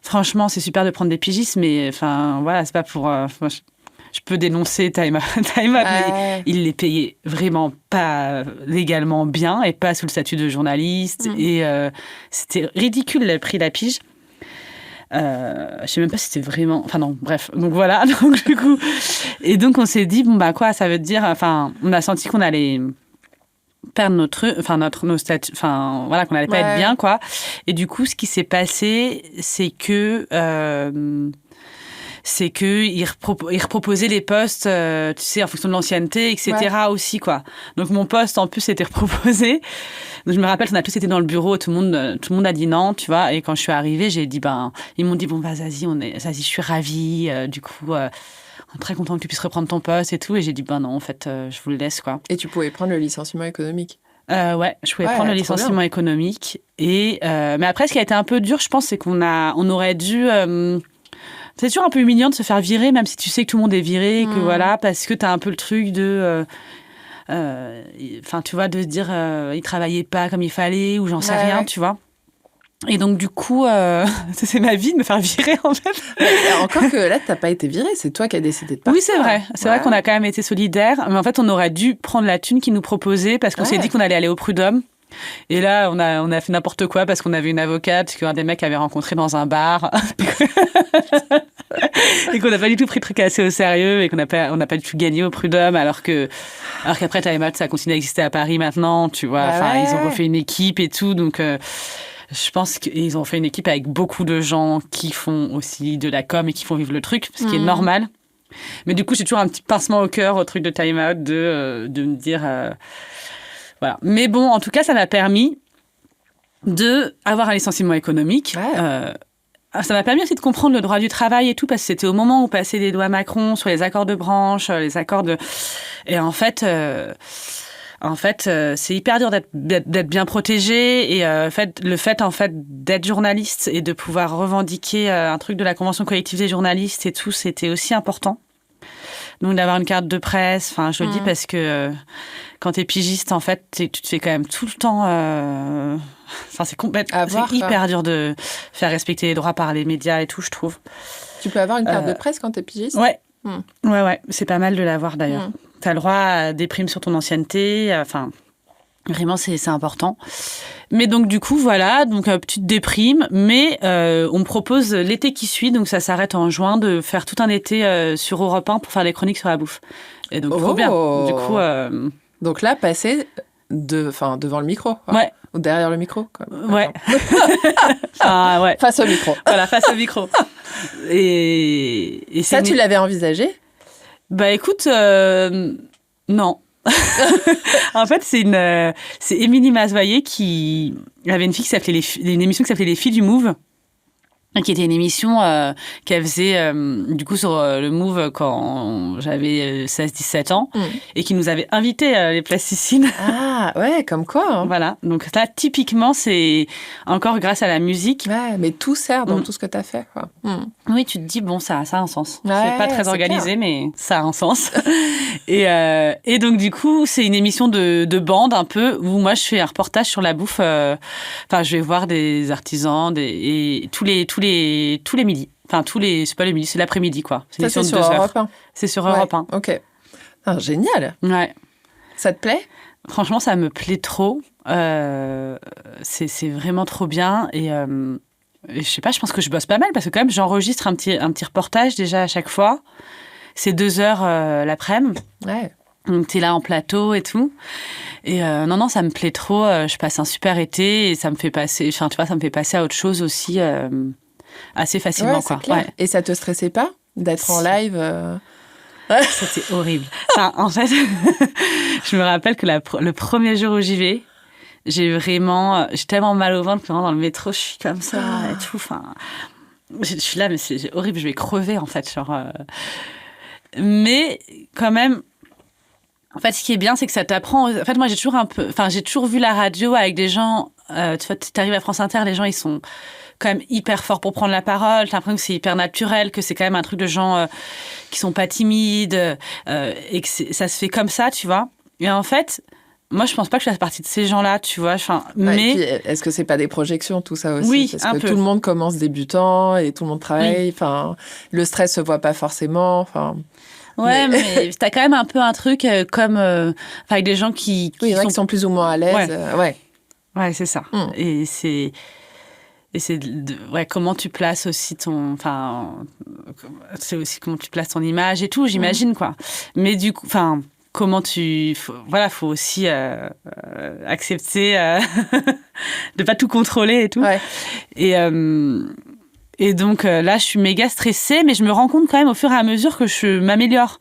Franchement, c'est super de prendre des pigistes, mais enfin, voilà, c'est pas pour... je peux dénoncer Time Out, mais il les payait vraiment pas légalement bien et pas sous le statut de journaliste. Et c'était ridicule le prix de la pige. Je sais même pas si c'était vraiment... Enfin non, bref. Donc voilà, donc du coup... Et donc on s'est dit, bon bah quoi, ça veut dire... Enfin, on a senti qu'on allait... perdre nos statuts, enfin voilà, qu'on n'allait pas être bien, quoi. Et du coup, ce qui s'est passé, c'est que ils reproposaient les postes, tu sais, en fonction de l'ancienneté, etc. aussi, quoi. Donc mon poste, en plus, était reproposé. Donc, je me rappelle qu'on a tous été dans le bureau, tout le monde a dit non, tu vois. Et quand je suis arrivée, j'ai dit, ils m'ont dit, bon, Zazie, je suis ravie, du coup... très content que tu puisses reprendre ton poste et tout. Et j'ai dit, non, en fait, je vous le laisse, quoi. Et tu pouvais prendre le licenciement économique? Ouais, je pouvais prendre le licenciement économique. Et, mais après, ce qui a été un peu dur, je pense, c'est on aurait dû... c'est toujours un peu humiliant de se faire virer, même si tu sais que tout le monde est viré, que voilà, parce que t'as un peu le truc de... Enfin, tu vois, de se dire, il travaillait pas comme il fallait, ou j'en sais rien, tu vois. Et donc, du coup, c'est ma vie de me faire virer, en fait. Encore que là, t'as pas été virée, c'est toi qui as décidé de partir. Oui, c'est vrai. C'est vrai qu'on a quand même été solidaires. Mais en fait, on aurait dû prendre la thune qu'ils nous proposaient parce qu'on s'est dit qu'on allait aller au prud'homme. Et là, on a fait n'importe quoi parce qu'on avait une avocate qu'un des mecs avait rencontré dans un bar. Et qu'on n'a pas du tout pris le truc assez au sérieux et qu'on n'a pas du tout gagné au prud'homme alors qu'après, Time Out, ça continue à exister à Paris maintenant, tu vois. Ils ont refait une équipe et tout, donc... je pense qu'ils ont fait une équipe avec beaucoup de gens qui font aussi de la com et qui font vivre le truc, ce qui est normal. Mais du coup, j'ai toujours un petit pincement au cœur au truc de Time Out de me dire... voilà. Mais bon, en tout cas, ça m'a permis d'avoir un licenciement économique. Ça m'a permis aussi de comprendre le droit du travail et tout, parce que c'était au moment où passaient les lois Macron sur les accords de branche, les accords de... Et en fait, c'est hyper dur d'être bien protégé et le fait d'être journaliste et de pouvoir revendiquer un truc de la convention collective des journalistes et tout, c'était aussi important. Donc d'avoir une carte de presse, enfin je le dis parce que quand t'es pigiste, en fait, tu te fais quand même tout le temps. Enfin c'est hyper dur de faire respecter les droits par les médias et tout, je trouve. Tu peux avoir une carte de presse quand t'es pigiste? Ouais. Ouais, c'est pas mal de l'avoir d'ailleurs. T'as le droit à des primes sur ton ancienneté, enfin, vraiment, c'est important. Mais donc, du coup, voilà, donc petite déprime, mais on me propose l'été qui suit, donc ça s'arrête en juin, de faire tout un été sur Europe 1 pour faire des chroniques sur la bouffe. Et donc, trop bien. Du coup... Donc là, passer devant le micro. Quoi. Ouais. Ou derrière le micro. Quoi. Ouais. Ouais. Face au micro. Voilà, face au micro. Et ça, tu l'avais envisagé? Bah écoute, non. En fait, c'est Émilie Mazoyer qui avait une émission qui s'appelait Les Filles du Move, qui était une émission qu'elle faisait du coup sur le Move quand j'avais 16-17 ans et qui nous avait invités les plasticines. Ah ouais, comme quoi. Hein. Voilà, donc là typiquement c'est encore grâce à la musique. Ouais, mais tout sert dans tout ce que tu as fait. Quoi. Oui, tu te dis bon ça a un sens. Ouais, c'est pas très organisé mais ça a un sens. Et donc du coup c'est une émission de bande un peu où moi je fais un reportage sur la bouffe. Enfin je vais voir des artisans et tous les midis. Enfin, c'est pas les midis, c'est l'après-midi, quoi. C'est sur Europe 1. C'est sur Europe 1. Ok. Ah, génial. Ouais. Ça te plaît? Franchement, ça me plaît trop. C'est vraiment trop bien. Et je sais pas, je pense que je bosse pas mal parce que quand même, j'enregistre un petit reportage déjà à chaque fois. C'est 2 heures l'après-midi. Ouais. Donc, t'es là en plateau et tout. Et non, ça me plaît trop. Je passe un super été et ça me fait passer, enfin, tu vois, ça me fait passer à autre chose aussi assez facilement, quoi. Clair. Ouais. Et ça te stressait pas d'être en live C'était horrible. Enfin, en fait, je me rappelle que le premier jour où j'y vais, j'ai tellement mal au ventre que dans le métro, je suis comme ça et tout. Enfin, je suis là, mais c'est horrible, je vais crever, en fait. Mais quand même, en fait, ce qui est bien, c'est que ça t'apprend. En fait, moi, j'ai toujours vu la radio avec des gens. Tu vois, t'arrives à France Inter, les gens, ils sont quand même hyper forts pour prendre la parole. T'as l'impression que c'est hyper naturel, que c'est quand même un truc de gens qui sont pas timides et que ça se fait comme ça, tu vois. Et en fait, moi, je pense pas que je fasse partie de ces gens-là, tu vois. Mais et puis, est-ce que c'est pas des projections, tout ça aussi? Oui, parce que tout le monde commence débutant et tout le monde travaille. Enfin, le stress se voit pas forcément. Enfin. Ouais, mais t'as quand même un peu un truc comme avec des gens qui oui, il y en a qui sont plus ou moins à l'aise. Ouais, c'est ça. Et c'est comment tu places aussi c'est aussi comment tu places ton image et tout, j'imagine, quoi. Mais du coup, comment faut aussi accepter de pas tout contrôler et tout. Ouais. Et donc là, je suis méga stressée, mais je me rends compte quand même au fur et à mesure que je m'améliore.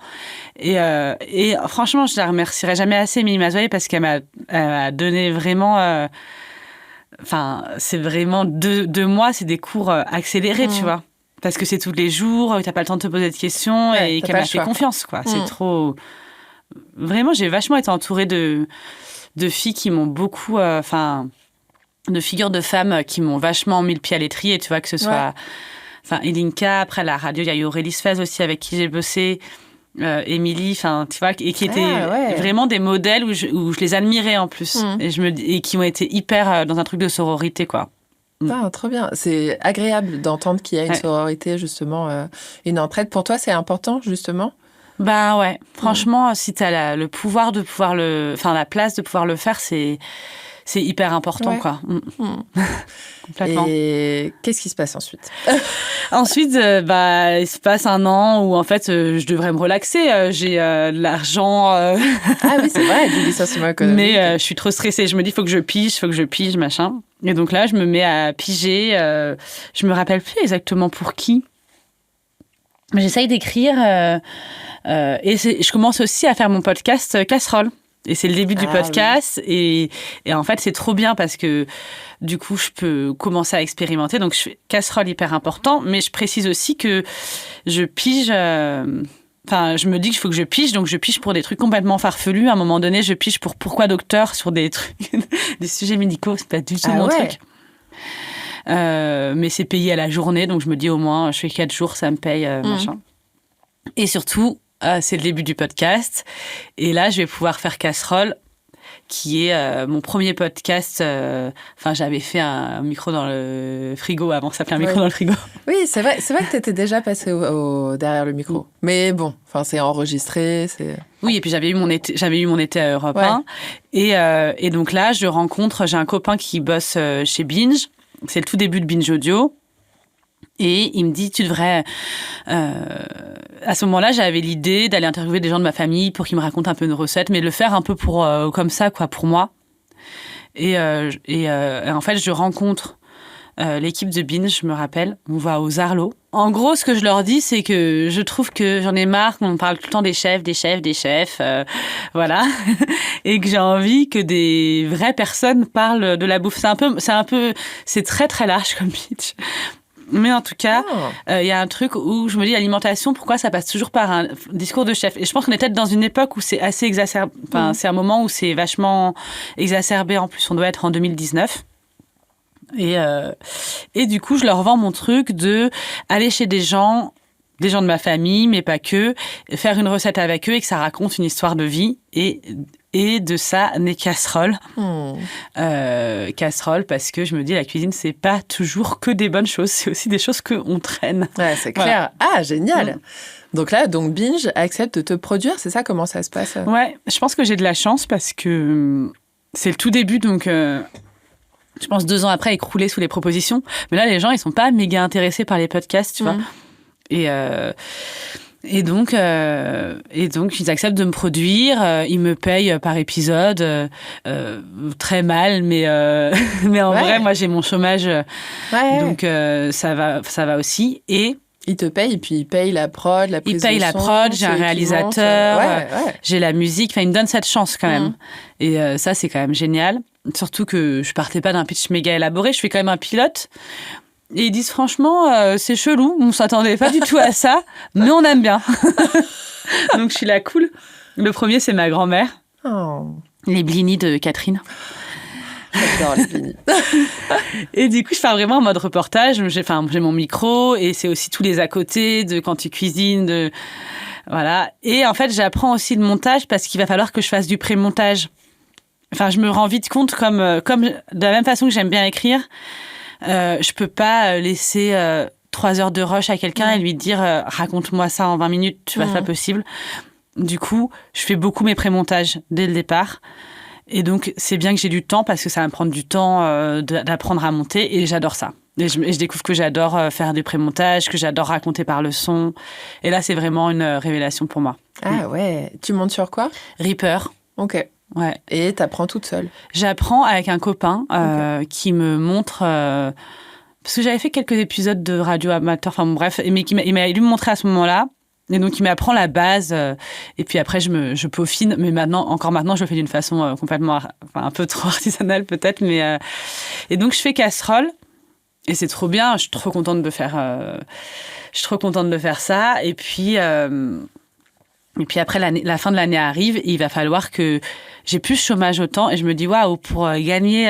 Et franchement, je la remercierai jamais assez, Mimi Zoé, parce qu'elle m'a donné vraiment... c'est vraiment 2 mois, c'est des cours accélérés, tu vois. Parce que c'est tous les jours, t'as pas le temps de te poser de questions et qu'elle m'a fait confiance, quoi. C'est trop... Vraiment, j'ai vachement été entourée de filles qui m'ont beaucoup... de figures de femmes qui m'ont vachement mis le pied à l'étrier, tu vois, que ce soit... Ilinka, après la radio, il y a eu Aurélie Sfez aussi, avec qui j'ai bossé... Émilie, tu vois, et qui étaient vraiment des modèles où je les admirais en plus, et qui ont été hyper dans un truc de sororité, quoi. Trop bien. C'est agréable d'entendre qu'il y a une sororité, justement, une entraide. Pour toi, c'est important, justement? Bah ouais. Franchement, si t'as le pouvoir de pouvoir la place de pouvoir le faire, c'est hyper important, quoi. Complètement. Et qu'est-ce qui se passe ensuite? Ensuite, il se passe un an où, en fait, je devrais me relaxer. J'ai de l'argent. Ah oui, c'est vrai, du licenciement économique. Mais je suis trop stressée. Je me dis, faut que je pige, machin. Et donc là, je me mets à piger. Je me rappelle plus exactement pour qui. Mais j'essaye d'écrire. Et je commence aussi à faire mon podcast Casserole. Et c'est le début du podcast. Oui. Et en fait, c'est trop bien parce que du coup, je peux commencer à expérimenter. Donc, je fais casserole hyper important. Mais je précise aussi que je pige... je me dis qu'il faut que je pige. Donc, je pige pour des trucs complètement farfelus. À un moment donné, je pige pour pourquoi docteur sur des trucs, des sujets médicaux. C'est pas du tout mon truc. Mais c'est payé à la journée. Donc, je me dis au moins, je fais 4 jours, ça me paye, machin. Et surtout... c'est le début du podcast. Et là, je vais pouvoir faire Casserole, qui est mon premier podcast. J'avais fait un micro dans le frigo avant, ça s'appelait un micro dans le frigo. Oui, c'est vrai que tu étais déjà passé derrière le micro. Mais bon, c'est enregistré. Oui, et puis j'avais eu mon été à Europe 1. Et donc là, j'ai un copain qui bosse chez Binge. C'est le tout début de Binge Audio. Et il me dit, tu devrais... à ce moment-là, j'avais l'idée d'aller interviewer des gens de ma famille pour qu'ils me racontent un peu une recette, mais de le faire un peu comme ça, quoi, pour moi. Et en fait, je rencontre l'équipe de Binge, je me rappelle. On va aux Arlos. En gros, ce que je leur dis, c'est que je trouve que j'en ai marre qu'on parle tout le temps des chefs, voilà. Et que j'ai envie que des vraies personnes parlent de la bouffe. C'est très, très large comme pitch. Mais en tout cas, y a un truc où je me dis, l'alimentation, pourquoi ça passe toujours par un discours de chef? Et je pense qu'on est peut-être dans une époque où c'est assez exacerbé. C'est un moment où c'est vachement exacerbé. En plus, on doit être en 2019. Et du coup, je leur vends mon truc de aller chez des gens de ma famille, mais pas que, faire une recette avec eux et que ça raconte une histoire de vie. Et de ça naît Casserole. Casserole, parce que je me dis, la cuisine, c'est pas toujours que des bonnes choses, c'est aussi des choses qu'on traîne. Ouais, c'est clair. Voilà. Ah, génial. Donc là, Binge accepte de te produire, c'est ça? Comment ça se passe? Ouais, je pense que j'ai de la chance parce que c'est le tout début, donc... je pense 2 ans après, écrouler sous les propositions. Mais là, les gens, ils sont pas méga intéressés par les podcasts, tu vois. Et donc, ils acceptent de me produire. Ils me payent par épisode, très mal, mais en vrai, moi, j'ai mon chômage, donc ça va aussi. Et ils te payent, et puis ils payent la prod, la prise de son. Ils payent la prod, j'ai un réalisateur, j'ai la musique. Enfin, ils me donnent cette chance quand même. Et ça, c'est quand même génial. Surtout que je partais pas d'un pitch méga élaboré. Je fais quand même un pilote. Et ils disent franchement, c'est chelou, on s'attendait pas du tout à ça, mais on aime bien. Donc je suis là cool. Le premier, c'est ma grand-mère. Oh. Les blinis de Catherine. J'adore les blinis. Et du coup, je fais vraiment en mode reportage. J'ai mon micro et c'est aussi tous les à côté de quand tu cuisines. Voilà. Et en fait, j'apprends aussi le montage parce qu'il va falloir que je fasse du pré-montage. Enfin, je me rends vite compte, comme de la même façon que j'aime bien écrire, je peux pas laisser 3 heures de rush à quelqu'un et lui dire raconte-moi ça en 20 minutes, tu vois, c'est pas possible. Du coup, je fais beaucoup mes pré-montages dès le départ. Et donc, c'est bien que j'ai du temps parce que ça va me prendre du temps d'apprendre à monter et j'adore ça. Et je découvre que j'adore faire des pré-montages, que j'adore raconter par le son. Et là, c'est vraiment une révélation pour moi. Ah ouais. Tu montes sur quoi ? Reaper. Ok. Ouais. Et t'apprends toute seule ? J'apprends avec un copain qui me montre... parce que j'avais fait quelques épisodes de radio amateur, enfin bon, bref, mais il m'a lui montré à ce moment-là. Et donc, il m'apprend la base. Et puis après, je peaufine. Mais maintenant, je le fais d'une façon complètement... un peu trop artisanale peut-être. Mais et donc, je fais casserole. Et c'est trop bien. Je suis trop contente de faire ça. Et puis après, la fin de l'année arrive. Et il va falloir que j'ai plus de chômage autant. Et je me dis, waouh, pour gagner...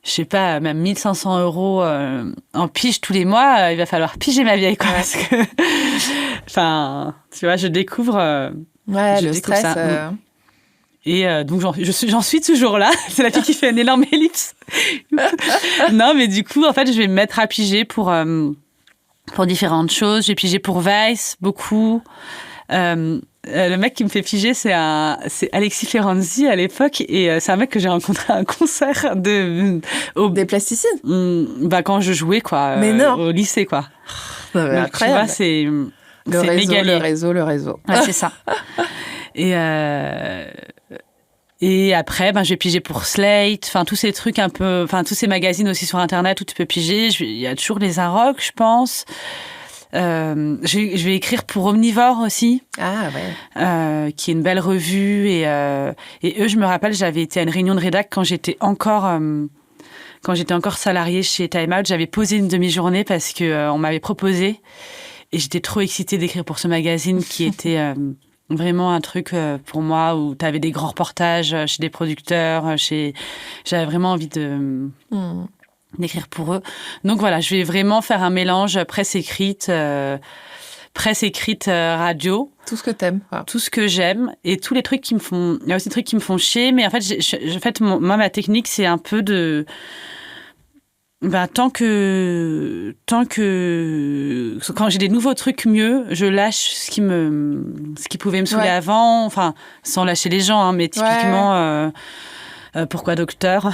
je sais pas, même 1500 € en pige tous les mois, il va falloir piger ma vieille, quoi. Parce que, enfin, tu vois, je découvre... le stress. Et donc, j'en suis toujours là. C'est la fille qui fait une énorme ellipse. Non, mais du coup, en fait, je vais me mettre à piger pour différentes choses. J'ai pigé pour Vice, beaucoup. Le mec qui me fait piger, c'est Alexis Ferranzi à l'époque, et c'est un mec que j'ai rencontré à un concert des plasticides. Quand je jouais, quoi, au lycée, quoi. Donc, tu vois, c'est le réseau. Ouais, c'est ça. Et après, j'ai pigé pour Slate, enfin tous ces trucs un peu, enfin tous ces magazines aussi sur Internet où tu peux piger. Il y a toujours les Arocs, je pense. Je vais écrire pour Omnivore aussi, qui est une belle revue. Et eux, je me rappelle, j'avais été à une réunion de rédac quand j'étais encore salariée chez Time Out. J'avais posé une demi-journée parce que on m'avait proposé, et j'étais trop excitée d'écrire pour ce magazine qui était vraiment un truc pour moi où tu avais des grands reportages chez des producteurs. J'avais vraiment envie d'écrire pour eux. Donc voilà, je vais vraiment faire un mélange presse écrite, radio. Tout ce que t'aimes. Tout ce que j'aime et tous les trucs qui me font... Il y a aussi des trucs qui me font chier, mais en fait, moi, ma technique, c'est un peu de... tant que quand j'ai des nouveaux trucs mieux, je lâche ce qui pouvait me saouler avant, enfin, sans lâcher les gens, hein, mais typiquement, pourquoi docteur?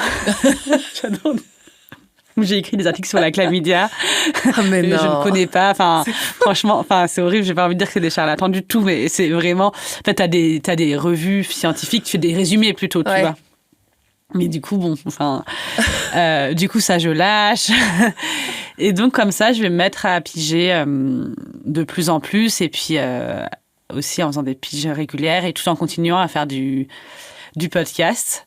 J'adore. J'ai écrit des articles sur la chlamydia. Mais non. Je ne connais pas. Enfin, franchement, c'est horrible. J'ai pas envie de dire que c'est des charlatans du tout, mais c'est vraiment. En fait, t'as des revues scientifiques, tu fais des résumés plutôt, tu vois. Mais du coup, du coup, ça, je lâche. Et donc, comme ça, je vais me mettre à piger de plus en plus, et puis aussi en faisant des piges régulières, et tout en continuant à faire du podcast.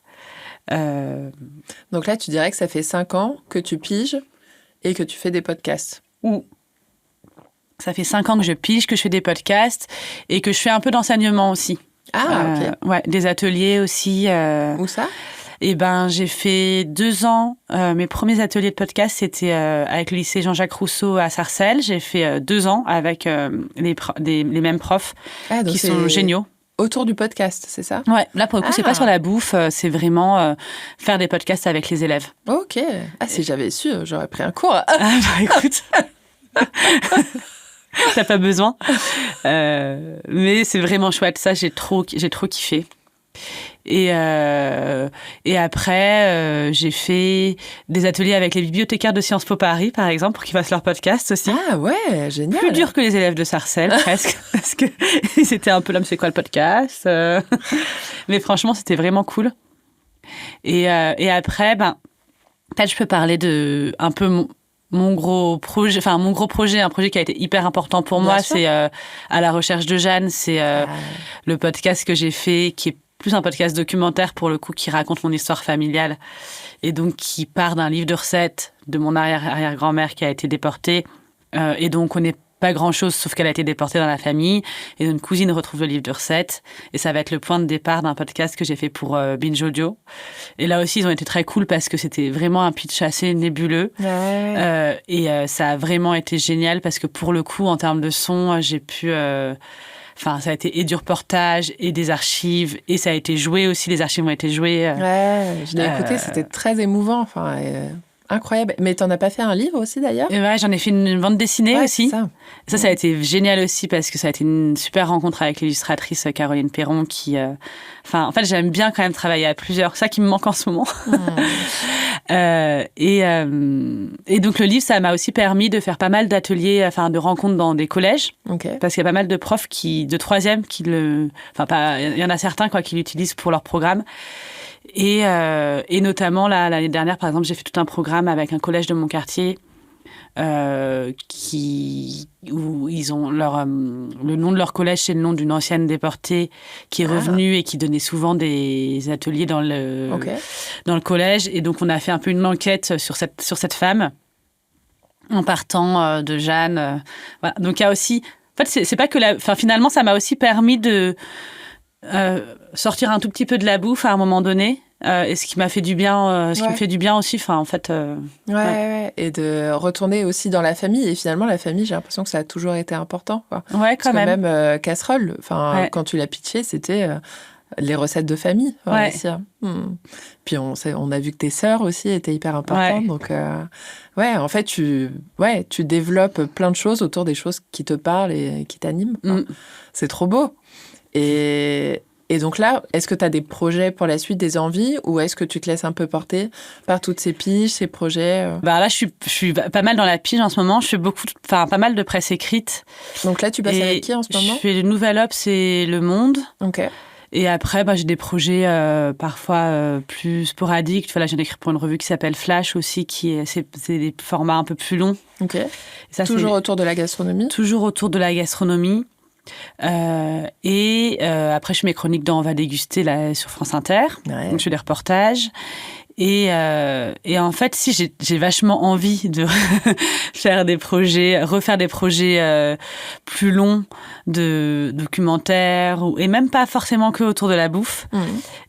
Donc là, tu dirais que ça fait 5 ans que tu piges et que tu fais des podcasts. Ça fait 5 ans que je pige, que je fais des podcasts et que je fais un peu d'enseignement aussi. Ah, ok. Ouais, des ateliers aussi. Où ça ? Eh ben, j'ai fait 2 ans. Mes premiers ateliers de podcast, c'était avec le lycée Jean-Jacques Rousseau à Sarcelles. J'ai fait 2 ans avec les mêmes profs qui sont géniaux. Autour du podcast, c'est ça ? Ouais, là pour le coup, c'est pas sur la bouffe, c'est vraiment faire des podcasts avec les élèves. Ok. Ah, si j'avais su, j'aurais pris un cours. Écoute, t'as pas besoin. Mais c'est vraiment chouette, ça, j'ai trop kiffé. Et après, j'ai fait des ateliers avec les bibliothécaires de Sciences Po Paris, par exemple, pour qu'ils fassent leur podcast aussi. Ah ouais, génial. Plus dur que les élèves de Sarcelles, presque, parce que c'était un peu là, mais c'est quoi le podcast Mais franchement, c'était vraiment cool. Et après, peut-être je peux parler de un peu mon gros projet, un projet qui a été hyper important pour moi, c'est À la recherche de Jeanne. C'est le podcast que j'ai fait, qui est plus un podcast documentaire pour le coup, qui raconte mon histoire familiale et donc qui part d'un livre de recettes de mon arrière-grand-mère qui a été déportée et dont on connaît pas grand-chose, sauf qu'elle a été déportée dans la famille. Et une cousine retrouve le livre de recettes. Et ça va être le point de départ d'un podcast que j'ai fait pour Binge Audio. Et là aussi, ils ont été très cool parce que c'était vraiment un pitch assez nébuleux. Ouais. Ça a vraiment été génial parce que pour le coup, en termes de son, j'ai pu... ça a été et du reportage et des archives. Et ça a été joué aussi. Les archives ont été jouées. Ouais, je l'ai écouté. C'était très émouvant. Incroyable. Mais t'en as pas fait un livre aussi d'ailleurs ? Et ouais, j'en ai fait une bande dessinée aussi. Ça a été génial aussi parce que ça a été une super rencontre avec l'illustratrice Caroline Perron qui... en fait, j'aime bien quand même travailler à plusieurs. C'est ça qui me manque en ce moment. Et donc le livre, ça m'a aussi permis de faire pas mal d'ateliers, de rencontres dans des collèges. Okay. Parce qu'il y a pas mal de profs de troisième qui le... il y en a certains qui l'utilisent pour leur programme. Et notamment, l'année dernière, par exemple, j'ai fait tout un programme avec un collège de mon quartier où ils ont le nom de leur collège, c'est le nom d'une ancienne déportée qui est revenue et qui donnait souvent des ateliers dans le collège. Et donc, on a fait un peu une enquête sur cette femme en partant de Jeanne. Voilà. Donc, il y a aussi... En fait, c'est pas que finalement, ça m'a aussi permis de... sortir un tout petit peu de la bouffe à un moment donné, et ce qui m'a fait du bien, qui me fait du bien aussi, et de retourner aussi dans la famille. Et finalement, la famille, j'ai l'impression que ça a toujours été important, quoi. Ouais, quand même. Même casserole, quand tu l'as pitché, c'était les recettes de famille. Aussi, hein. Puis on a vu que tes sœurs aussi étaient hyper importantes, donc en fait, tu développes plein de choses autour des choses qui te parlent et qui t'animent. C'est trop beau. Et donc là, est-ce que tu as des projets pour la suite, des envies, ou est-ce que tu te laisses un peu porter par toutes ces piges, ces projets Là, je suis pas mal dans la pige en ce moment. Je fais pas mal de presse écrite. Donc là, tu passes avec qui en ce moment ? Je fais le Nouvel Obs et Le Monde. Ok. Et après, j'ai des projets parfois plus sporadiques. Tu vois, là, je viens d'écrire pour une revue qui s'appelle Flash aussi, c'est des formats un peu plus longs. Ok. Et ça, toujours autour de la gastronomie ? Toujours autour de la gastronomie. Après, je fais mes chroniques dans On va déguster là, sur France Inter. Ouais. Donc, je fais des reportages. Et en fait, j'ai vachement envie de refaire des projets plus longs de documentaires, et même pas forcément que autour de la bouffe.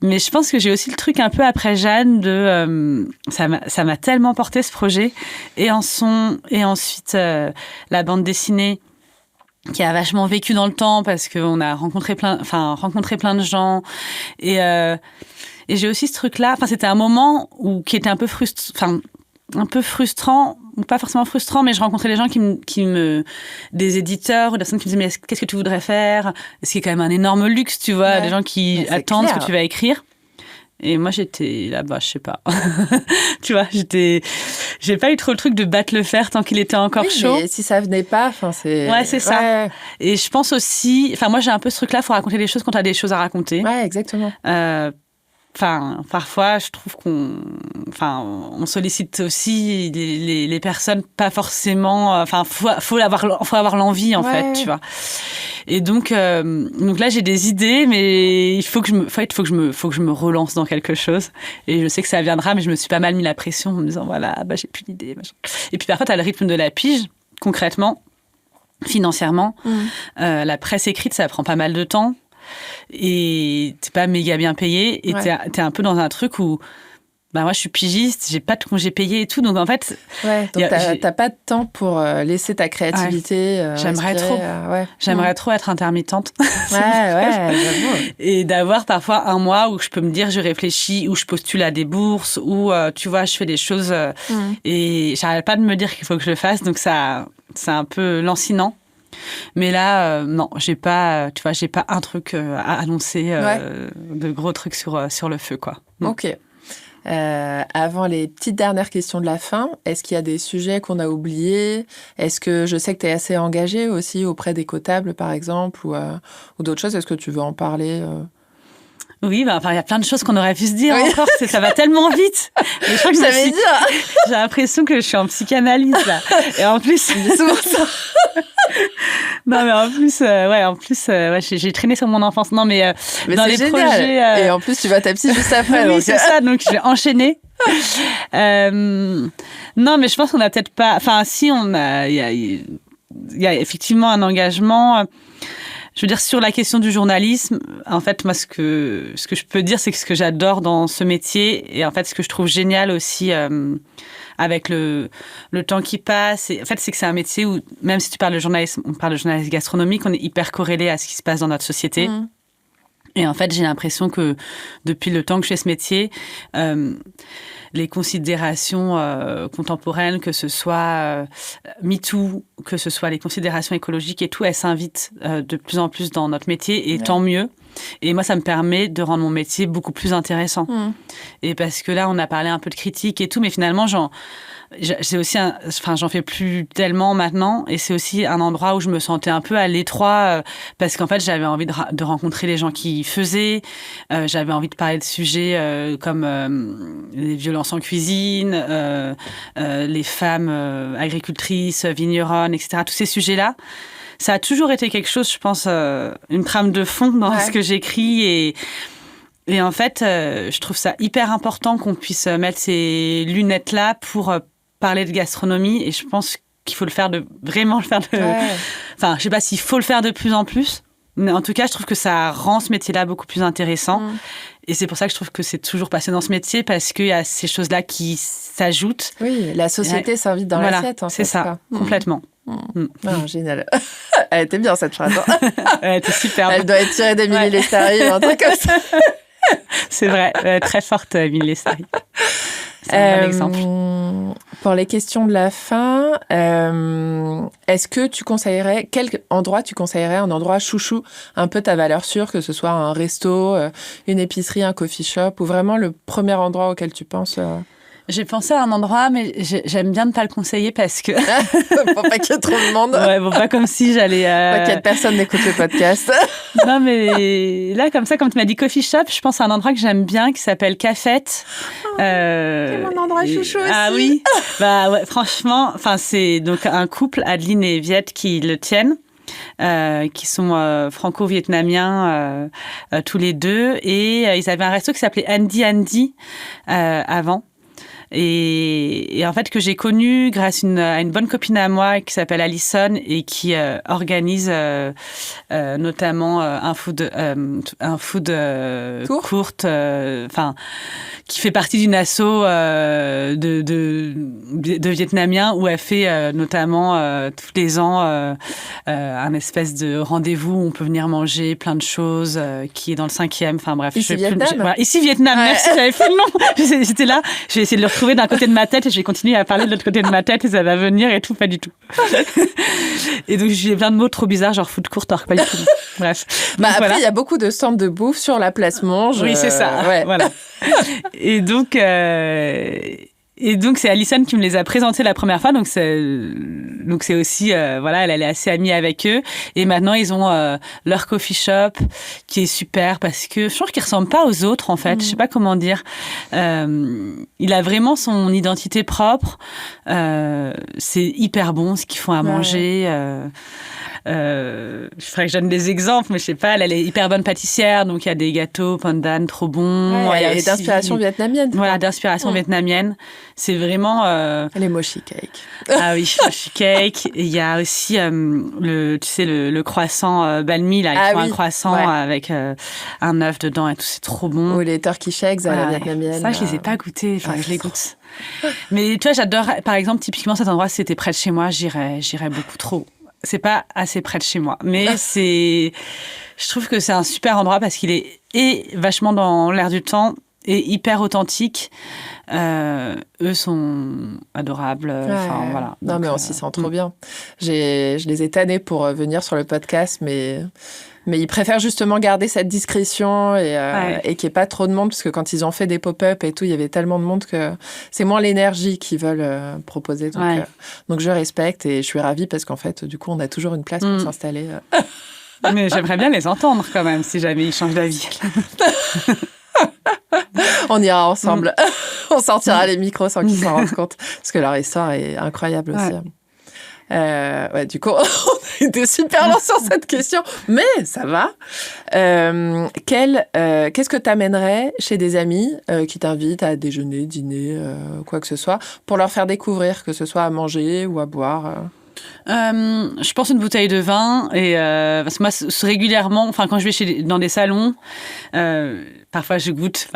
Mais je pense que j'ai aussi le truc un peu après Jeanne ça m'a tellement porté ce projet. Et en son, et ensuite la bande dessinée, qui a vachement vécu dans le temps parce qu'on a rencontré plein de gens. Et j'ai aussi ce truc-là. C'était un moment qui était un peu frustrant, ou pas forcément frustrant, mais je rencontrais des gens des éditeurs ou des personnes qui me disaient, mais qu'est-ce que tu voudrais faire ? Ce qui est quand même un énorme luxe, tu vois, des gens qui attendent ce que tu vas écrire. Et moi, j'étais là-bas, je sais pas. Tu vois, j'ai pas eu trop le truc de battre le fer tant qu'il était encore chaud. Mais si ça venait pas, c'est... Ouais, c'est ça. Et je pense aussi... moi, j'ai un peu ce truc-là, faut raconter des choses quand t'as des choses à raconter. Ouais, exactement. Parfois, je trouve on sollicite aussi les personnes, pas forcément... faut avoir l'envie, en fait, tu vois. Et donc là, j'ai des idées, mais il faut que je me relance dans quelque chose. Et je sais que ça viendra, mais je me suis pas mal mis la pression en me disant, voilà, j'ai plus d'idées. Machin. Et puis parfois, t'as le rythme de la pige, concrètement, financièrement. La presse écrite, ça prend pas mal de temps. Et t'es pas méga bien payé. Et t'es un peu dans un truc où... moi, je suis pigiste, j'ai pas de congé payé et tout, donc en fait... Ouais, donc t'as pas de temps pour laisser ta créativité J'aimerais trop être intermittente. J'avoue. Et d'avoir parfois un mois où je peux me dire, je réfléchis, où je postule à des bourses, où, tu vois, je fais des choses et j'arrête pas de me dire qu'il faut que je le fasse, donc ça, c'est un peu lancinant. Mais là, non, j'ai pas un truc à annoncer, de gros trucs sur le feu, quoi. Ok. Avant les petites dernières questions de la fin, est-ce qu'il y a des sujets qu'on a oubliés? Est-ce que je sais que tu es assez engagée aussi auprès d'Écotables, par exemple, ou d'autres choses? Est-ce que tu veux en parler? Oui, il y a plein de choses qu'on aurait pu se dire encore. Ça va tellement vite. Mais je crois que j'ai l'impression que je suis en psychanalyse, là. Et en plus... C'est souvent ça. Non, mais en plus, j'ai traîné sur mon enfance. Non, mais dans les génial. Projets... Et en plus, tu vas ta psy juste après. Oui, donc... c'est ça. Donc, je vais enchaîner. Non, mais je pense qu'on n'a peut-être pas... Enfin, si, il y a effectivement un engagement... Je veux dire, sur la question du journalisme, en fait, moi, ce que je peux dire, c'est que ce que j'adore dans ce métier, et en fait, ce que je trouve génial aussi avec le temps qui passe, en fait, c'est que c'est un métier où, même si tu parles de journalisme, on parle de journalisme gastronomique, on est hyper corrélé à ce qui se passe dans notre société. Mmh. Et en fait, j'ai l'impression que depuis le temps que je fais ce métier, les considérations contemporaines, que ce soit MeToo, que ce soit les considérations écologiques et tout, elles s'invitent de plus en plus dans notre métier, et tant mieux. Et moi, ça me permet de rendre mon métier beaucoup plus intéressant. Mmh. Et parce que là, on a parlé un peu de critique et tout, mais finalement, j'en fais plus tellement maintenant, et c'est aussi un endroit où je me sentais un peu à l'étroit parce qu'en fait j'avais envie de rencontrer les gens qui faisaient, j'avais envie de parler de sujets comme les violences en cuisine, les femmes agricultrices, vigneronnes, etc. Tous ces sujets-là, ça a toujours été quelque chose, je pense, une trame de fond dans ce que j'écris, et en fait, je trouve ça hyper important qu'on puisse mettre ces lunettes-là pour parler de gastronomie, et je pense qu'il faut vraiment le faire Enfin, je sais pas s'il faut le faire de plus en plus, mais en tout cas, je trouve que ça rend ce métier-là beaucoup plus intéressant. Mmh. Et c'est pour ça que je trouve que c'est toujours passionnant ce métier, parce qu'il y a ces choses-là qui s'ajoutent. Oui, la société s'invite dans l'assiette. C'est ça, complètement. Mmh. Oh, génial. Elle était bien, cette phrase. Elle était super. Elle doit être tirée d'Émilie Lestari, un truc comme ça. C'est vrai, très forte, Émilie Lestari. C'est un bon exemple. Pour les questions de la fin, est-ce que tu conseillerais, quel endroit tu conseillerais, un endroit chouchou, un peu ta valeur sûre, que ce soit un resto, une épicerie, un coffee shop, ou vraiment le premier endroit auquel tu penses J'ai pensé à un endroit, mais j'aime bien ne pas le conseiller parce que... Pour pas qu'il y ait trop de monde. Ouais, bon, pas comme si j'allais... Pas qu'il y ait personne n'écoute le podcast. Non, mais là, comme ça, quand tu m'as dit coffee shop, je pense à un endroit que j'aime bien qui s'appelle Cafette. C'est mon endroit chouchou aussi. Ah oui. Bah ouais, franchement, c'est donc un couple, Adeline et Viette, qui le tiennent. Qui sont franco-vietnamiens tous les deux, et ils avaient un resto qui s'appelait Andy avant. Et en fait, que j'ai connu grâce à une bonne copine à moi qui s'appelle Alison, et qui organise notamment un food courte, qui fait partie d'une asso de Vietnamiens, où elle fait notamment tous les ans un espèce de rendez-vous où on peut venir manger plein de choses, qui est dans le 5e. Enfin bref. Ici Vietnam. Ici Vietnam. Ouais. Merci, j'avais fait le nom. J'étais là. Je vais essayer de le retrouver d'un côté de ma tête, et je vais continuer à parler de l'autre côté de ma tête, et ça va venir et tout, pas du tout. Et donc j'ai plein de mots trop bizarres, genre food court, alors pas du tout. Bref. Donc, après, il y a beaucoup de stands de bouffe sur la place Monge. Oui, c'est ça. Voilà. Et donc, c'est Alison qui me les a présentés la première fois. Donc c'est aussi, elle est assez amie avec eux. Et maintenant, ils ont leur coffee shop qui est super, parce que je trouve qu'il ressemble pas aux autres, en fait. Je sais pas comment dire. Il a vraiment son identité propre. C'est hyper bon ce qu'ils font à manger. Je ferais que je donne des exemples, mais je sais pas, elle est hyper bonne pâtissière, donc il y a des gâteaux pandan trop bons. Ouais, et d'inspiration vietnamienne. Voilà, d'inspiration vietnamienne. C'est vraiment... Les mochi cake. Ah oui, mochi cake. Il y a aussi le croissant banh mi, là. Ils font un croissant avec un œuf dedans et tout, c'est trop bon. Ou les turkey shakes à la vietnamienne. Ça, je les ai pas goûtés, je les goûte. Mais tu vois, j'adore, par exemple, typiquement cet endroit, si c'était près de chez moi, j'irais beaucoup trop. C'est pas assez près de chez moi, mais je trouve que c'est un super endroit, parce qu'il est vachement dans l'air du temps, et hyper authentiques. Eux sont adorables. Enfin, voilà. Non, mais on s'y sent trop bien. Je les ai tannés pour venir sur le podcast, mais ils préfèrent justement garder cette discrétion et qu'il n'y ait pas trop de monde, parce que quand ils ont fait des pop-up et tout, il y avait tellement de monde que c'est moins l'énergie qu'ils veulent proposer. Donc je respecte et je suis ravie parce qu'en fait, du coup, on a toujours une place pour s'installer. Mais j'aimerais bien les entendre quand même, si jamais ils changent d'avis. On ira ensemble. On sortira les micros sans qu'ils s'en rendent compte, parce que leur histoire est incroyable aussi. Du coup, on a été super lents sur cette question, mais ça va. Qu'est-ce que tu amènerais chez des amis qui t'invitent à déjeuner, dîner, quoi que ce soit, pour leur faire découvrir, que ce soit à manger ou à boire Je pense une bouteille de vin et parce que moi régulièrement, enfin quand je vais dans des salons, parfois je goûte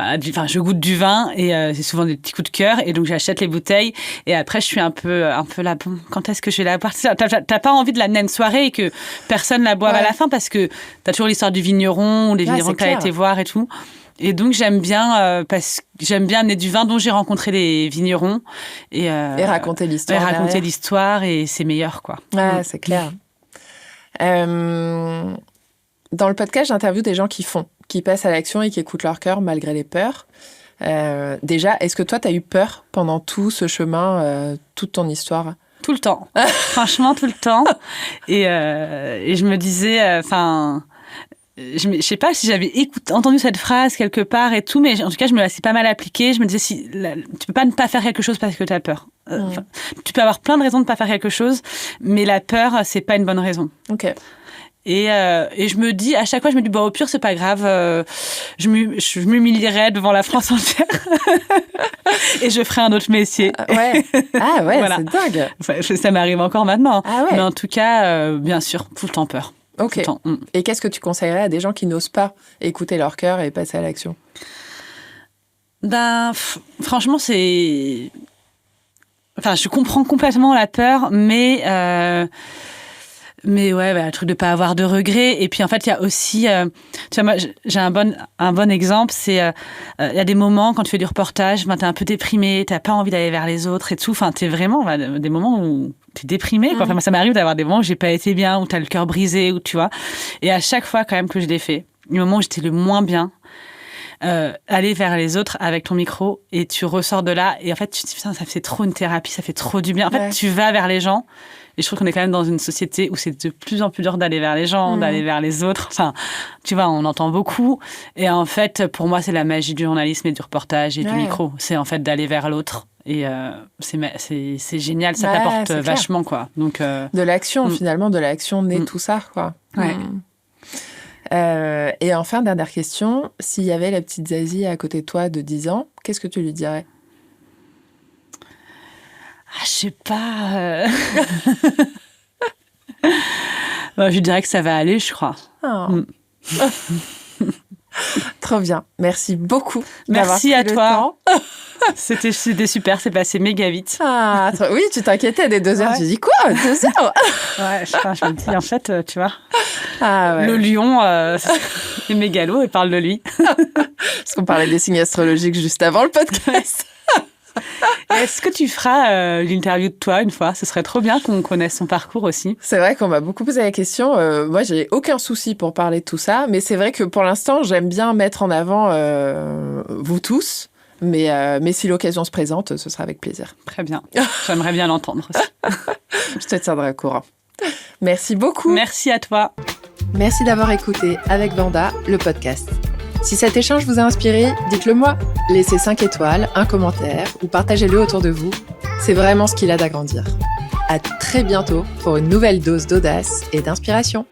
du vin et c'est souvent des petits coups de cœur et donc j'achète les bouteilles et après je suis un peu là, bon, quand est-ce que je vais la partir? T'as pas envie de l'amener à une soirée et que personne la boive à la fin parce que t'as toujours l'histoire du vigneron ou les vignerons que t'as été voir et tout. Et donc j'aime bien parce que j'aime bien amener du vin dont j'ai rencontré les vignerons et raconter l'histoire. Et raconter l'histoire et c'est meilleur quoi. Ouais, c'est clair. Dans le podcast, j'interviewe des gens qui passent à l'action et qui écoutent leur cœur malgré les peurs. Déjà, est-ce que toi, tu as eu peur pendant tout ce chemin, toute ton histoire ? Tout le temps. Franchement, tout le temps. Et je me disais, je sais pas si j'avais entendu cette phrase quelque part et tout, mais en tout cas, je me la suis pas mal appliquée. Je me disais, tu peux pas ne pas faire quelque chose parce que tu as peur. Tu peux avoir plein de raisons de pas faire quelque chose, mais la peur, c'est pas une bonne raison. Ok. Et je me dis, à chaque fois, au pire, c'est pas grave, je m'humilierai devant la France entière et je ferai un autre métier. Ouais. Ah ouais, voilà. C'est dingue. Enfin, ça m'arrive encore maintenant. Ah ouais. Mais en tout cas, bien sûr, tout le temps peur. Ok. Et qu'est-ce que tu conseillerais à des gens qui n'osent pas écouter leur cœur et passer à l'action ? Franchement, je comprends complètement la peur, mais ouais, le truc de pas avoir de regrets. Et puis en fait, il y a aussi, tu vois, moi, j'ai un bon exemple, c'est il y a des moments quand tu fais du reportage, t'es un peu déprimé, t'as pas envie d'aller vers les autres et tout. Enfin, t'es vraiment des moments où t'es déprimé. Quoi. Enfin, moi, ça m'arrive d'avoir des moments où j'ai pas été bien, où t'as le cœur brisé, où tu vois. Et à chaque fois, quand même, que je l'ai fait, le moment où j'étais le moins bien, aller vers les autres avec ton micro et tu ressors de là et en fait tu te dis putain, ça fait trop une thérapie, ça fait trop du bien. En fait, tu vas vers les gens et je trouve qu'on est quand même dans une société où c'est de plus en plus dur d'aller vers les gens, d'aller vers les autres. Enfin, tu vois, on entend beaucoup et en fait, pour moi, c'est la magie du journalisme et du reportage et du micro. C'est en fait d'aller vers l'autre. Et c'est génial, ça t'apporte vachement, quoi. Donc, de l'action, finalement, de l'action naît tout ça, quoi. Ouais. Et enfin, dernière question, s'il y avait la petite Zazie à côté de toi de 10 ans, qu'est-ce que tu lui dirais ? Je sais pas. Je lui dirais que ça va aller, je crois. Trop bien. Merci beaucoup. Merci à toi. C'était super, c'est passé méga vite. Oui, tu t'inquiétais des 2 heures. Tu dis quoi, 2 heures? Ouais, je me dis, en fait, tu vois, le lion est mégalo et parle de lui. Parce qu'on parlait des signes astrologiques juste avant le podcast. Est-ce que tu feras l'interview de toi une fois ? Ce serait trop bien qu'on connaisse son parcours aussi. C'est vrai qu'on m'a beaucoup posé la question. Moi, j'ai aucun souci pour parler de tout ça. Mais c'est vrai que pour l'instant, j'aime bien mettre en avant vous tous. Mais si l'occasion se présente, ce sera avec plaisir. Très bien. J'aimerais bien l'entendre aussi. Je te tiendrai au courant. Merci beaucoup. Merci à toi. Merci d'avoir écouté Avec Vanda, le podcast. Si cet échange vous a inspiré, dites-le moi. Laissez 5 étoiles, un commentaire ou partagez-le autour de vous. C'est vraiment ce qui l'aide à grandir. À très bientôt pour une nouvelle dose d'audace et d'inspiration.